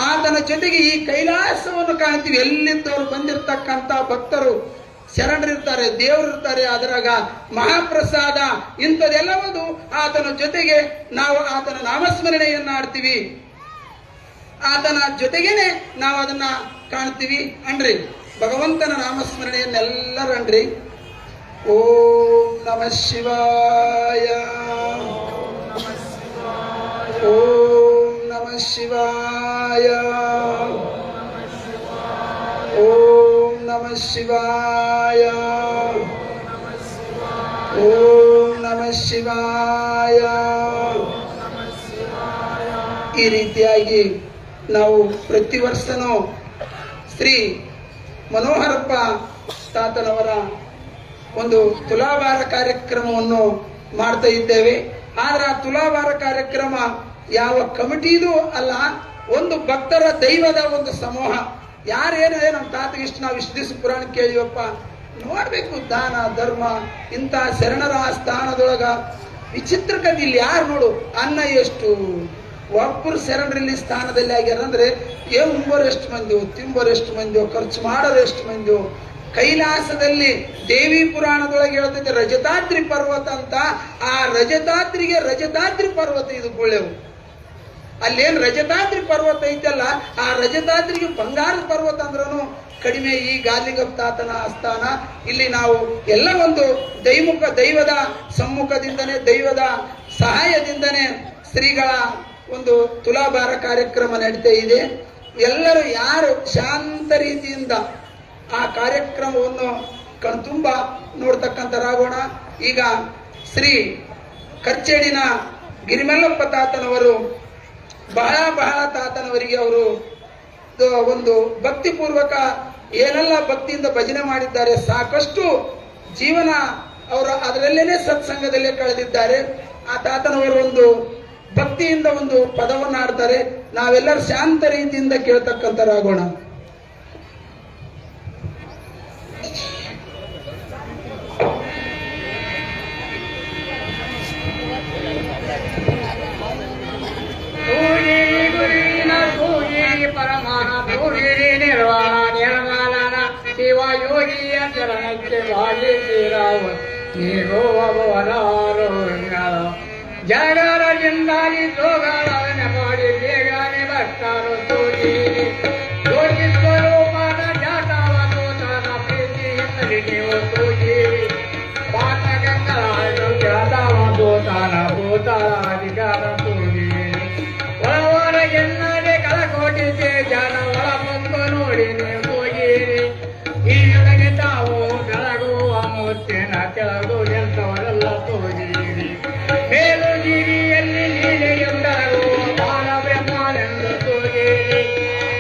ಆತನ ಜೊತೆಗೆ ಈ ಕೈಲಾಸವನ್ನು ಕಾಣ್ತೀವಿ. ಎಲ್ಲಿದ್ದವರು ಬಂದಿರತಕ್ಕಂಥ ಭಕ್ತರು ಶರಣರಿರ್ತಾರೆ, ದೇವರಿರ್ತಾರೆ. ಅದರಾಗ ಮಹಾಪ್ರಸಾದ ಇಂಥದೆಲ್ಲವುದು ಆತನ ಜೊತೆಗೆ ನಾವು ಆತನ ನಾಮಸ್ಮರಣೆಯನ್ನ ಆಡ್ತೀವಿ. ಆತನ ಜೊತೆಗೇನೆ ನಾವು ಅದನ್ನ ಕಾಣ್ತೀವಿ ಅನ್ರಿ. ಭಗವಂತನ ನಾಮಸ್ಮರಣೆಯನ್ನೆಲ್ಲರೂ ಅನ್ರಿ. ಓಂ ನಮಃ ಶಿವಾಯ, ಓಂ ನಮಃ ಶಿವಾಯ, ಓಂ ನಮಃ ಶಿವಾಯ, ಓಂ ನಮಃ ಶಿವಾಯ. ಈ ರೀತಿಯಾಗಿ ನಾವು ಪ್ರತಿ ವರ್ಷನೂ ಶ್ರೀ ಮನೋಹರಪ್ಪ ತಾತನವರ ಒಂದು ತುಲಾಭಾರ ಕಾರ್ಯಕ್ರಮವನ್ನು ಮಾಡ್ತಾ ಇದ್ದೇವೆ. ಆದ್ರೆ ಆ ತುಲಾಭಾರ ಕಾರ್ಯಕ್ರಮ ಯಾವ ಕಮಿಟಿದು ಅಲ್ಲ, ಒಂದು ಭಕ್ತರ ದೈವದ ಒಂದು ಸಮೂಹ. ಯಾರೇನಿದೆ ನಮ್ಮ ತಾತಗೆ ಇಷ್ಟು ನಾವು ಇಷ್ಟು ದಿವಸ ಪುರಾಣ ಕೇಳಿವಪ್ಪ, ನೋಡ್ಬೇಕು ದಾನ ಧರ್ಮ ಇಂಥ ಶರಣರ ಸ್ಥಾನದೊಳಗ ವಿಚಿತ್ರ ಕದಿ. ಇಲ್ಲಿ ಯಾರು ನೋಡು, ಅನ್ನ ಎಷ್ಟು ಒಬ್ಬರು ಶರಣರಲ್ಲಿ ಸ್ಥಾನದಲ್ಲಿ ಆಗ್ಯಾರ ಅಂದ್ರೆ ಉಂಬೋರು ಎಷ್ಟು ಮಂದಿಯೋ, ತಿಂಬೋರು ಎಷ್ಟು ಮಂದಿಯೋ, ಖರ್ಚು ಮಾಡೋರು ಎಷ್ಟು ಮಂದಿಯೋ. ಕೈಲಾಸದಲ್ಲಿ ದೇವಿ ಪುರಾಣದೊಳಗೆ ಹೇಳ್ತೈತೆ ರಜತಾದ್ರಿ ಪರ್ವತ ಅಂತ. ಆ ರಜತಾದ್ರಿಗೆ ರಜತಾದ್ರಿ ಪರ್ವತ ಇದು ಗುಳೆವು. ಅಲ್ಲೇನು ರಜತಾದ್ರಿ ಪರ್ವತ ಐತಲ್ಲ, ಆ ರಜತಾದ್ರಿಗೆ ಬಂಗಾರದ ಪರ್ವತ ಅಂದ್ರೂ ಕಡಿಮೆ. ಈ ಗಾಲಿಗಪ್ಪ ತಾತನ ಆಸ್ಥಾನ ಇಲ್ಲಿ ನಾವು ಎಲ್ಲ ಒಂದು ದೈವದ ಸಮ್ಮುಖದಿಂದನೇ, ದೈವದ ಸಹಾಯದಿಂದನೇ ಶ್ರೀಗಳ ಒಂದು ತುಲಾಭಾರ ಕಾರ್ಯಕ್ರಮ ನಡೀತಾ ಇದೆ. ಎಲ್ಲರೂ ಯಾರು ಶಾಂತ ರೀತಿಯಿಂದ ಆ ಕಾರ್ಯಕ್ರಮವನ್ನು ಕಣ್ತುಂಬ ನೋಡ್ತಕ್ಕಂಥರಾಗೋಣ. ಈಗ ಶ್ರೀ ಕಚ್ಚೇಡಿನ ಗಿರಿಮಲ್ಲಪ್ಪ ತಾತನವರು ಬಹಳ ತಾತನವರಿಗೆ ಅವರು ಒಂದು ಭಕ್ತಿಪೂರ್ವಕ ಏನೆಲ್ಲ ಭಕ್ತಿಯಿಂದ ಭಜನೆ ಮಾಡಿದ್ದಾರೆ, ಸಾಕಷ್ಟು ಜೀವನ ಅವರು ಅದರಲ್ಲೇನೆ ಸತ್ಸಂಗದಲ್ಲೇ ಕಳೆದಿದ್ದಾರೆ. ಆ ತಾತನವರು ಒಂದು ಭಕ್ತಿಯಿಂದ ಒಂದು ಪದವನ್ನು ಆಡ್ತಾರೆ. ನಾವೆಲ್ಲರೂ ಶಾಂತ ರೀತಿಯಿಂದ ಕೇಳ್ತಕ್ಕಂಥರಾಗೋಣ. ಪರಮಾನ ತೂಗಿರಿ ನಿರ್ವಾಣ ನಿರ್ಮಲನ ಶಿವ ಯೋಗಿಯ ಚರಣಕ್ಕೆ ಭಾಗಿಸಿರಾವ ಜಗರದಿಂದಾಗಿ ಜೋಗಾಳನ ಮಾಡಿ ಬೇಗನೆ ಬರ್ತಾರೋ ತೂಗಿರಿ ಯೋಗಿ ಸ್ವರೂಪನ ಜಾತವ ತೋತನ ಪ್ರೀತಿಯಲ್ಲಿ ನೀವು ತೂಗಿರಿ ಪಾಠಗಂಗಾಳು ಜಾತವ ತೋತನ ಭೂತಾಧಿಕಾರ ತೂಗಿರಿ ಒಳವರೆಗೆಲ್ಲದೆ ಕಳಕೋಟಿಗೆ ಜನ ಒಳ ಬಂದು ನೋಡಿ ನೀವು ಹೋಗಿರಿ. ಈ ಜೊತೆಗೆ ತಾವು ಬೆಳಗುವ ಮೂರ್ತಿನ ಕೆಳಗು ಎಂತವರೆಲ್ಲ ತೋಗಿರಿ. ಮೇಲುಗಿರಿಯಲ್ಲಿ ನೀಲೆಯುಂಡರು ಬಾಲ ಬ್ರಹ್ಮನೆಂದು ತೋಗಿರಿ.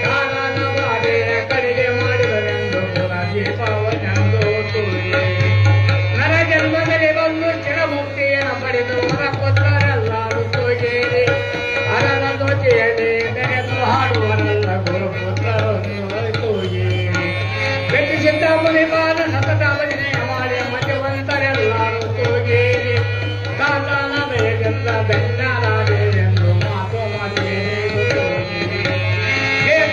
ಕಾರಣ ಬಾಧೆಯ ಕಡಿಗೆ ಮಾಡಿದರೆಂದು ದೀಪವನೆಂದು ತೋಗಿರಿ. ನರ ಜನ್ಮದಲ್ಲಿ ಬಂದು ಚಿರಮುಕ್ತಿಯನ್ನು ಪಡೆದು ಹೊರ ಕೊಟ್ಟರೆಲ್ಲರೂ ತೋಗಿರಿ. ಅರನ ದೋಚೆಯಲ್ಲಿ ಬೆರೆತು ಹಾಡುವರೆಲ್ಲ ಗುರುಪುತ್ರರು ನೀವು ತೋಗಿರಿ. ಬೆಟ್ಟಿ ಸಿದ್ದಾಮುನಿ ಪಾದ ಸತತ ಭಜನೆಯ ಮಾಡಿ ಮಧ್ಯವಂತರೆಲ್ಲರೂ ತೋಗಿರಿ. ತಾತನ ಬೇಗೆಲ್ಲ ಬೆನ್ನಾರಾದೆ ಎಂದು ಮಾತು ಮಾಡಿ ತೋಗಿರಿ.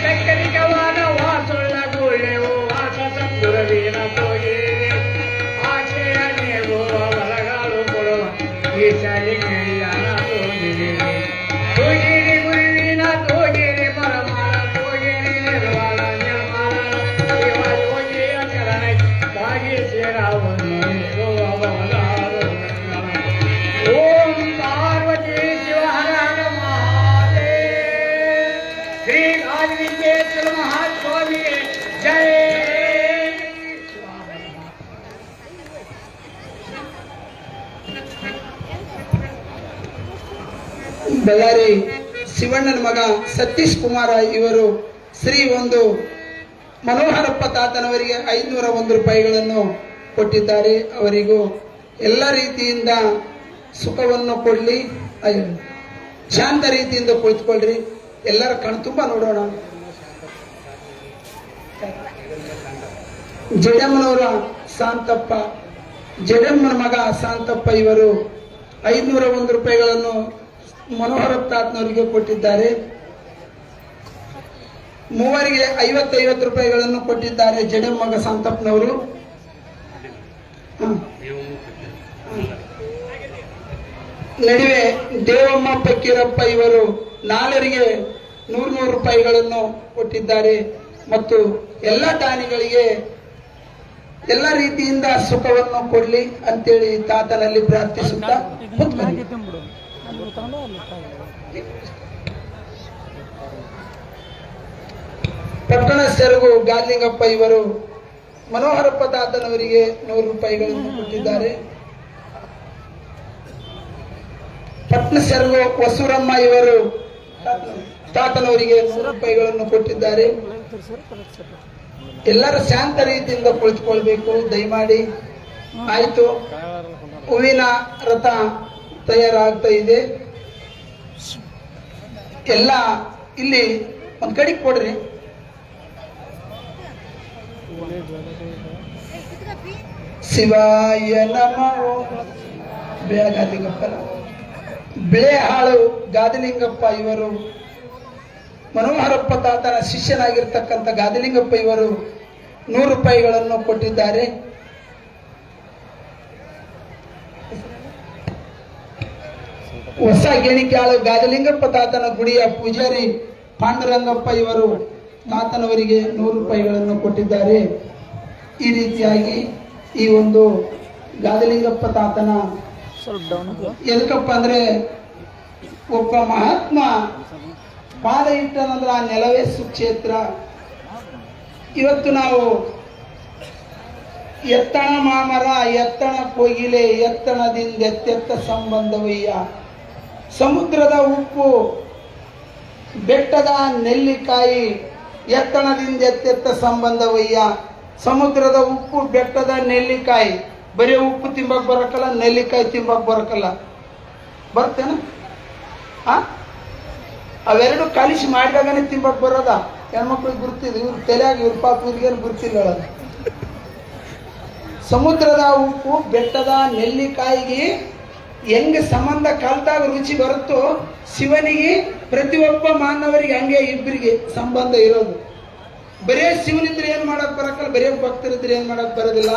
ತಕ್ಕನಿಕವಾದ ವಾಸುಳ್ಳ ಗುಳ್ಳೆವು ವಾಸ ಸಂದುರವೀನ ತೋಗಿರಿ. ಆಶಯ ನೀವು ಹೊರಗಾಲು ಕೊಡುವ ಈಶಾಲಿಂಗಯ್ಯನ ತೋಗಿರಿ. ತೋಗಿರಿ ಗುರುವಿನ ತೋಗಿರಿ ಪರಮಾನ ತೋಗಿರಿ ನಿರ್ವಾಣ ನಿರ್ಮಾಣ ಶಿವ ಯೋಗಿಯ ಚರಣ ಭಾಗಿಸಿರಾವನ್ನು ಓಂ ಪಾರ್ವತಿ ಶಿವ ಹರ ಹರ ಮಹಾದೇವ. ಶ್ರೀ ಆದಿವಿಶ್ವೇಶ್ವರ ಮಹಾಸ್ವಾಮಿ ಜಯ. ಬಳ್ಳಾರಿ ಶಿವಣ್ಣನ ಮಗ ಸತೀಶ್ ಕುಮಾರ ಇವರು ಶ್ರೀ ಒಂದು ಮನೋಹರಪ್ಪ ತಾತನವರಿಗೆ 501 ರೂಪಾಯಿಗಳನ್ನು ಕೊಟ್ಟಿದ್ದಾರೆ. ಅವರಿಗೂ ಎಲ್ಲ ರೀತಿಯಿಂದ ಸುಖವನ್ನು ಕೊಡ್ಲಿ, ಶಾಂತ ರೀತಿಯಿಂದ ಕುಳಿತುಕೊಳ್ಳ್ರಿ. ಎಲ್ಲರ ಕಣ್ತುಂಬ ನೋಡೋಣ. ಜಡಮ್ಮನವರ ಶಾಂತಪ್ಪ, ಜಡಮ್ಮನ ಮಗ ಶಾಂತಪ್ಪ ಇವರು 501 ರೂಪಾಯಿಗಳನ್ನು ಮನೋಹರಪ್ಪ ತಾತನವರಿಗೆ ಕೊಟ್ಟಿದ್ದಾರೆ. ಮೂವರಿಗೆ 50 ರೂಪಾಯಿಗಳನ್ನು ಕೊಟ್ಟಿದ್ದಾರೆ ಜಡಮ್ಮ ಮಗ ಶಾಂತಪ್ಪನವರು. ನಡುವೆ ದೇವಮ್ಮ ಫಕೀರಪ್ಪ ಇವರು 4ರಿಗೆ 100 ರೂಪಾಯಿಗಳನ್ನು ಕೊಟ್ಟಿದ್ದಾರೆ. ಮತ್ತು ಎಲ್ಲ ದಾನಿಗಳಿಗೆ ಎಲ್ಲ ರೀತಿಯಿಂದ ಸುಖವನ್ನು ಕೊಡ್ಲಿ ಅಂತೇಳಿ ತಾತನಲ್ಲಿ ಪ್ರಾರ್ಥಿಸುತ್ತಾ ಪಟ್ಟಣ ಸೆರಗು ಗಾಲಿಂಗಪ್ಪ ಇವರು ಮನೋಹರಪ್ಪ ತಾತನವರಿಗೆ 100 ರೂಪಾಯಿಗಳನ್ನು ಕೊಟ್ಟಿದ್ದಾರೆ. ಪಟ್ಟಣ ಸೆರಗು ವಸೂರಮ್ಮ ಇವರು ತಾತನವರಿಗೆ 100 ರೂಪಾಯಿಗಳನ್ನು ಕೊಟ್ಟಿದ್ದಾರೆ. ಎಲ್ಲರೂ ಶಾಂತ ರೀತಿಯಿಂದ ಕುಳಿತುಕೊಳ್ಬೇಕು ದಯಮಾಡಿ. ಆಯ್ತು, ಹೂವಿನ ರಥ ತಯಾರಾಗ್ತಾ ಇದೆ. ಎಲ್ಲ ಇಲ್ಲಿ ಒಂದ್ ಕಡೆಗೆ ಕೊಡ್ರಿ. ಶಿವಾಯ ನಮೋ. ಗಾದಿಲಿಂಗಪ್ಪ, ಬಿಳೆಹಾಳು ಗಾದಿಲಿಂಗಪ್ಪ ಇವರು ಮನೋಹರಪ್ಪ ತಾತನ ಶಿಷ್ಯನಾಗಿರ್ತಕ್ಕಂಥ ಗಾದಿಲಿಂಗಪ್ಪ ಇವರು 100 ರೂಪಾಯಿಗಳನ್ನು ಕೊಟ್ಟಿದ್ದಾರೆ. ಹೊಸ ಗೆಣಿಕ್ಯಾಳು ಗಾದಿಲಿಂಗಪ್ಪ ತಾತನ ಗುಡಿಯ ಪೂಜಾರಿ ಪಾಂಡುರಂಗಪ್ಪ ಇವರು ತಾತನವರಿಗೆ 100 ರೂಪಾಯಿಗಳನ್ನು ಕೊಟ್ಟಿದ್ದಾರೆ. ಈ ರೀತಿಯಾಗಿ ಈ ಒಂದು ಗಾದಿಲಿಂಗಪ್ಪ ತಾತನ ಎದಕ್ಕಪ್ಪ ಅಂದ್ರೆ ಒಬ್ಬ ಮಹಾತ್ಮ ಪಾದ ಇಟ್ಟನಂದ್ರೆ ಆ ನೆಲವೇ ಸುಕ್ಷೇತ್ರ. ಇವತ್ತು ನಾವು ಎತ್ತಣ ಮಾಮರ ಎತ್ತಣ ಕೋಗಿಲೆ ಎತ್ತಣದಿಂದ ಎತ್ತೆತ್ತ ಸಂಬಂಧವಯ್ಯ, ಸಮುದ್ರದ ಉಪ್ಪು ಬೆಟ್ಟದ ನೆಲ್ಲಿಕಾಯಿ ಎತ್ತಣದಿಂದ ಎತ್ತೆತ್ತ ಸಂಬಂಧವಯ್ಯ. ಸಮುದ್ರದ ಉಪ್ಪು, ಬೆಟ್ಟದ ನೆಲ್ಲಿಕಾಯಿ. ಬರೀ ಉಪ್ಪು ತಿಂಬಕ್ ಬರಕಲ್ಲ, ನೆಲ್ಲಿಕಾಯಿ ತಿಂಬಕ್ ಬರಕಲ್ಲ. ಬರ್ತೇನ? ಅವೆರಡು ಕಲಿಸಿ ಮಾಡಿದಾಗನೇ ತಿಂಬಕ್ ಬರೋದ. ಹೆಣ್ಮಕ್ಳಿಗೆ ಗುರ್ತಿದ್, ಇವ್ರ ತಲೆಯಾಗ ಇವ್ರ ಪಾಪ ಇವ್ರಿಗೇನು ಗುರ್ತಿಲ್ಲ. ಸಮುದ್ರದ ಉಪ್ಪು, ಬೆಟ್ಟದ ನೆಲ್ಲಿಕಾಯಿಗೆ ಹೆಂಗೆ ಸಂಬಂಧ ಕಲ್ತಾಗ ರುಚಿ ಬರುತ್ತೋ, ಶಿವನಿಗೆ ಪ್ರತಿಯೊಬ್ಬ ಮಾನವರಿಗೆ ಹಂಗೆ ಇಬ್ಬರಿಗೆ ಸಂಬಂಧ ಇರೋದು. ಬರೇ ಶಿವನಿದ್ರೆ ಏನ್ ಮಾಡಕ್ ಬರಕಲ್ಲ, ಬರೇ ಭಕ್ತರಿದ್ರೆ ಏನ್ ಮಾಡಕ್ ಬರೋದಿಲ್ಲ.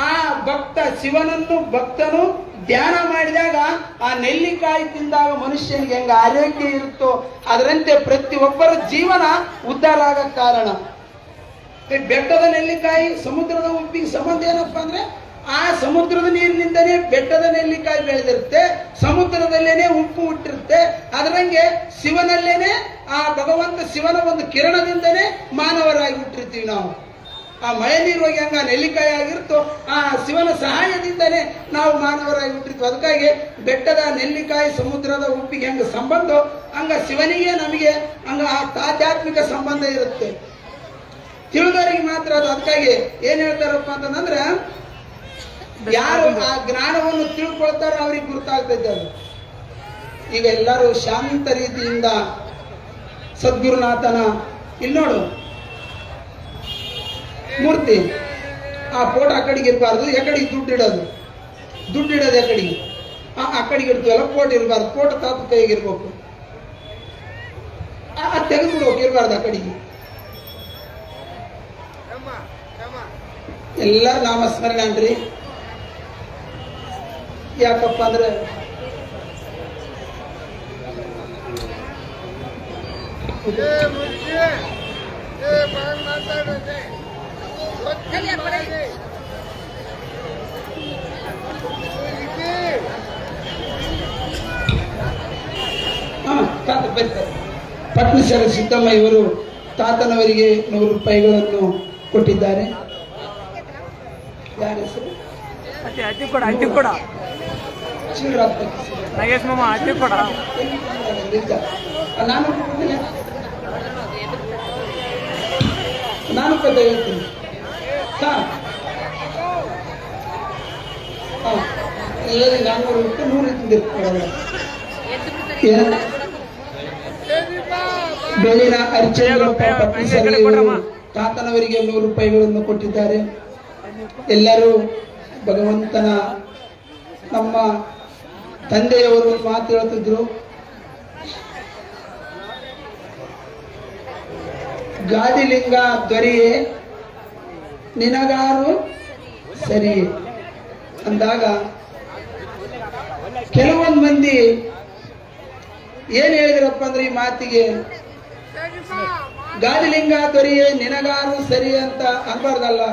ಆ ಭಕ್ತ ಶಿವನನ್ನು ಭಕ್ತನು ಧ್ಯಾನ ಮಾಡಿದಾಗ ಆ ನೆಲ್ಲಿಕಾಯಿ ತಿಂದಾಗ ಮನುಷ್ಯನಿಗೆ ಹೆಂಗ ಆರೋಗ್ಯ ಇರುತ್ತೋ ಅದರಂತೆ ಪ್ರತಿಯೊಬ್ಬರ ಜೀವನ ಉದ್ಧಾರ ಆಗಕ್ ಕಾರಣ. ಬೆಟ್ಟದ ನೆಲ್ಲಿಕಾಯಿ ಸಮುದ್ರದ ಉಪ್ಪಿಗೆ ಸಂಬಂಧ ಏನಪ್ಪಾ ಅಂದ್ರೆ, ಆ ಸಮುದ್ರದ ನೀರಿನಿಂದನೇ ಬೆಟ್ಟದ ನೆಲ್ಲಿಕಾಯಿ ಬೆಳೆದಿರುತ್ತೆ, ಸಮುದ್ರದಲ್ಲೇನೆ ಉಪ್ಪು ಹುಟ್ಟಿರುತ್ತೆ. ಅದರಂಗೆ ಶಿವನಲ್ಲೇನೆ ಆ ಭಗವಂತ ಶಿವನ ಒಂದು ಕಿರಣದಿಂದನೇ ಮಾನವರಾಗಿ ಹುಟ್ಟಿರ್ತೀವಿ ನಾವು. ಆ ಮಳೆ ನೀರು ಹೋಗಿ ಹಂಗ ನೆಲ್ಲಿಕಾಯಿ ಆಗಿರುತ್ತೋ, ಆ ಶಿವನ ಸಹಾಯದಿಂದನೇ ನಾವು ಮಾನವರಾಗಿ ಹುಟ್ಟಿರ್ತೀವಿ. ಅದಕ್ಕಾಗಿ ಬೆಟ್ಟದ ನೆಲ್ಲಿಕಾಯಿ ಸಮುದ್ರದ ಉಪ್ಪಿಗೆ ಹೆಂಗ ಸಂಬಂಧ, ಹಂಗ ಶಿವನಿಗೆ ನಮಗೆ ಹಂಗ ಆಧ್ಯಾತ್ಮಿಕ ಸಂಬಂಧ ಇರುತ್ತೆ. ತಿಳಿದವರಿಗೆ ಮಾತ್ರ ಅದು. ಅದಕ್ಕಾಗಿ ಏನ್ ಹೇಳ್ತಾರಪ್ಪ ಅಂತಂದ್ರೆ, ಯಾರು ಆ ಜ್ಞಾನವನ್ನು ತಿಳ್ಕೊಳ್ತಾರೋ ಅವ್ರಿಗೆ ಗುರುತಾಗ್ತೈತೆ ಅದು. ಈಗ ಎಲ್ಲರೂ ಶಾಂತ ರೀತಿಯಿಂದ ಸದ್ಗುರುನಾಥನ ಇಲ್ಲಿ ನೋಡು ಮೂರ್ತಿ, ಆ ಫೋಟೋ ಆ ಕಡೆಗೆ ಇರಬಾರ್ದು, ಎಕಡೆಗೆ ದುಡ್ಡಿಡೋದು ಎಕಡೆಗೆ, ಆ ಕಡೆಗೆ ಇಡ್ತೀವಲ್ಲ, ಫೋಟೋ ಇರಬಾರ್ದು, ಫೋಟೋ ತಾತ ಕೈಗಿರ್ಬೇಕು, ತೆಗೆದ್ಬಿಡ್ಬೇಕು, ಇರಬಾರ್ದು ಆ ಕಡೆಗೆ. ಎಲ್ಲ ನಾಮಸ್ಮರಣೆ ಅನ್ರಿ. ಯಾಕಪ್ಪ ಅಂದ್ರೆ ಪಟ್ನಶರ ಸಿದ್ದಮ್ಮ ಇವರು ತಾತನವರಿಗೆ 100 ರೂಪಾಯಿಗಳನ್ನು ಕೊಟ್ಟಿದ್ದಾರೆ. ಯಾರ ಹೆಸರು? ನಾಗೇಶ್ ಮಾಮ ಅಜ್ಜಿ ಕೊಡ. ನಾನು ಕತೆ ಹೇಳ್ತೀನಿ. ಎಲ್ಲರಿಗೆ 400 ಬಿಟ್ಟು 100 ತಿಂದಿರ್ತಾರೆ. ಬೆಳ್ಳಿನ ಅರ್ಚನೆಗಳಪ್ಪ ತಾತನವರಿಗೆ 100 ರೂಪಾಯಿಗಳನ್ನು ಕೊಟ್ಟಿದ್ದಾರೆ. ಎಲ್ಲರೂ ಭಗವಂತನ ನಮ್ಮ ತಂದೆಯವರು ಮಾತು ಹೇಳ್ತಿದ್ರು, ಗಾದಿಲಿಂಗ ದೊರೆಯೇ ನಿನಗಾರು ಸರಿ ಅಂದಾಗ ಕೆಲವೊಂದು ಮಂದಿ ಏನ್ ಹೇಳಿದ್ರಪ್ಪ ಅಂದ್ರೆ ಈ ಮಾತಿಗೆ, ಗಾದಿಲಿಂಗ ದೊರೆಯೇ ನಿನಗಾರು ಸರಿ ಅಂತ ಅನ್ಬಾರ್ದಲ್ಲ.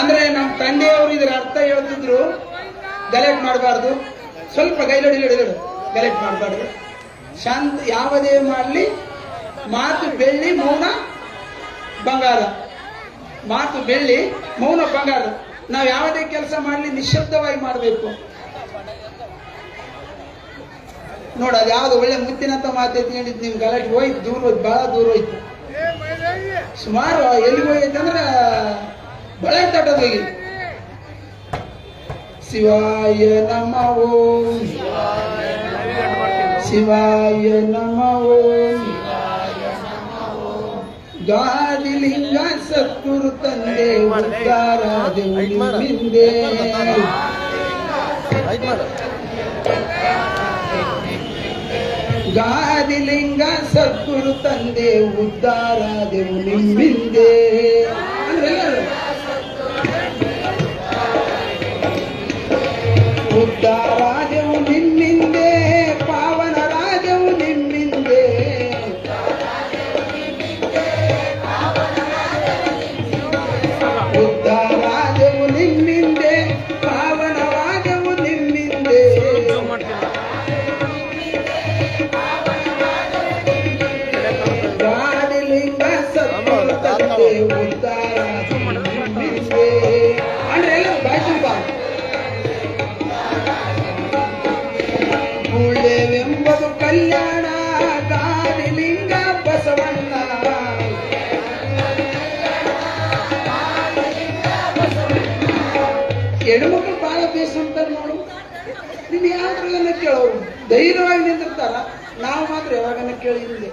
ಅಂದ್ರೆ ನಮ್ಮ ತಂದೆಯವರು ಇದ್ರ ಅರ್ಥ ಹೇಳ್ತಿದ್ರು, ಗಲಾಟೆ ಮಾಡಬಾರ್ದು, ಸ್ವಲ್ಪ ಗೈಲಡಿ ಗಲಾಟೆ ಮಾಡಬಾರ್ದು, ಶಾಂತ ಯಾವುದೇ ಮಾಡಲಿ ಮಾತು ಬೆಳ್ಳಿ ಮೌನ ಬಂಗಾರ, ಮಾತು ಬೆಳ್ಳಿ ಮೌನ ಬಂಗಾರ. ನಾವು ಯಾವುದೇ ಕೆಲಸ ಮಾಡಲಿ ನಿಶ್ಶಬ್ದವಾಗಿ ಮಾಡಬೇಕು. ನೋಡ, ಅದು ಯಾವ್ದು ಒಳ್ಳೆ ಮುತ್ತಿನಂತ ಮಾತೈತಿ ಹೇಳಿದ್ ನಿಮ್ ಗಲಾಟೆ ಹೋಯ್ತು, ದೂರ ಹೋಯ್ತು, ಬಹಳ ದೂರ ಹೋಯ್ತು. ಸುಮಾರು ಎಲ್ಲಿಗೆ ಹೋಗೈತೆ ಅಂದ್ರೆ ಬಳೆ ತಟ್ಟದ ಹೋಗಿ. ಶಿವಾಯ ನಮಃ ಓಂ, ಶಿವಾಯ ನಮಃ ಓಂ, ಗಾದಿಲಿಂಗ ಸದ್ಗುರು ತಂದೆ ಉದ್ಧಾರ ನಿಮ್ಮಿಂದೆ. ಗಾದಿಲಿಂಗ ಸದ್ಗುರು ತಂದೆ ಉದ್ಧಾರ ನಿಮ್ಮಿಂದೆ ಅಂದ್ರೆ ಉದ್ಧಾರಾದೆವು ನಿಮ್ಮಿಂದೆ, ಪಾವನರಾದೆವು ನಿಮ್ಮಿಂದೆ, ಉದ್ಧಾರಾದೆವು ನಿಮ್ಮಿಂದೆ, ಪಾವನರಾದೆವು ನಿಮ್ಮಿಂದೆ. ಗಾದಿಲಿಂಗ ಸದ್ಗುರು ತಂದೆ ಉದ್ಧಾರ ನಿಮ್ಮಿಂದೆ ಅಂದ್ರೆ ಎಲ್ಲ ಬಾಯ್ತು. ಉಳ್ಳೆವೆಂಬುದು ಕಲ್ಯಾಣ, ಗಾದಿಲಿಂಗ ಬಸವಣ್ಣ ಹೆಣ್ಮಕ್ಳು ಬಹಳ ಬೇಸ್ ಅಂತಾರೆ ನೋಡು. ನೀನು ಯಾವ್ದ್ರಲ್ಲ ಕೇಳೋರು ಧೈರ್ಯವಾಗಿ ನಿಂತಿರ್ತಾರ, ನಾವು ಮಾತ್ರ ಯಾವಾಗನ್ನ ಕೇಳಿದ್ದೆ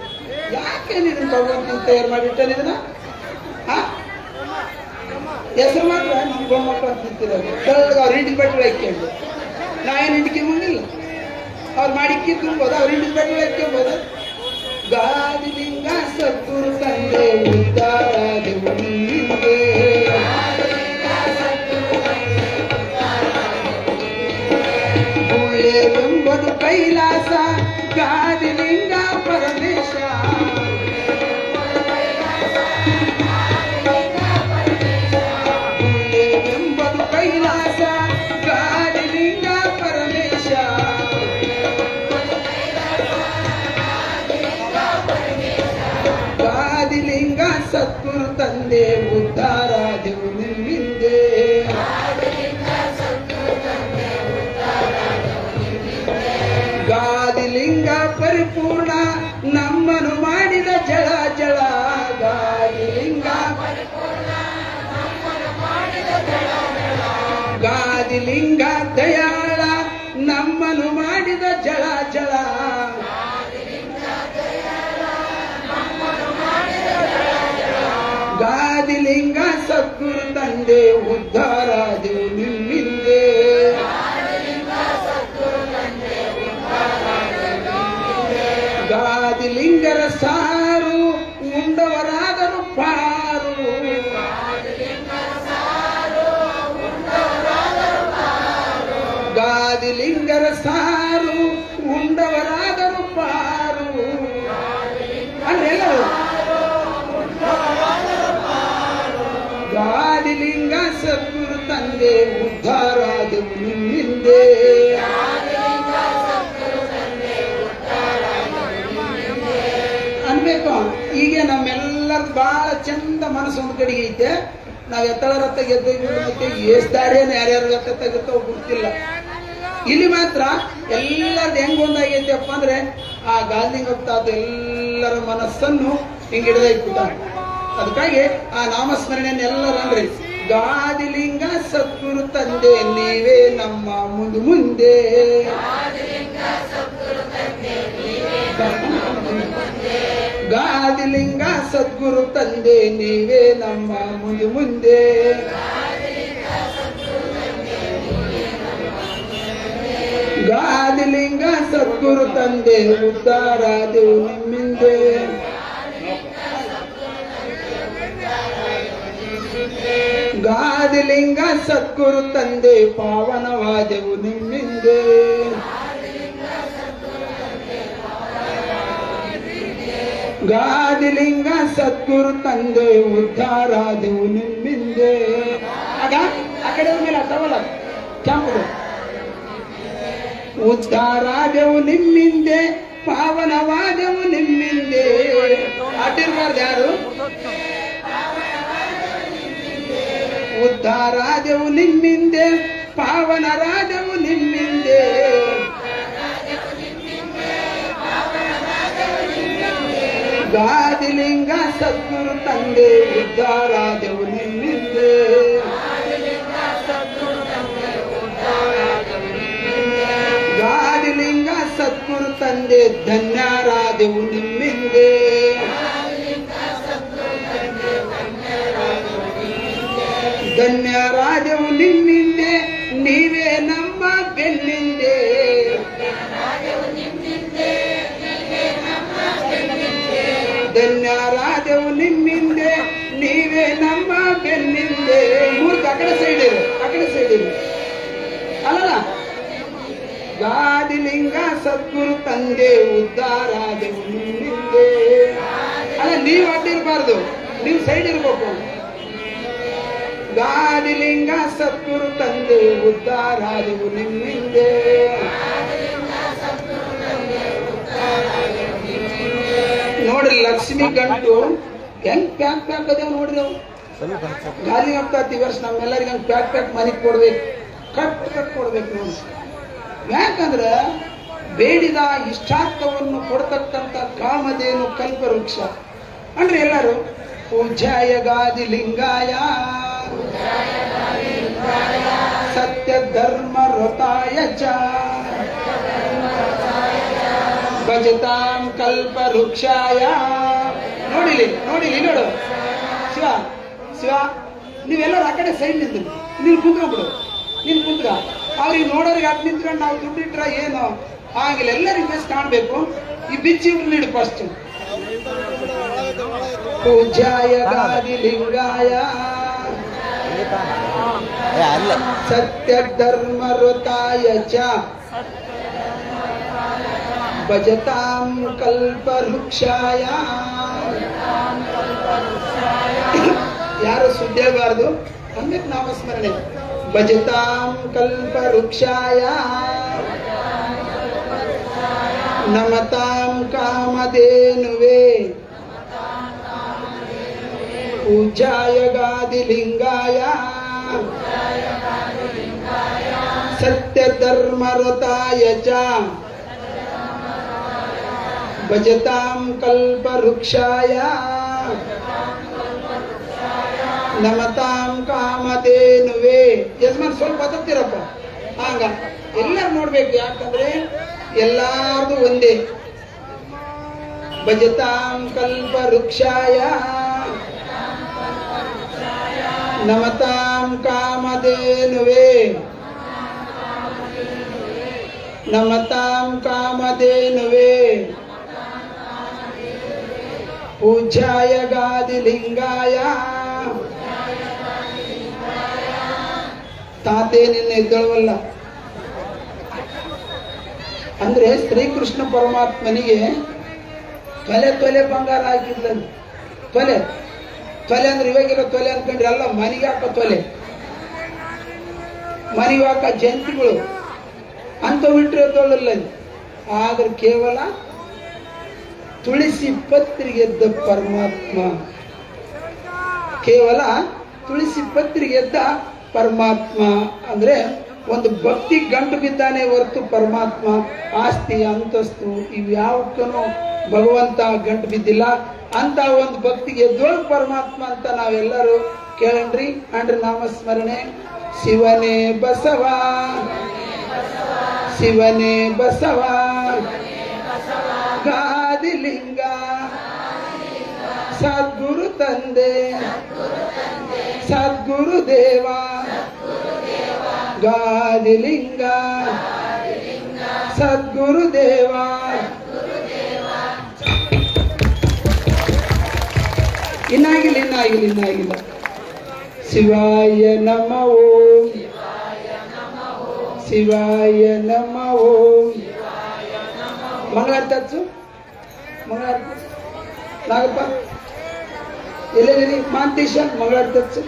ಯಾಕೆ ನೀನು ಭಗವಂತನ ತಯಾರು ಮಾಡಿಟ್ಟಾನೆ ಇದನ್ನ ಹೆಸರು ಮಾತ್ರ ನಮ್ಮ ಗಂಡ್ಮಕ್ಳು ಅಂತ ನಿಂತಿರೋದು. ಕೆಳಗೆ ಅವ್ರು ಹಿಂಡಿದ ಬಟ್ಟೆ ಹಾಕ್ಕೊಂಡು ನಾವೇನು ಹಿಂಡ್ಕೊಂಬಂಗಿಲ್ಲ, ಅವ್ರು ಮಾಡಿಕ್ಕಿ ತುಂಬೋದು, ಅವ್ರು ಹಿಂಡಿದ ಬಟ್ಟೆ ಹಾಕ್ಕೊಂಬೋದು. ಗಾದಿಲಿಂಗ ಸದ್ಗುರು ತಂದೆ ಉದ್ದಾರದೆವು ನಿಂಗೆ, ಗುಳ್ಳೆವೆಂಬುದು ಕೈಲಾಸ ಗಾದಿಲಿಂಗ ಪರಮೇಶ, ಗುಳ್ಳೆವೆಂಬುದು ಕೈಲಾಸ ಗಾದಿಲಿಂಗ ಪರಮೇಶ, ಗಾದಿಲಿಂಗ ಸದ್ಗುರು ತಂದೆ ಉದ್ಧಾರಾದೆವು ನಿಮ್ಮಿಂದೆ, ಗಾದಿಲಿಂಗ ಪರಿಪೂರ್ಣ ನಮ್ಮನು ಮಾಡಿದ ಜಳ ಜಳ, ಗಾದಿಲಿಂಗ ಗಾದಿಲಿಂಗ ದಯಾಳ ನಮ್ಮನು ಮಾಡಿದ ಜಳ ಜಳ, ಗಾದಿಲಿಂಗ ಸದ್ಗುರು ತಂದೆ ಉದ್ಧಾರಾದೆವು ನಿಮ್ಮಿಂದೆ, ಗಾದಿಲಿಂಗರ ಸಾರು ಉಂಡವರಾದರು ಪಾರು, ಗಾದಿಲಿಂಗರ ಸಾರು ಉಂಡವರಾದರು ಪಾರು ಅಂದ್ರೆ ಎಲ್ಲರೂ ಗಾದಿಲಿಂಗ ಸದ್ಗುರು ತಂದೆ ಉದ್ಧಾರಾದೆವು ನಿಮ್ಮಿಂದೆ, ಅನ್ಬೇಕು. ಈಗ ನಮ್ಮೆಲ್ಲರ ಬಹಳ ಚಂದ ಮನಸ್ಸು ಒಂದು ಕಡೆಗೆ ಐತೆ, ನಾವ್ ಎತ್ತಳರತ್ತ ಗೆದ್ದ ಎಷ್ಟಾರೇನು ಯಾರ್ಯಾರು ಎತ್ತ ತೆಗಿತಾವ ಗೊತ್ತಿಲ್ಲ. ಇಲ್ಲಿ ಮಾತ್ರ ಎಲ್ಲರದ್ದು ಹೆಂಗ್ ಒಂದಾಗೈತೆಪ್ಪ ಅಂದ್ರೆ ಆ ಗಾದಿಲಿಂಗ ತಾತ ಎಲ್ಲರ ಮನಸ್ಸನ್ನು ಹಿಂಗ್ ಹಿಡಿದಾಯ್ಬಿಟ್ಟಾರೆ. ಅದಕ್ಕಾಗಿ ಆ ನಾಮಸ್ಮರಣೆಯನ್ನು ಎಲ್ಲರನ್ರಿ ಗಾದಿಲಿಂಗ ಸದ್ಗುರು ತಂದೆ ನೀವೇ ನಮ್ಮ ಮುಂದೆ ಮುಂದೆ, ಗಾದಿಲಿಂಗ ಸದ್ಗುರು ತಂದೆ ನೀವೇ ನಮ್ಮ ಮುಂದೆ ಮುಂದೆ, ಗಾದಿಲಿಂಗ ಸದ್ಗುರು ತಂದೆ ಉದ್ಧಾರಾದೆವು ನಿಮ್ಮಿಂದೆ, ಗಾದಿಲಿಂಗ ಸದ್ಗುರು ತಂದೆ ಪಾವನವಾದೆವು ನಿಮ್ಮಿಂದೆ, ಗಾದಿಲಿಂಗ ಸದ್ಗುರು ತಂದೆ ಉದ್ಧಾರಾದೆವು ನಿಮ್ಮಿಂದೆ. ಆಗ ಆ ಕಡೆ ಮೇಲೆ ತಗೊಳ್ಳ ಕೆಂಪು ಉದ್ಧಾರಾದೆವು ನಿಮ್ಮಿಂದೆ ಪಾವನವಾದೆವು ನಿಮ್ಮಿಂದೆ. ಅಡ್ಡಿರ್ಬಾರ್ದು ಯಾರು, ಉದ್ಧಾರಾದೆವು ನಿಮ್ಮಿಂದೆ ಪಾವನರಾದೆವು ನಿಮ್ಮಿಂದೆ, ಗಾದಿಲಿಂಗ ಸದ್ಗುರು ತಂದೆ ಉದ್ಧಾರಾದೆವು ನಿಮ್ಮಿಂದೆ, ಗಾದಿಲಿಂಗ ಸದ್ಗುರು ತಂದೆ ಧನ್ಯರಾದೆವು ನಿಮ್ಮಿಂದೆ, ಧನ್ಯರಾದೆವು ನಿಮ್ಮಿಂದೆ ನೀವೇ ನಮ್ಮ ಬೆನ್ನಿಂದೆ, ಧನ್ಯರಾದೆವು ನಿಮ್ಮಿಂದೆ ನೀವೇ ನಮ್ಮ ಬೆನ್ನಿಂದೆ. ಮೂರ್ತಿ ಆ ಕಡೆ ಸೈಡ್ ಇರು, ಆ ಕಡೆ ಸೈಡ್ ಇರು ಅಲ್ಲ. ಗಾದಿಲಿಂಗ ಸದ್ಗುರು ತಂದೆ ಉದ್ಧಾರಾದೆವು ನಿಮ್ಮಿಂದೆ. ಅಲ್ಲ, ನೀವು ಅಡ್ಡಿರ್ಬಾರ್ದು, ನೀವು ಸೈಡ್ ಇರ್ಬೇಕು. ಗಾದಿಲಿಂಗ ಸದ್ಗುರು ತಂದೆ ಉದ್ಧಾರಾದೆವು ನಿಮ್ಮಿಂದೆ, ನೋಡ್ರಿ ಲಕ್ಷ್ಮಿ ಗಂಟು ಹೆಂಗ್ ಪ್ಯಾಕ್ ಅದೇವ್ ನೋಡ್ರಿ. ಅವು ಗಾಲಿ ಹಬ್ಬ ವರ್ಷ ನಮ್ಮೆಲ್ಲರಿಗೆ ಹಂಗ್ ಪ್ಯಾಕ್ ಮನೆಗೆ ಕೊಡ್ಬೇಕು, ಕಟ್ ಕೊಡ್ಬೇಕು ನೋಡಿ. ಯಾಕಂದ್ರ ಬೇಡಿದ ಇಷ್ಟಾರ್ಥವನ್ನು ಕೊಡ್ತಕ್ಕಂಥ ಕಾಮಧೇನು ಕಲ್ಪವೃಕ್ಷ ಅಂದ್ರೆ ಎಲ್ಲರೂ ಪೂಜ್ಯಾಯ ಗಾದಿಲಿಂಗಾಯ ಸತ್ಯ ಧರ್ಮ ವ್ರತಾಯ ಚ ಭಜತಾಂ ಕಲ್ಪ ವೃಕ್ಷಾಯ. ನೋಡಿಲಿ ನೋಡು ಶಿವ ಶಿವ, ನೀವೆಲ್ಲರೂ ಆ ಕಡೆ ಸೈಡ್ ನಿಂತು ನೀನು ಕುಂತ್ಕೊಂಡ್ಬಿಡು, ನೀನು ಕುಂತ್ಕ. ಅವ್ರಿಗೆ ನೋಡೋರಿಗೆ ಅಟ್ ನಿಂತ್ಕೊಂಡು ನಾವು ದುಡ್ಡಿಟ್ರ ಏನು ಆಗಿಲ್ಲ, ಎಲ್ಲರಿಗೂ ಬೇಸ್ ಕಾಣಬೇಕು. ಈ ಬಿಚ್ಚಿ ನೀಡು ಫಸ್ಟ್. ಪೂಜ್ಯಾಯ ಗಾದಿಲಿಂಗಾಯ ಸತ್ಯ ಧರ್ಮ ವ್ರತಾಯ ಚ ಭಜತಾಂ ಕಲ್ಪ ವೃಕ್ಷಾಯ. ಯಾರು ಸುದ್ದಿ ಆಗಬಾರ್ದು, ಹಂಗೆ ನಾಮಸ್ಮರಣೆ. ಭಜತಾಂ ಕಲ್ಪ ವೃಕ್ಷಾಯ ನಮತಾಂ ಕಾಮಧೇನುವೆ ಪೂಜ್ಯಾಯ ಗಾದಿಲಿಂಗಾಯ ಸತ್ಯ ಧರ್ಮ ವ್ರತಾಯ ಚ ಭಜತಾಂ ಕಲ್ಪ ವೃಕ್ಷಾಯ ನಮತಾಂ ಕಾಮಧೇನುವೆ. ಯಜಮಾನ್ ಸ್ವಲ್ಪ ಬದುಕ್ತಿರಪ್ಪ, ಹಂಗ ಎಲ್ಲರೂ ನೋಡ್ಬೇಕು, ಯಾಕಂದ್ರೆ ಎಲ್ಲಾರ್ದು ಒಂದೇ. ಭಜತಾಂ ಕಲ್ಪ ವೃಕ್ಷಾಯ ನಮತಾಂ ಕಾಮಧೇನುವೆ ನಮತಾಂ ಕಾಮಧೇನುವೆ ಪೂಜ್ಯಾಯ ಗಾದಿಲಿಂಗಾಯ. ತಾತೆ ನಿನ್ನ ಎದ್ದಳವಲ್ಲ ಅಂದ್ರೆ ಶ್ರೀಕೃಷ್ಣ ಪರಮಾತ್ಮನಿಗೆ ತೊಲೆ ಬಂಗಾರ ಹಾಕಿದ್ಲಂತೆ. ತೊಲೆ ಅಂದ್ರೆ ಇವಾಗಿರೋ ತೊಲೆ ಅನ್ಕೊಂಡ್ರಿ ಅಲ್ಲ, ಮನೆಗೆ ಹಾಕೋ ತೊಲೆ, ಮನೆಗೆ ಹಾಕೋ ಜಂತಿಗಳು ಅಂತ ಬಿಟ್ಟಿರೋದೊಳಲ್ಲ. ಆದ್ರೆ ಕೇವಲ ತುಳಸಿ ಪತ್ರಿಗೆದ್ದ ಪರಮಾತ್ಮ, ಕೇವಲ ತುಳಸಿ ಪತ್ರಿಗೆದ್ದ ಪರಮಾತ್ಮ. ಅಂದ್ರೆ ಒಂದು ಭಕ್ತಿ ಗಂಟು ಬಿದ್ದಾನೆ ಹೊರತು ಪರಮಾತ್ಮ ಆಸ್ತಿ ಅಂತಸ್ತು ಇವ್ಯಾವಕ್ಕೂ ಭಗವಂತ ಗಂಟು ಬಿದ್ದಿಲ್ಲ. ಅಂತ ಒಂದು ಭಕ್ತಿಗೆ ಎದ್ದೋಳ್ ಪರಮಾತ್ಮ ಅಂತ ನಾವೆಲ್ಲರೂ ಕೇಳನ್ರಿ. ಅಂಡ್ರಿ ನಾಮಸ್ಮರಣೆ. ಶಿವನೇ ಬಸವ ಶಿವನೇ ಬಸವ ಗಾದಿಲಿಂಗ ಸದ್ಗುರು ತಂದೆ ಸದ್ಗುರು ದೇವ ಗಾದಿಲಿಂಗ ಸದ್ಗುರು ದೇವ. ಇನ್ನಾಗಿಲ್ಲ. ಶಿವಾಯ ನಮ ಓಂ ಶಿವಾಯ ನಮ ಓಂ. ಮಂಗಳಾರತಿ ಹಚ್ಚು, ಮಂಗಳಾರತಿ ನಾಗಪ್ಪ ಎಲ್ಲೆಲ್ಲಿ ಮಾಂತೇಶ ಮಂಗಳಾರತಿ ಹಚ್ಚು.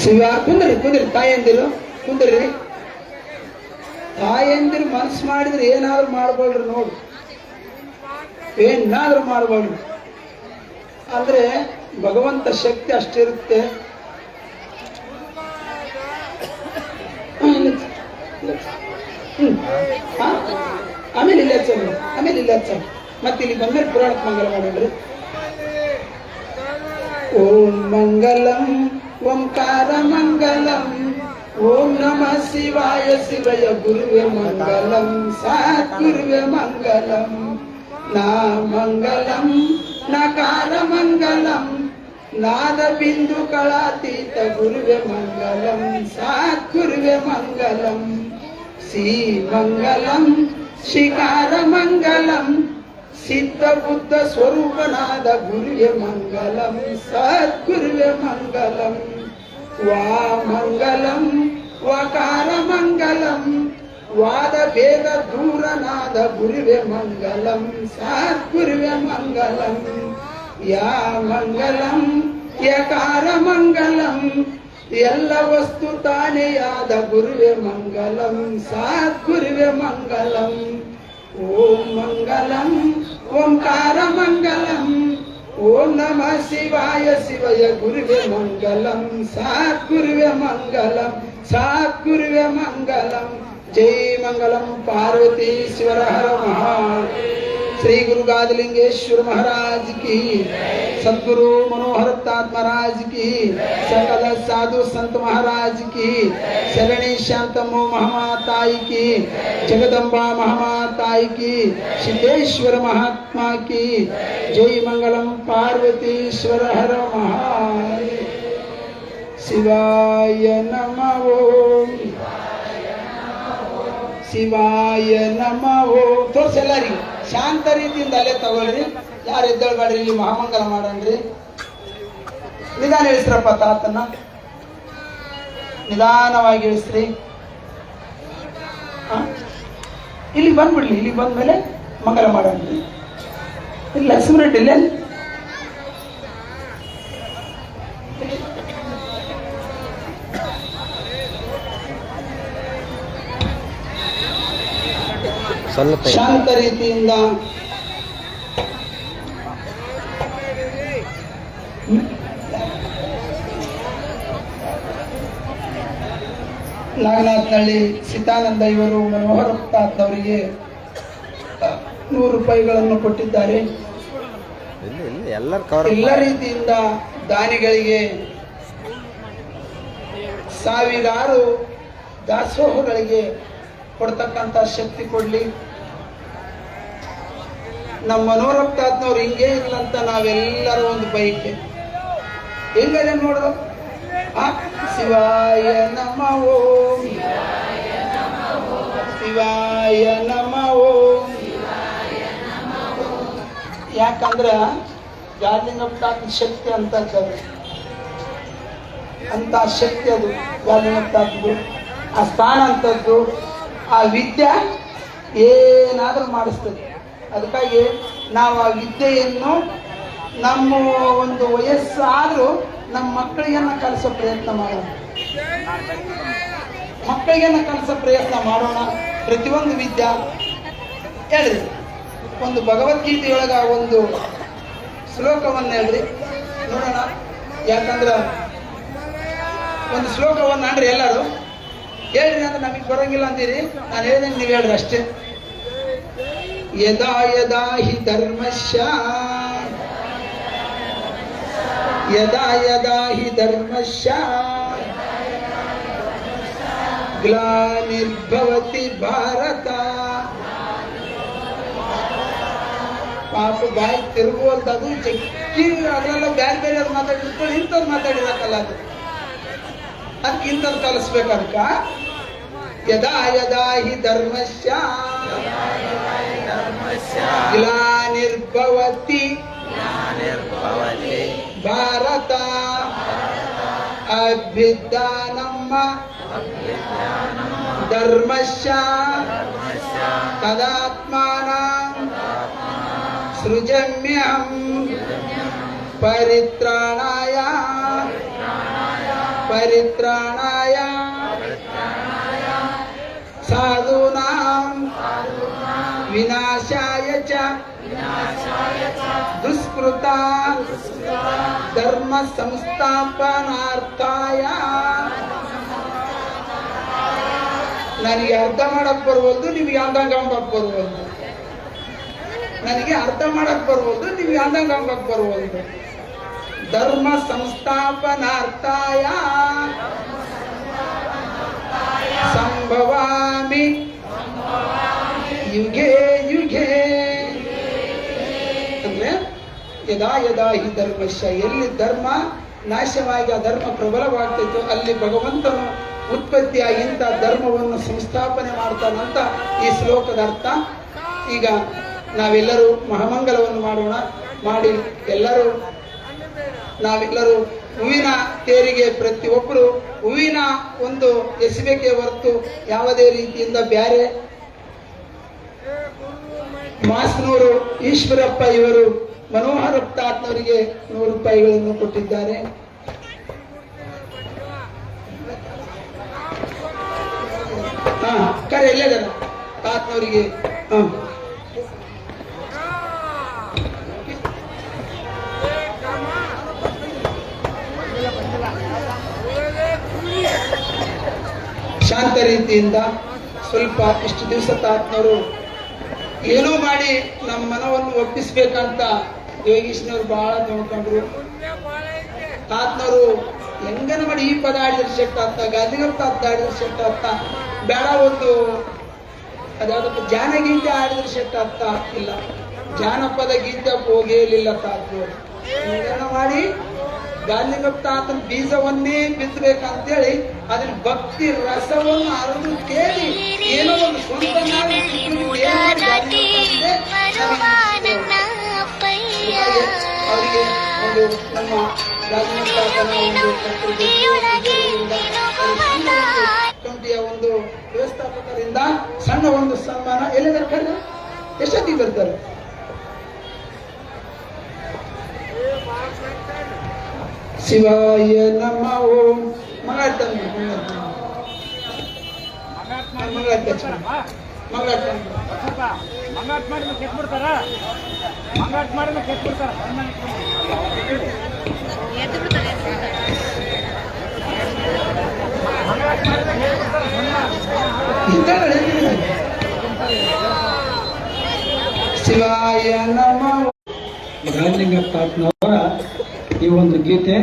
ಶಿವ ಕುಂದ್ರಿ ತಾಯಂದಿರು ಕುಂದ್ರಿ. ತಾಯಂದಿರು ಮನಸ್ಸು ಮಾಡಿದ್ರೆ ಏನಾದ್ರು ಮಾಡ್ಬೋಳ್ರಿ. ನೋಡು, ಏನಾದ್ರೂ ಮಾಡ್ಬೋಳ್ರಿ. ಅಂದ್ರೆ ಭಗವಂತ ಶಕ್ತಿ ಅಷ್ಟಿರುತ್ತೆ. ಆಮೇಲೆ ಇಲ್ಲ ಮತ್ತೆ ಇಲ್ಲಿ ಬಂದ್ಮೇಲೆ ಪುರಾಣಕ್ಕೆ ಮಂಗಲ ಮಾಡೋಣ್ರಿ. ಓಂ ಮಂಗಲಂ ಓಂಕಾರ ಮಂಗಲಂ ಓಂ ನಮಃ ಶಿವಾಯ ಶಿವಯ ಗುರುವೆ ಮಂಗಲಂ ಸದ್ಗುರುವೆ ಮಂಗಲಂ ನಾ ಮಂಗಲಂ ನಕಾರ ಮಂಗಲಂ ನಾದ ಬಿಂದು ಕಳಾತೀತ ಗುರುವೆ ಮಂಗಲಂ ಸದ್ಗುರುವೆ ಮಂಗಲಂ ಶ್ರೀ ಮಂಗಲಂ ಶಿಕಾರ ಮಂಗಲಂ ಸಿದ್ಧ ಬುದ್ಧ ಸ್ವರೂಪನಾದ ಗುರುವೆ ಮಂಗಲಂ ಸದ್ಗುರುವೆ ಮಂಗಲಂ ವಾ ಮಂಗಲಂ ವಕಾರ ಮಂಗಲಂ ವಾದ ಭೇದ ದೂರನಾದ ಗುರುವೆ ಮಂಗಲಂ ಸದ್ಗುರುವೆ ಮಂಗಲಂ ಯಾ ಮಂಗಲಂ ಯಕಾರ ಮಂಗಲಂ ಎಲ್ಲ ವಸ್ತು ತಾನೆಯಾದ ಗುರುವೆ ಮಂಗಲಂ ಸದ್ಗುರುವೆ ಮಂಗಲಂ ಓಂ ಮಂಗಲಂ ಓಂಕಾರ ಮಂಗಲಂ ಓಂ ನಮಃ ಶಿವಾಯ ಶಿವಯ ಗುರುವೆ ಮಂಗಲಂ ಸದ್ಗುರುವೆ ಮಂಗಲಂ ಸದ್ಗುರುವೆ ಮಂಗಲಂ. ಜೈ ಮಂಗಲಂ ಪಾರ್ವತೀಶ್ವರ ಹರ ಮಹಾ श्री गुरु गादलिंगेश्वर महाराज की, सद्गुरु मनोहर प्रताप महाराज की, सकल साधु संत महाराज की, शरणी शांतमो महामाताई की, जगदम्बा महामाताई की, सिद्धेश्वर महात्मा की जय। मंगलम पार्वतीश्वर हर महादेव। शिवाय नमः ओಂ ಶಿವಾಯ ನಮಃ ಓಂ. ತೋರ್ಸಿ ಎಲ್ಲರಿಗೂ ಶಾಂತ ರೀತಿಯಿಂದ ಅಲ್ಲೇ ತಗೊಳ್ರಿ, ಯಾರು ಎದ್ದೇಳ್ಬೇಡ್ರಿ, ಇಲ್ಲಿ ಮಹಾಮಂಗಲ ಮಾಡನ್ರಿ. ನಿಧಾನ ಇಳಿಸ್ರಪ್ಪ ತಾತನ್ನ, ನಿಧಾನವಾಗಿ ಇಳಿಸ್ರಿ. ಇಲ್ಲಿ ಬಂದ್ಬಿಡ್ಲಿ, ಇಲ್ಲಿ ಬಂದ್ಮೇಲೆ ಮಂಗಲ ಮಾಡನ್ರಿ. ಇಲ್ಲಿ ಲಕ್ಷ್ಮೀರೆಡ್ಡಿ ಇಲ್ಲೇ ಶಾಂತ ರೀತಿಯಿಂದ ನಾಗನಾಥನಹಳ್ಳಿ ಸೀತಾನಂದ ಇವರು ಮನೋಹರ ಪ್ರತಾಪ್ನವರಿಗೆ 100 ರೂಪಾಯಿಗಳನ್ನು ಕೊಟ್ಟಿದ್ದಾರೆ. ಎಲ್ಲ ರೀತಿಯಿಂದ ದಾನಿಗಳಿಗೆ ಸಾವಿರಾರು ದಾಸೋಹಗಳಿಗೆ ಕೊಡ್ತಕ್ಕಂಥ ಶಕ್ತಿ ಕೊಡ್ಲಿ. ನಮ್ಮ ಮನೋಹರ ಪ್ರತಾಪ್ನವ್ರು ಹಿಂಗೆ ಇರ್ಲಂತ ನಾವೆಲ್ಲರೂ ಒಂದು ಬೈಕೆ ಹೆಂಗದೆ ನೋಡ್ರು. ಶಿವಾಯ ನಮಃ ಓಂ, ಶಿವಾಯ ನಮಃ ಓಂ. ಯಾಕಂದ್ರ ಗಾಲಿಂಗಪ್ಪ ಶಕ್ತಿ ಅಂತದ್ದು, ಅಂತ ಶಕ್ತಿ ಅದು ಗಾಲಿಂಗಪ್ಪದ್ದು, ಆ ಸ್ಥಾನ ಅಂತದ್ದು, ಆ ವಿದ್ಯೆ ಏನಾದರೂ ಮಾಡಿಸ್ತದೆ. ಅದಕ್ಕಾಗಿ ನಾವು ಆ ವಿದ್ಯೆಯನ್ನು ನಮ್ಮ ಒಂದು ವಯಸ್ಸಾದರೂ ನಮ್ಮ ಮಕ್ಕಳಿಗೆನ್ನ ಕಲಿಸೋ ಪ್ರಯತ್ನ ಮಾಡೋಣ, ಮಕ್ಕಳಿಗೆನ್ನ ಕಲಿಸೋ ಪ್ರಯತ್ನ ಮಾಡೋಣ. ಪ್ರತಿಯೊಂದು ವಿದ್ಯೆ ಹೇಳ್ರಿ. ಒಂದು ಭಗವದ್ಗೀತೆಯೊಳಗ ಒಂದು ಶ್ಲೋಕವನ್ನು ಹೇಳ್ರಿ ನೋಡೋಣ. ಯಾಕಂದ್ರೆ ಒಂದು ಶ್ಲೋಕವನ್ನು ಅನ್ರಿ ಎಲ್ಲರೂ ಹೇಳ್ರಿ ಅಂದ್ರೆ ನಮಗೆ ಬರೋಂಗಿಲ್ಲ ಅಂತೀರಿ. ನಾನು ಹೇಳಿದಂಗೆ ನೀವು ಹೇಳ್ರಿ ಅಷ್ಟೇ. ಯದಾ ಯದಾ ಹಿ ಧರ್ಮಸ್ಯ, ಯದಾ ಯದಾ ಹಿ ಧರ್ಮಸ್ಯ ಗ್ಲಾನಿರ್ಭವತಿ ಭಾರತ. ಪಾಪ ಬಾಯಿ ತಿರುಗುವಂಥದ್ದು ಜಗ್ಗಿ ಅದೆಲ್ಲ ಬೇರೆ ಬೇರೆ ಮಾತಾಡಿರ್ತಾರೆ, ಇಂಥದ್ದು ಮಾತಾಡಿರಕ್ಕಲ್ಲ ಅದು. ಅದಕ್ಕೆ ಇಂಥದ್ದು ಕಲಿಸ್ಬೇಕು. ಅದಕ್ಕ ಯದಾ ಯದಾ ಹಿ ಧರ್ಮಸ್ಯ ಗ್ಲಾನಿರ್ಭವತಿ ಭಾರತ ಅಭ್ಯುತ್ಥಾನಂ ಧರ್ಮಸ್ಯ ತದಾತ್ಮಾನಂ ಸೃಜಮ್ಯಹಂ ಪರಿತ್ರಾಣಾಯ ಪರಿತ್ರಾಣಾಯ ಸಾಧೂನಾಂ ವಿನಾಶಾಯ ಚ ದುಷ್ಕೃತ ಧರ್ಮ ಸಂಸ್ಥಾಪನಾರ್ಥಾಯ. ನನಗೆ ಅರ್ಥ ಮಾಡಕ್ ಬರ್ಬೋದು, ನಿಮಗೆ ಅಂದಂಗಂಬಕ್ ಬರ್ಬೋದು. ನನಗೆ ಅರ್ಥ ಮಾಡಕ್ ಬರ್ಬೋದು, ನಿಮಗೆ ಅಂದಂಗಂಬಕ್ ಬರ್ಬೋದು. ಧರ್ಮ ಸಂಸ್ಥಾಪನಾರ್ಥಾಯ ಸಂಭವಾಮಿ ಯುಗೇ ಯುಗೇ. ಅಂದ್ರೆ ಯದಾ ಯದಾ ಹಿ ಧರ್ಮಶ್ಯ, ಎಲ್ಲಿ ಧರ್ಮ ನಾಶವಾಗಿ ಆ ಧರ್ಮ ಪ್ರಬಲವಾಗ್ತಿತ್ತು ಅಲ್ಲಿ ಭಗವಂತನು ಉತ್ಪತ್ತಿಯಾಗಿ ಇಂಥ ಧರ್ಮವನ್ನು ಸಂಸ್ಥಾಪನೆ ಮಾಡ್ತಾನಂತ ಈ ಶ್ಲೋಕದ ಅರ್ಥ. ಈಗ ನಾವೆಲ್ಲರೂ ಮಹಾಮಂಗಲವನ್ನು ಮಾಡೋಣ. ಮಾಡಿ ನಾವೆಲ್ಲರೂ ಹೂವಿನ ತೇರಿಗೆ ಪ್ರತಿಯೊಬ್ಬರು ಹೂವಿನ ಒಂದು ಎಸಬೇಕೆ ಹೊರತು ಯಾವುದೇ ರೀತಿಯಿಂದ ಬ್ಯಾರೆ. ಮಾಸ್ನೂರು ಈಶ್ವರಪ್ಪ ಇವರು ಮನೋಹರ ಪ್ರತಾಪ್ನವರಿಗೆ 100 ರೂಪಾಯಿಗಳನ್ನು ಕೊಟ್ಟಿದ್ದಾರೆ. ಕರೆ ಎಲ್ಲದ ತಾತ್ನವರಿಗೆ ಶಾಂತ ರೀತಿಯಿಂದ ಸ್ವಲ್ಪ ಇಷ್ಟು ದಿವಸ ತಾತ್ನವರು ಏನೋ ಮಾಡಿ ನಮ್ಮ ಮನವನ್ನು ಒಪ್ಪಿಸ್ಬೇಕಂತ ಯೋಗೀಶ್ನವ್ರು ಬಹಳ ನೋಡ್ಕೊಂಡ್ರು. ತಾತ್ನವರು ಹೆಂಗನ ಮಾಡಿ ಈ ಪದ ಆಡಿದ್ರೆ ಸೆಟ್ ಆಗ್ತಾ, ಗಾದಿಗಪ್ಪ ಆಡಿದ್ರೆ ಸೆಟ್ ಆಗ್ತಾ, ಬೇಡ ಒಂದು ಅದಾದಪ್ಪ ಜಾನಗೀತೆ ಆಡಿದ್ರೆ ಸೆಟ್ ಆಗ್ತಾ ಇಲ್ಲ, ಜಾನಪದ ಗೀತೆ ಹೋಗೇಲಿಲ್ಲ ತಾತ್ನವರು. ಹೆಂಗನ ಮಾಡಿ ಗಾಂಧಿಗಪ್ಪ ತಾತನ ಬೀಜವನ್ನೇ ಬಿತ್ತಬೇಕಂತೇಳಿ ಅದನ್ನ ಭಕ್ತಿ ರಸವನ್ನು ಅರಿದು ಕೇಳಿ ಏನೋ ಒಂದು ಸ್ವಂತ ಅವರಿಗೆ ಒಂದು ನಮ್ಮ ಕಮಿಟಿಯ ಒಂದು ವ್ಯವಸ್ಥಾಪಕರಿಂದ ಸಣ್ಣ ಒಂದು ಸನ್ಮಾನ. ಎಲ್ಲಿ ಬರ್ತಾರೆ? ಎಷ್ಟೊತ್ತಿಗೆ ಬರ್ತಾರೆ? ಶಿವಾಯ ನಮ ಓಂ. ಮಂಗಳಾಡ್ತಾನೆ ಶಿವಾಯ ನಮ. ರಾಜಲಿಂಗಪ್ಪ ತಾತನವರ ಈ ಒಂದು ಗೀತೆ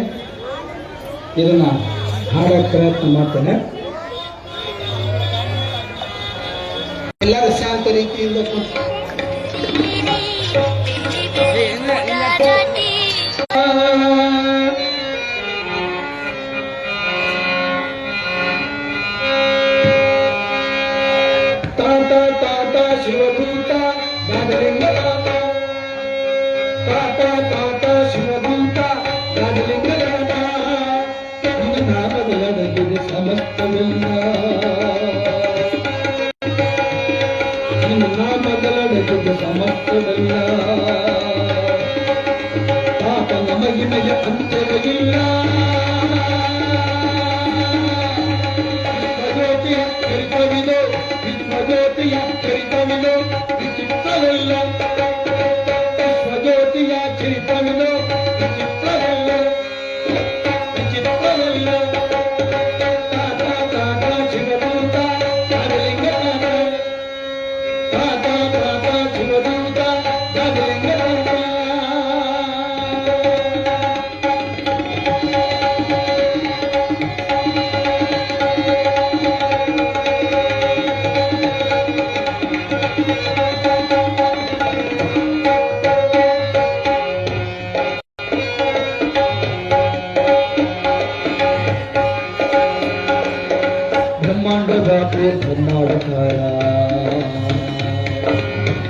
ಇದನ್ನ ಹಾಡಕ್ಕೆ ಪ್ರಯತ್ನ ಮಾಡ್ತೇನೆ. ಎಲ್ಲರೂ ಶಾಂತ ರೀತಿಯಿಂದ ತಾತ ತಾತ ಶಿವದೂತ ರಾಜಲಿಂಗ ತಾತ, ತಾತ ತಾತ ಶಿವದೂತ ರಾಜಲಿಂಗ ತಾತ, ನಿನ್ನ ನಾಮದೊಳಗಿದೆ ಸಮಸ್ತವಿಲ್ಲ, ನಿನ್ನ ನಾಮದೊಳಗಿದೆ ಸಮಸ್ತವಿಲ್ಲ, ತಾತನ ಮಹಿಮೆಯ ಅಂತ್ಯವಿಲ್ಲ. ಚರಿತವಿದೋ ವಿಶ್ವಜ್ಯೋತಿಯ ಚರಿತವಿದೋ ವಿಚಿತ್ರವಿಲ್ಲ, ವಿಶ್ವಜ್ಯೋತಿಯ ಚರಿತವಿದೋ ವಿಚಿತ್ರವಿಲ್ಲ, ವಿಚಿತ್ರವಿಲ್ಲ. ತಾತ ತಾತ ಶಿವದೂತ ರಾಜಲಿಂಗ ತಾತ, ತಾತ ತಾತ ಶಿವದೂತ ರಾಜಲಿಂಗ ತಾತ. ಬ್ರಹ್ಮಾಂಡದ ಬ್ರಹ್ಮಾಂಡಕಾರ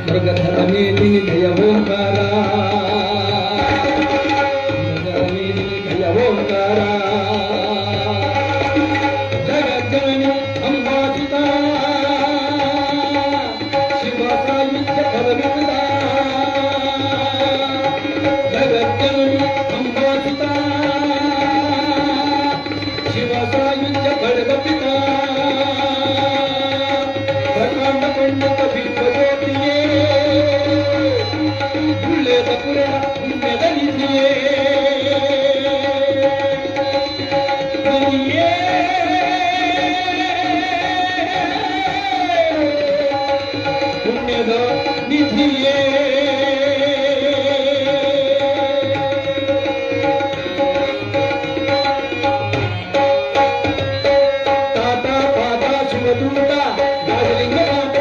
ಮೃಗಧರ ಮೇಲಿನಿ ಜಯ ಓಂಕಾರ, ಮೃಗಧರ ಮೇಲಿನಿ ಜಯ ಓಂಕಾರ, ಜಗಜ್ಜನನಿ ಅಂಬಾಸಿತ ಶಿವ ಸಾಯುಜ್ಯ ಪದವಿತ, ಜಗಜ್ಜನನಿ ಅಂಬಾಸಿತ ಶಿವ ಸಾಯುಜ್ಯ ಪದವಿತ, ಪ್ರಕಾಂಡ ಪಂಡಿತ ವಿಶ್ವಜ್ಯೋತಿಯೇ ಉಳ್ಳೇದ ಪುರ ಪುಣ್ಯದ ನಿಧಿಯೇ, ನಿಧಿಯೇ ಪುಣ್ಯದ ನಿಧಿಯೇ. ತಾತ ತಾತ ಶಿವದೂತ ರಾಜಲಿಂಗ ತಾತ,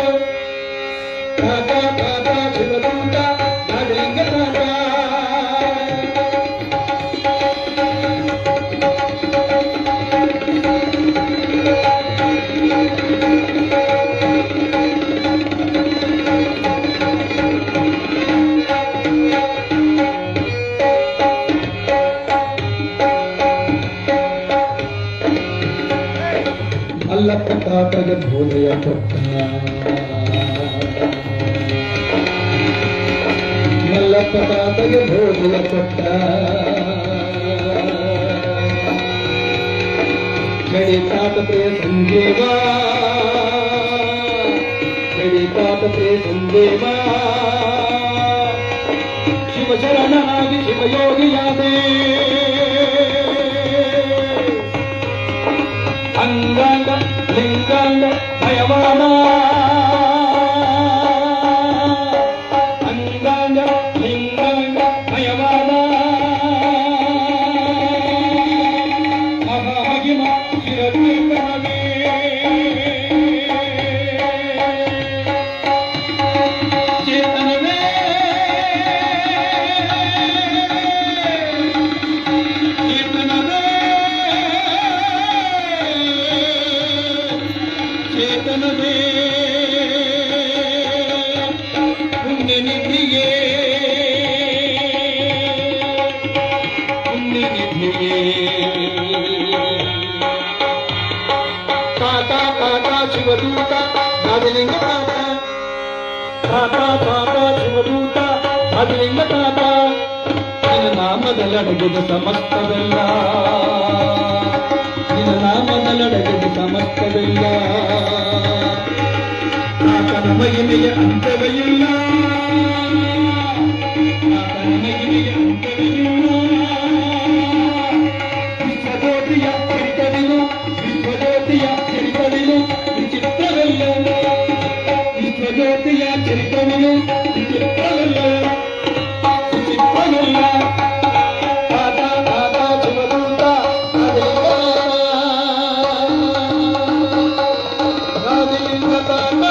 ತಾತ ತಾತ ಶಿವದೂತ ರಾಜಲಿಂಗ ತಾತ. ಮಲ್ಲಪ್ಪ ತಾತಗೆ ಬೋಧೆಯ ಕೊಟ್ಟ, ಮಲ್ಲಪ್ಪ ತಾತಗೆ ಬೋಧೆಯ ಕೊಟ್ಟ, ಚಳಿ ತಾತ ಪ್ರಿಯ ಸಂಜೀವ, ಚಳಿ ತಾತ ಪ್ರಿಯ ಸಂಜೀವ, ಶಿವಶರಣನಾಗಿ ಶಿವಯೋಗಿಯಾದೆ, ಅಂಗಾಂಗ ಲಿಂಗಾಂಗ ಭಯವಾದ ತಾತ ತಾತ ಶಿವದೂತ ರಾಜಲಿಂಗ ತಾತ ತಾತ ತಾತ ಶಿವದೂತ ರಾಜಲಿಂಗ ತಾತ ನಿನ್ನ ನಾಮದಲ್ಲಡಗಿದ ಸಮಸ್ತವೆಲ್ಲ ನಿನ್ನ ನಾಮದಲ್ಲಡಗಿದ ಸಮಸ್ತವೆಲ್ಲ ಆತನ ಮಹಿಮೆಯ ಅಂತವೆಯಿಲ್ಲ ಆತನ ಮಹಿಮೆಯ ಅಂತವೆಯಿಲ್ಲ ವಿಶ್ವಜ್ಯೋತಿಯ ಚರಿತವಿನು ವಿಶ್ವಜ್ಯೋತಿಯ ಚರಿತವಿನು ವಿಚಿತ್ರವೆಲ್ಲ ವಿಶ್ವಜ್ಯೋತಿಯ ಚರಿತವಿನು ವಿಚಿತ್ರವೆಲ್ಲ ವಿಚಿತ್ರವೆಲ್ಲ ತಾತ ತಾತ ಶಿವದೂತ ರಾಜಲಿಂಗ ತಾತ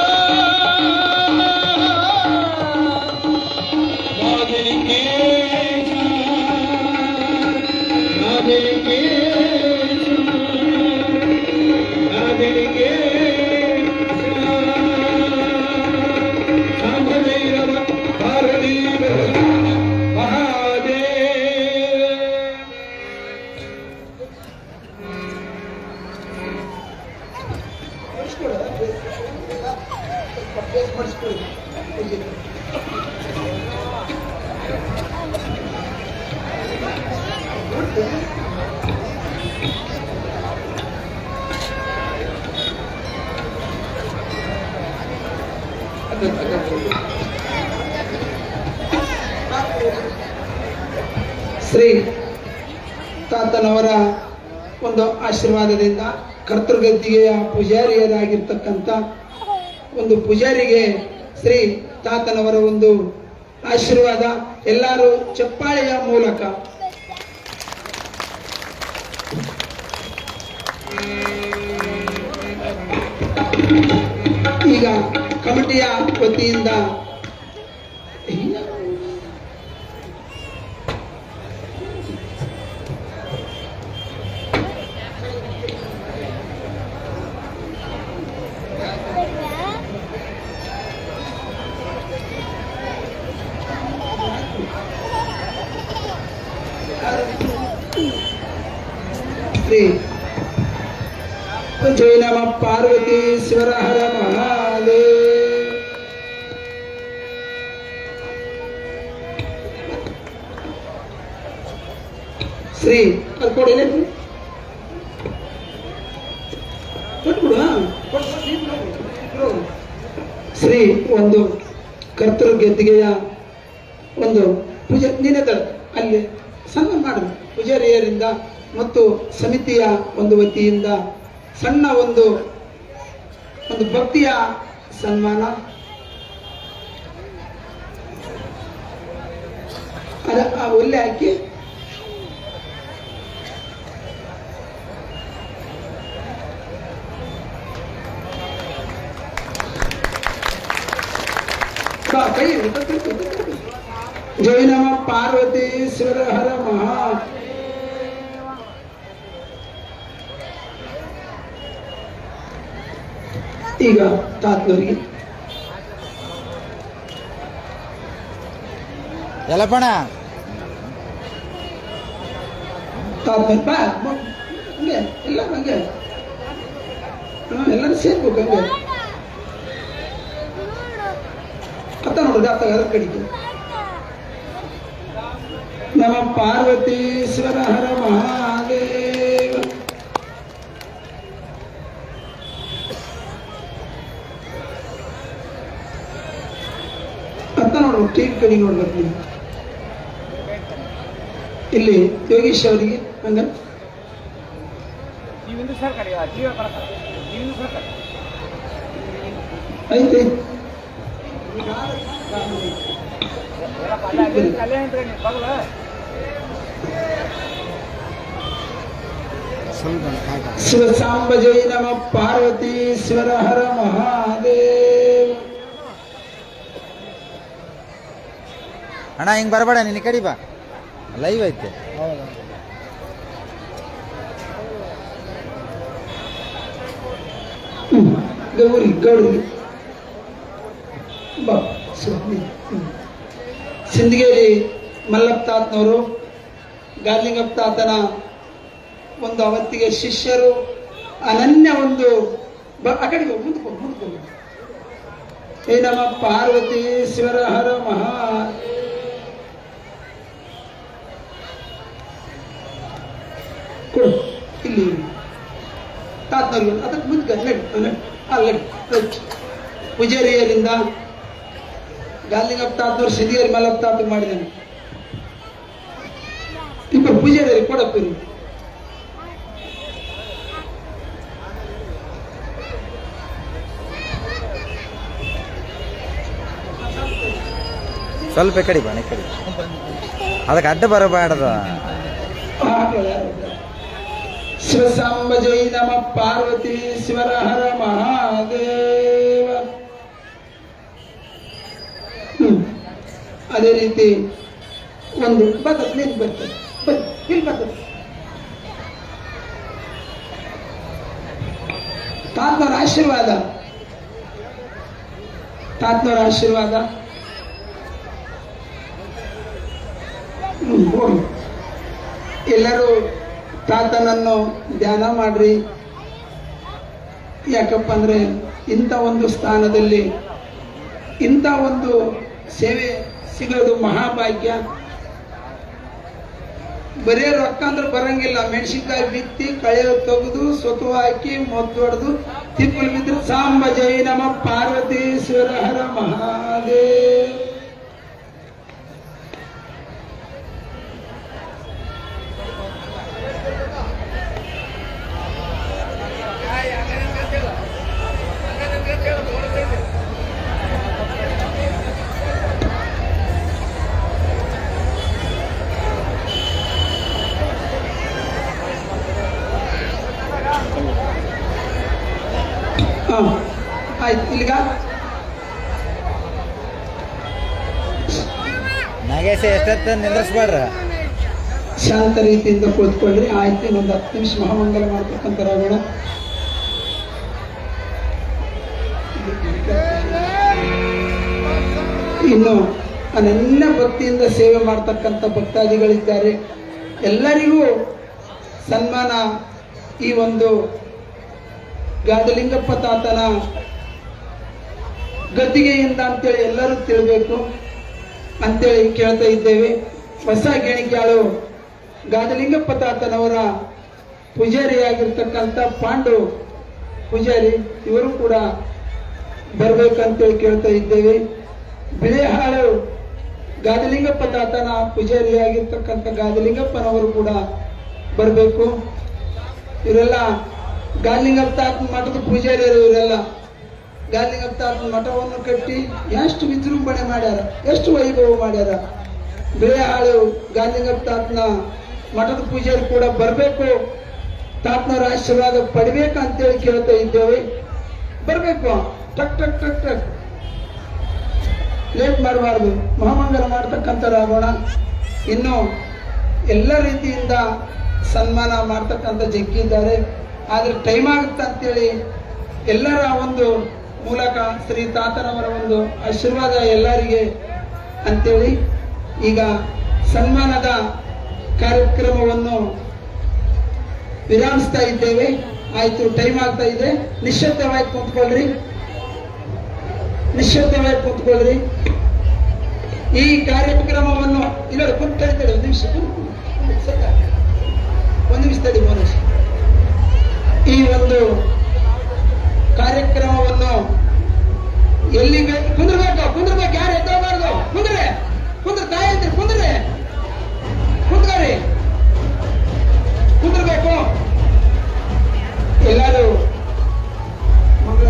ರಾಜಲಿಂಗೇಶ ರಾಜಲಿಂಗೇಶ ರಾಜಲಿಂಗೇಶ ಸಾಂಬಭೈರವ ಭಾರತೀಯ ಮಹಾದೇವ ಶ್ರೀ ತಾತನವರ ಒಂದು ಆಶೀರ್ವಾದದಿಂದ ಕರ್ತೃಗದ್ದಿಗೆಯ ಪೂಜಾರಿಯರಾಗಿರ್ತಕ್ಕಂಥ ಒಂದು ಪೂಜಾರಿಗೆ ಶ್ರೀ ತಾತನವರ ಒಂದು ಆಶೀರ್ವಾದ ಎಲ್ಲರೂ ಚಪ್ಪಾಳೆಯ ಮೂಲಕ ಈಗ ಕಮಿಟಿಯ ವತಿಯಿಂದ ಶ್ರೀ ಜೈ ನಮ ಪಾರ್ವತೀಶ್ವರ ಹರ ಮಹಾದೇವ. ಶ್ರೀ ಕರ್ಕೊಡಿ ಶ್ರೀ ಒಂದು ಕರ್ತೃಗೆದ್ದಿಗೆಯ ಒಂದು ಪೂಜೆ ನೀನೇ ತರ ಅಲ್ಲಿ ಸಣ್ಣ ಮಾಡು ಪೂಜಾರಿಯರಿಂದ ಮತ್ತು ಸಮಿತಿಯ ಒಂದು ವತಿಯಿಂದ ಸಣ್ಣ ಒಂದು ಭಕ್ತಿಯ ಸನ್ಮಾನ ಒಳ್ಳೆ ಹಾಕಿ ಕೈ ಜೈ ನಮ ಪಾರ್ವತೀಶ್ವರ ಹರ ಮಹಾ. ಈಗ ತಾತ್ನವರಿಗೆ ಎಲ್ಲಪ್ಪಣ ತಾತ್ನ ಹಂಗೆ ಎಲ್ಲ ಹಂಗೆ ಎಲ್ಲರೂ ಸೇರ್ಬೇಕು ಹಂಗೆ ಅತ್ತ ನೋಡ್ರಿ ಅತ್ತ ಅದರ ಕಡೆಗೆ ನಮ ಪಾರ್ವತೀಶ್ವರ ಹರ ಮಹಾದೇವ. ಅತ್ತ ನೋಡ್ಬೇಕು ಟೀಮ್ ಕಡೆ ನೋಡ್ಬೇಕು ನೀವು ಇಲ್ಲಿ ಯೋಗೀಶ್ ಅವರಿಗೆ ಹಂಗ ಐತೆ ಶಿವ ಸಾಂಬ ಜೈ ನಮ ಪಾರ್ವತೀಶ್ವರ ಹರ ಮಹಾದೇವ. ಅಣ್ಣ ಹಿಂಗ್ ಬರಬೇಡ ನಿನ್ನ ಈ ಕಡೆ ಬಾ ಲೈವ್ ಐತೆ. ಗೌರಿ ಬಾ ಸ್ವಾಮಿ. ಸಿಂದಗೇರಿ ಮಲ್ಲಪ್ಪ ತಾತ್ನವರು ಗಾರ್ಲಿಂಗಪ್ಪ ತಾತನ ಒಂದು ಅವತ್ತಿಗೆ ಶಿಷ್ಯರು ಅನನ್ಯ ಒಂದು ಆ ಕಡೆಗೆ ಮುಂದಕ್ಕೆ ಹೇ ನಮ ಪಾರ್ವತಿ ಶಿವರ ಹರ ಮಹಾ ಕೊಡು ಇಲ್ಲಿ ತಾತನವ್ರಿಗೆ ಅದಕ್ಕೆ ಮುಂದೆ ಅಲ್ಲಿ ಪೂಜಾರಿಯರಿಂದ ಗಾರ್ಲಿಂಗಪ್ಪ ತಾತನವ್ರು ಸಿದಿಯರಿ ಮಲ್ಲಪ್ಪ ತಾತ ಮಾಡಿದ್ದಾನೆ. ಇಬ್ಬರು ಪೂಜಾರಿಯರಿಗೆ ಕೊಡಪ್ಪ ಇರು. ಸ್ವಲ್ಪ ಈ ಕಡೆ ಬಾ ಈ ಕಡೆ ಅದಕ್ಕೆ ಅಡ್ಡ ಬರಬಾರ್ದ. ಶಿವಸಾಂಬ ಜೈ ನಮ ಪಾರ್ವತಿ ಶಿವರ ಹರ ಮಹಾದೇವ. ಅದೇ ರೀತಿ ಒಂದು ಬರ್ತದೆ ನೀನು ಬರ್ತದೆ ಇಲ್ಲಿ ಬರ್ತದೆ ತಾತನವರ ಆಶೀರ್ವಾದ. ತಾತನವರ ಆಶೀರ್ವಾದ ಎಲ್ಲರೂ ತಾತನನ್ನು ಧ್ಯಾನ ಮಾಡ್ರಿ. ಯಾಕಪ್ಪ ಅಂದ್ರೆ ಇಂಥ ಒಂದು ಸ್ಥಾನದಲ್ಲಿ ಇಂಥ ಒಂದು ಸೇವೆ ಸಿಗೋದು ಮಹಾಭಾಗ್ಯ. ಬರೇ ರೊಕ್ಕ ಅಂದ್ರೆ ಬರಂಗಿಲ್ಲ. ಮೆಣಸಿನ್ಕಾಯಿ ಬಿತ್ತಿ ಕಳೆ ತೆಗೆದು ಸ್ವತ್ತು ಹಾಕಿ ಮೊದ್ದೊಡ್ದು ತಿಪ್ಪಲು ಬಿದ್ರೆ ಸಾಂಬ ಜೈ ನಮ ಪಾರ್ವತೀಶ್ವರ ಹರ ಮಹಾದೇವ್. ಆಯ್ತು ಇಲ್ಲಿಗ ನಾಗೇಶ ಎಷ್ಟೊತ್ತ ನಿಂದ್ರಿಸ್ಬೇಡ್ರ. ಶಾಂತ ರೀತಿಯಿಂದ ಕೂತ್ಕೊಳ್ರಿ. ಆಯ್ತು ಇನ್ನೊಂದು 10 ನಿಮಿಷ ಮಹಾಮಂಗಲ ಮಾಡ್ಬೇಕಂತ ರಾಗೋಣ. ಇನ್ನು ಅನೆಲ್ಲ ಭಕ್ತಿಯಿಂದ ಸೇವೆ ಮಾಡ್ತಕ್ಕಂಥ ಭಕ್ತಾದಿಗಳಿದ್ದಾರೆ. ಎಲ್ಲರಿಗೂ ಸನ್ಮಾನ ಈ ಒಂದು ಗಾದಲಿಂಗಪ್ಪ ತಾತನ ಗದ್ದಿಗೆಯಿಂದ ಅಂತೇಳಿ ಎಲ್ಲರೂ ತಿಳಬೇಕು ಅಂತೇಳಿ ಕೇಳ್ತಾ ಇದ್ದೇವೆ. ಹೊಸ ಗೆಣಿಕ್ಯಾಳು ಗಾದಲಿಂಗಪ್ಪ ತಾತನವರ ಪೂಜಾರಿಯಾಗಿರ್ತಕ್ಕಂಥ ಪಾಂಡು ಪೂಜಾರಿ ಇವರು ಕೂಡ ಬರ್ಬೇಕಂತೇಳಿ ಕೇಳ್ತಾ ಇದ್ದೇವೆ. ಬಿಳೆಹಾಳು ಗಾದಲಿಂಗಪ್ಪ ತಾತನ ಪೂಜಾರಿಯಾಗಿರ್ತಕ್ಕಂಥ ಗಾದಲಿಂಗಪ್ಪನವರು ಕೂಡ ಬರಬೇಕು. ಇವರೆಲ್ಲ ಗಾದಲಿಂಗಪ್ಪ ತಾತನ ಮಠದ ಪೂಜಾರಿಯರು. ಇವರೆಲ್ಲ ಗಾದಲಿಂಗಪ್ಪ ತಾತನ ಮಠವನ್ನು ಕಟ್ಟಿ ಎಷ್ಟು ವಿಜೃಂಭಣೆ ಮಾಡ್ಯಾರ, ಎಷ್ಟು ವೈಭವ ಮಾಡ್ಯಾರ. ಬಿಳೆಹಾಳು ಗಾದಲಿಂಗಪ್ಪ ತಾತನ ಮಠದ ಪೂಜಾರಿ ಕೂಡ ಬರಬೇಕು, ತಾತನವರ ಆಶೀರ್ವಾದ ಪಡಿಬೇಕಂತೇಳಿ ಕೇಳ್ತಾ ಇದ್ದೇವೆ. ಬರಬೇಕು, ಟಕ್ ಟಕ್ ಟಕ್ ಟಕ್ ಲೇಟ್ ಮಾಡಬಾರ್ದು. ಮಹಾಮಂಗಲ ಮಾಡ್ತಕ್ಕಂಥರಾಗೋಣ. ಇನ್ನು ಎಲ್ಲ ರೀತಿಯಿಂದ ಸನ್ಮಾನ ಮಾಡ್ತಕ್ಕಂಥ ಜಗ್ಗಿದ್ದಾರೆ. ಆದರೆ ಟೈಮ್ ಆಗುತ್ತೆ ಅಂತೇಳಿ ಎಲ್ಲರ ಒಂದು ಮೂಲಕ ಶ್ರೀ ತಾತನವರ ಒಂದು ಆಶೀರ್ವಾದ ಎಲ್ಲರಿಗೆ ಅಂತೇಳಿ ಈಗ ಸನ್ಮಾನದ ಕಾರ್ಯಕ್ರಮವನ್ನು ವಿರಾಮಿಸ್ತಾ ಇದ್ದೇವೆ. ಆಯ್ತು, ಟೈಮ್ ಆಗ್ತಾ ಇದೆ. ನಿಶ್ಶಬ್ದವಾಗಿ ಕೂತ್ಕೊಳ್ರಿ, ನಿಶ್ಶಬ್ದವಾಗಿ ಕೂತ್ಕೊಳ್ರಿ. ಈ ಕಾರ್ಯಕ್ರಮವನ್ನು ಇಲ್ಲ ಕುಂತ ಒಂದು ನಿಮಿಷ, ಒಂದು ನಿಮಿಷ ತಡಿ, ಒಂದು ನಿಮಿಷ. ಈ ಒಂದು ಕಾರ್ಯಕ್ರಮವನ್ನು ಎಲ್ಲಿ ಕುಂದ್ರಬೇಕು, ಕುಂದ್ರಬೇಕು, ಯಾರು ಎದ್ದೋಗಬಾರ್ದು. ಕುಂದ್ರೆ ಕುಂದ್ರ ತಾಯಿ ಅಂದ್ರೆ ಕುಂದ್ರೆ ಕುಂದ್ರಿ ಕುಂದ್ರಬೇಕು. ಎಲ್ಲರೂ ಮಂಗಳ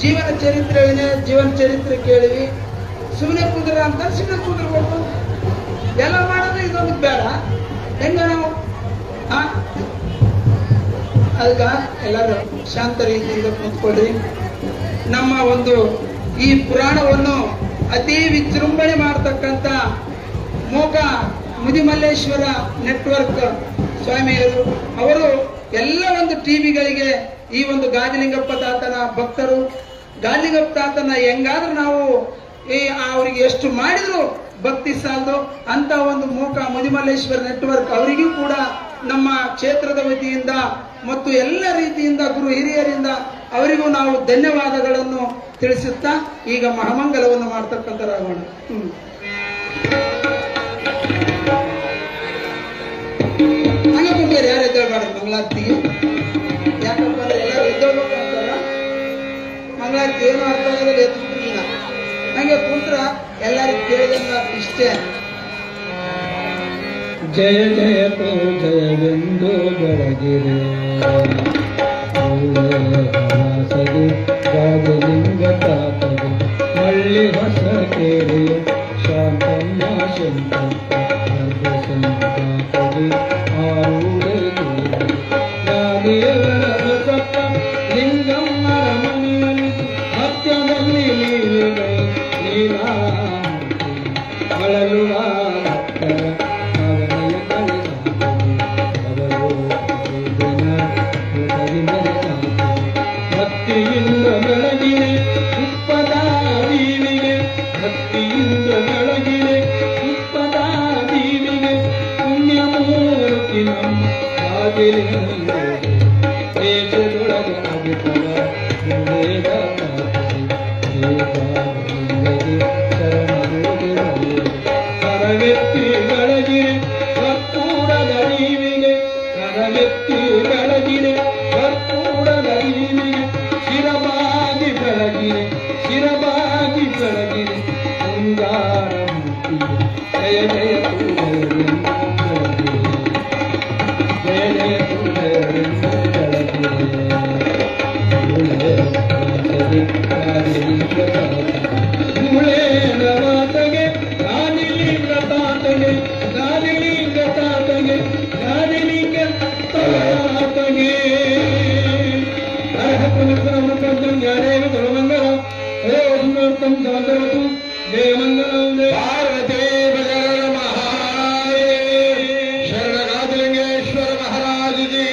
ಜೀವನ ಚರಿತ್ರೆ ಜೀವನ ಚರಿತ್ರೆ ಕೇಳಿವಿ, ಸುಮ್ಮನೆ ಕುಂದ್ರ ಅಂತ ಸುಮ್ಮನೆ ಕುಂದ್ರಬೇಕು. ಎಲ್ಲ ಮಾಡೋದು ಇದೊಂದು ಬೇಡ, ಹೆಂಗ ನಾವು ಅದಕ್ಕ ಎಲ್ಲರೂ ಶಾಂತ ರೀತಿಯಿಂದ ಕುಂತ್ಕೊಳ್ರಿ. ನಮ್ಮ ಒಂದು ಈ ಪುರಾಣವನ್ನು ಅತಿ ವಿಜೃಂಭಣೆ ಮಾಡತಕ್ಕಂಥ ಮೋಕ ಮುದಿಮಲ್ಲೇಶ್ವರ ನೆಟ್ವರ್ಕ್ ಸ್ವಾಮಿಯರು ಅವರು ಎಲ್ಲ ಒಂದು ಟಿವಿಗಳಿಗೆ ಈ ಒಂದು ಗಾದಿಲಿಂಗಪ್ಪ ತಾತನ ಭಕ್ತರು, ಗಾದಿಲಿಂಗಪ್ಪ ತಾತನ ಹೆಂಗಾದ್ರೂ ನಾವು ಅವರಿಗೆ ಎಷ್ಟು ಮಾಡಿದ್ರು ಭಕ್ತಿ ಸಾಲದು ಅಂತ ಒಂದು ಮೋಕ ಮುದಿಮಲ್ಲೇಶ್ವರ ನೆಟ್ವರ್ಕ್ ಅವರಿಗೂ ಕೂಡ ನಮ್ಮ ಕ್ಷೇತ್ರದ ವತಿಯಿಂದ ಮತ್ತು ಎಲ್ಲ ರೀತಿಯಿಂದ ಗುರು ಹಿರಿಯರಿಂದ ಅವರಿಗೂ ನಾವು ಧನ್ಯವಾದಗಳನ್ನು ತಿಳಿಸುತ್ತಾ ಈಗ ಮಹಾಮಂಗಲವನ್ನು ಮಾಡ್ತಕ್ಕಂಥರಾಗೋಣ. ಹಂಗೆ ಕುಂತಾರೆ, ಯಾರು ಎದ್ದೇಳ್ಬಾರ್ದು ಮಂಗಳಾರತಿಗೆ. ಯಾಕಪ್ಪ ಅಂದ್ರೆ ಎಲ್ಲರೂ ಎದ್ದೇಳ್ಬೇಕು ಅಂತಾರ. ಮಂಗಳಾರತಿ ಏನು ಅರ್ಥ ಆಗೋದಿಲ್ಲ, ಎತ್ತಿಲ್ಲ. ಹಂಗೆ ಕುಂತ್ರ ಎಲ್ಲರಿಗೂ ಕೇಳಿದಂಗ ಇಷ್ಟೇ. ಜಯ ಜಯತು ಜಯವೆಂದು ಬೆಳಗಿರೆ ಸದು ರಾಜಲಿಂಗ ತಾತದು ಮಳ್ಳಿ ಹೊಸ ಕೇರಿ ಶಾಂತಮ್ಮ ಶಂಕಪ್ಪ ಸಂತಾತದು ಆರೂಢ ಬಸಪ್ಪ ಲಿಂಗಮ್ಮ ರಮಣಿಯಲ್ಲಿ ಹತ್ಯದಲ್ಲಿ ಲೀಲಾ ಬಳಲುವ ಭಕ್ತಿಯಿಂದ ಬೆಳಗಿರೆ ಉಪ್ಪದ ದೀವಿಗೆ, ಭಕ್ತಿಯಿಂದ ಬೆಳಗಿರೆ ಉಪ್ಪದ ದೀವಿಗೆ ಪುಣ್ಯಮೂರ್ತಿ ನಮ್ಮ ರಾಜಲಿಂಗ ದೇಶದೊಳಗೆ ಅಭಿತವ ಕರವೆತ್ತಿ ಬೆಳಗಿರೆ ಕರ್ಪೂರದ ದೀವಿಗೆ, ಕರವೆತ್ತಿ ಬೆಳಗಿರೆ ಕರ್ಪೂರದ ದೀವಿಗೆ ಶಿರಬಾಗಿ ಬೆಳಗಿರೆ, ಶಿರಬಾಗಿ ಬೆಳಗಿರೆ ಶೃಂಗಾರ ಮೂರ್ತಿ. ಜಯ ಜಯ ತು ಜಯ ಜಯ ತು ಮೂಳೇನ ಮಾತಗೆ ಗಾದಿಲಿಂಗ ತಾತಗೆ, ಗಾದಿಲಿಂಗ ತಾತಗೆ, ಗಾದಿಲಿಂಗ ತಾತಗೆ. ಪಾರ್ವತಿ ಬಜರ ಶರಣರಾಜಲಿಂಗೇಶ್ವರ ಮಹಾರಾಜ್ ಜಿ,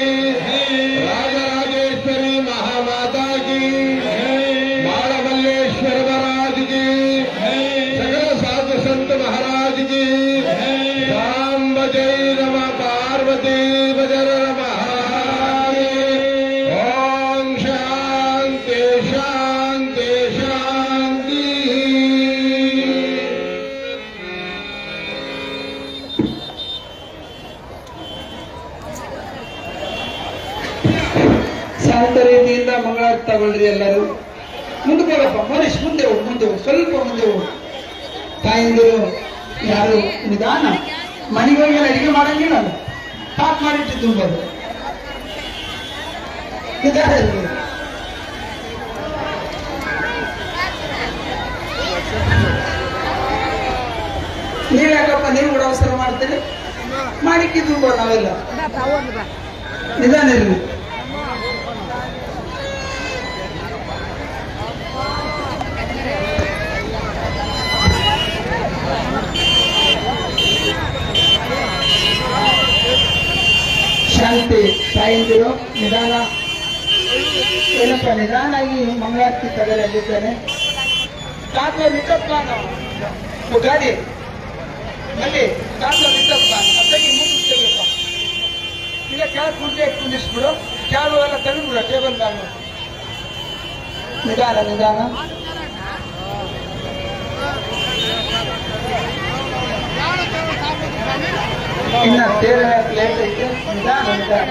ರಾಜರಾಜೇಶ್ವರಿ ಮಹಾಮಾತಾ ಕಿ, ಬಾಳಮಲ್ಲೇಶ್ವರ ಮಹಾರಾಜ್ ಜಿ, ಸಕಲ ಸಾಧು ಸಂತ ಮಹಾರಾಜ್ ಜಿ. ಸಾಂಬ ಜೈ ನಮ ಪಾರ್ವತಿ ಬಜರ ಓಂ ಶಾಂತಿ ಶಾಂತಿ ಶಾಂತಿ. ಶಾಂತ ರೀತಿಯಿಂದ ಮಂಗಳಾರತಿ ತಗೊಳ್ರಿ ಎಲ್ಲರೂ. ಮುಂದಕ್ಕೆ ಹೋಗಪ್ಪ ಮನೀಶ್, ಮುಂದೆ ಹೋಗು, ಮುಂದೆ ಹೋಗು, ಸ್ವಲ್ಪ ಮುಂದೆ ಹೋಗು. ತಾಯಿಂದರು ಯಾರು ನಿಧಾನ, ಮನೆಗೆ ಹೋಗಿ ಅಡಿಗೆ ಮಾಡಂಗಿಲ್ಲ, ಪಾಕ್ ಮಾಡಿಟ್ಟು ತುಂಬೋದು ನಿಧಾನ ಇರ್ಬೇಕು. ನೀವ್ ಯಾಕಪ್ಪ ನೀವು ಕೂಡ ಅವಸರ ಮಾಡ್ತೀರಿ, ಮಾಡಿಕ್ಕೆ ತುಂಬ ನಾವೆಲ್ಲ ನಿಧಾನ ಇರ್ಬೇಕು. ಶಾಂತಿ ತಾಯಿಂದಿರು ನಿಧಾನ, ಏನಪ್ಪ ನಿಧಾನಾಗಿ ಮಂಗಳಾರತಿ ತಗೊಳ್ಳಿದ್ದೇನೆ. ಕಾತ್ಲ ನಿಂತಪ್ಪ ನಾವು ಗಾಡಿ ಅಲ್ಲಿ ಕಾತ್ಲ ನಿಂತಪ್ಪ ಅದಕ್ಕೆ ಮುಂದೆ ತೆಗಿಯಪ್ಪ. ಈಗ ಕ್ಯಾಬ್ ಮುಂದೆ ಕುಂದಿಸ್ಬಿಡು, ಕ್ಯಾಬ್ ಎಲ್ಲ ತೆಗೆದ್ಬಿಡ ಟೇಬಲ್ ಮ್ಯಾಗ. ನಿಧಾನ ನಿಧಾನ. ಇನ್ನ ತೇರ ಪ್ಲೇಟ್ ಐತೆ, ನಿಧಾನ ನಿಧಾನ.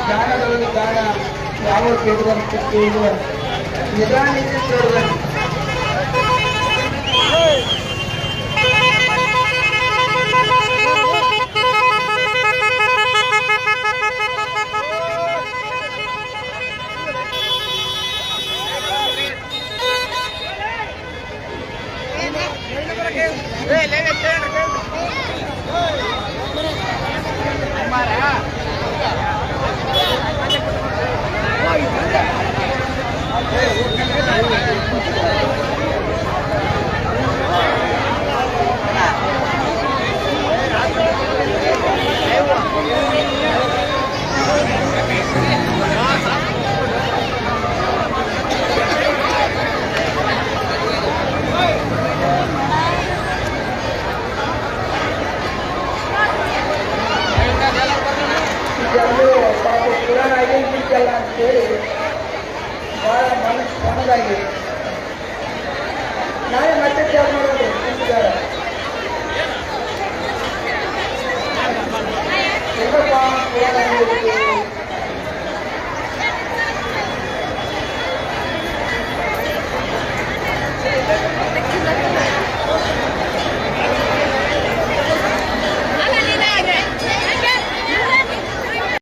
ಗಾಣದೊಳಗೆ ಗಾಣ ಯಾವ ಕೇಳುವಂತ ನಿಧಾನ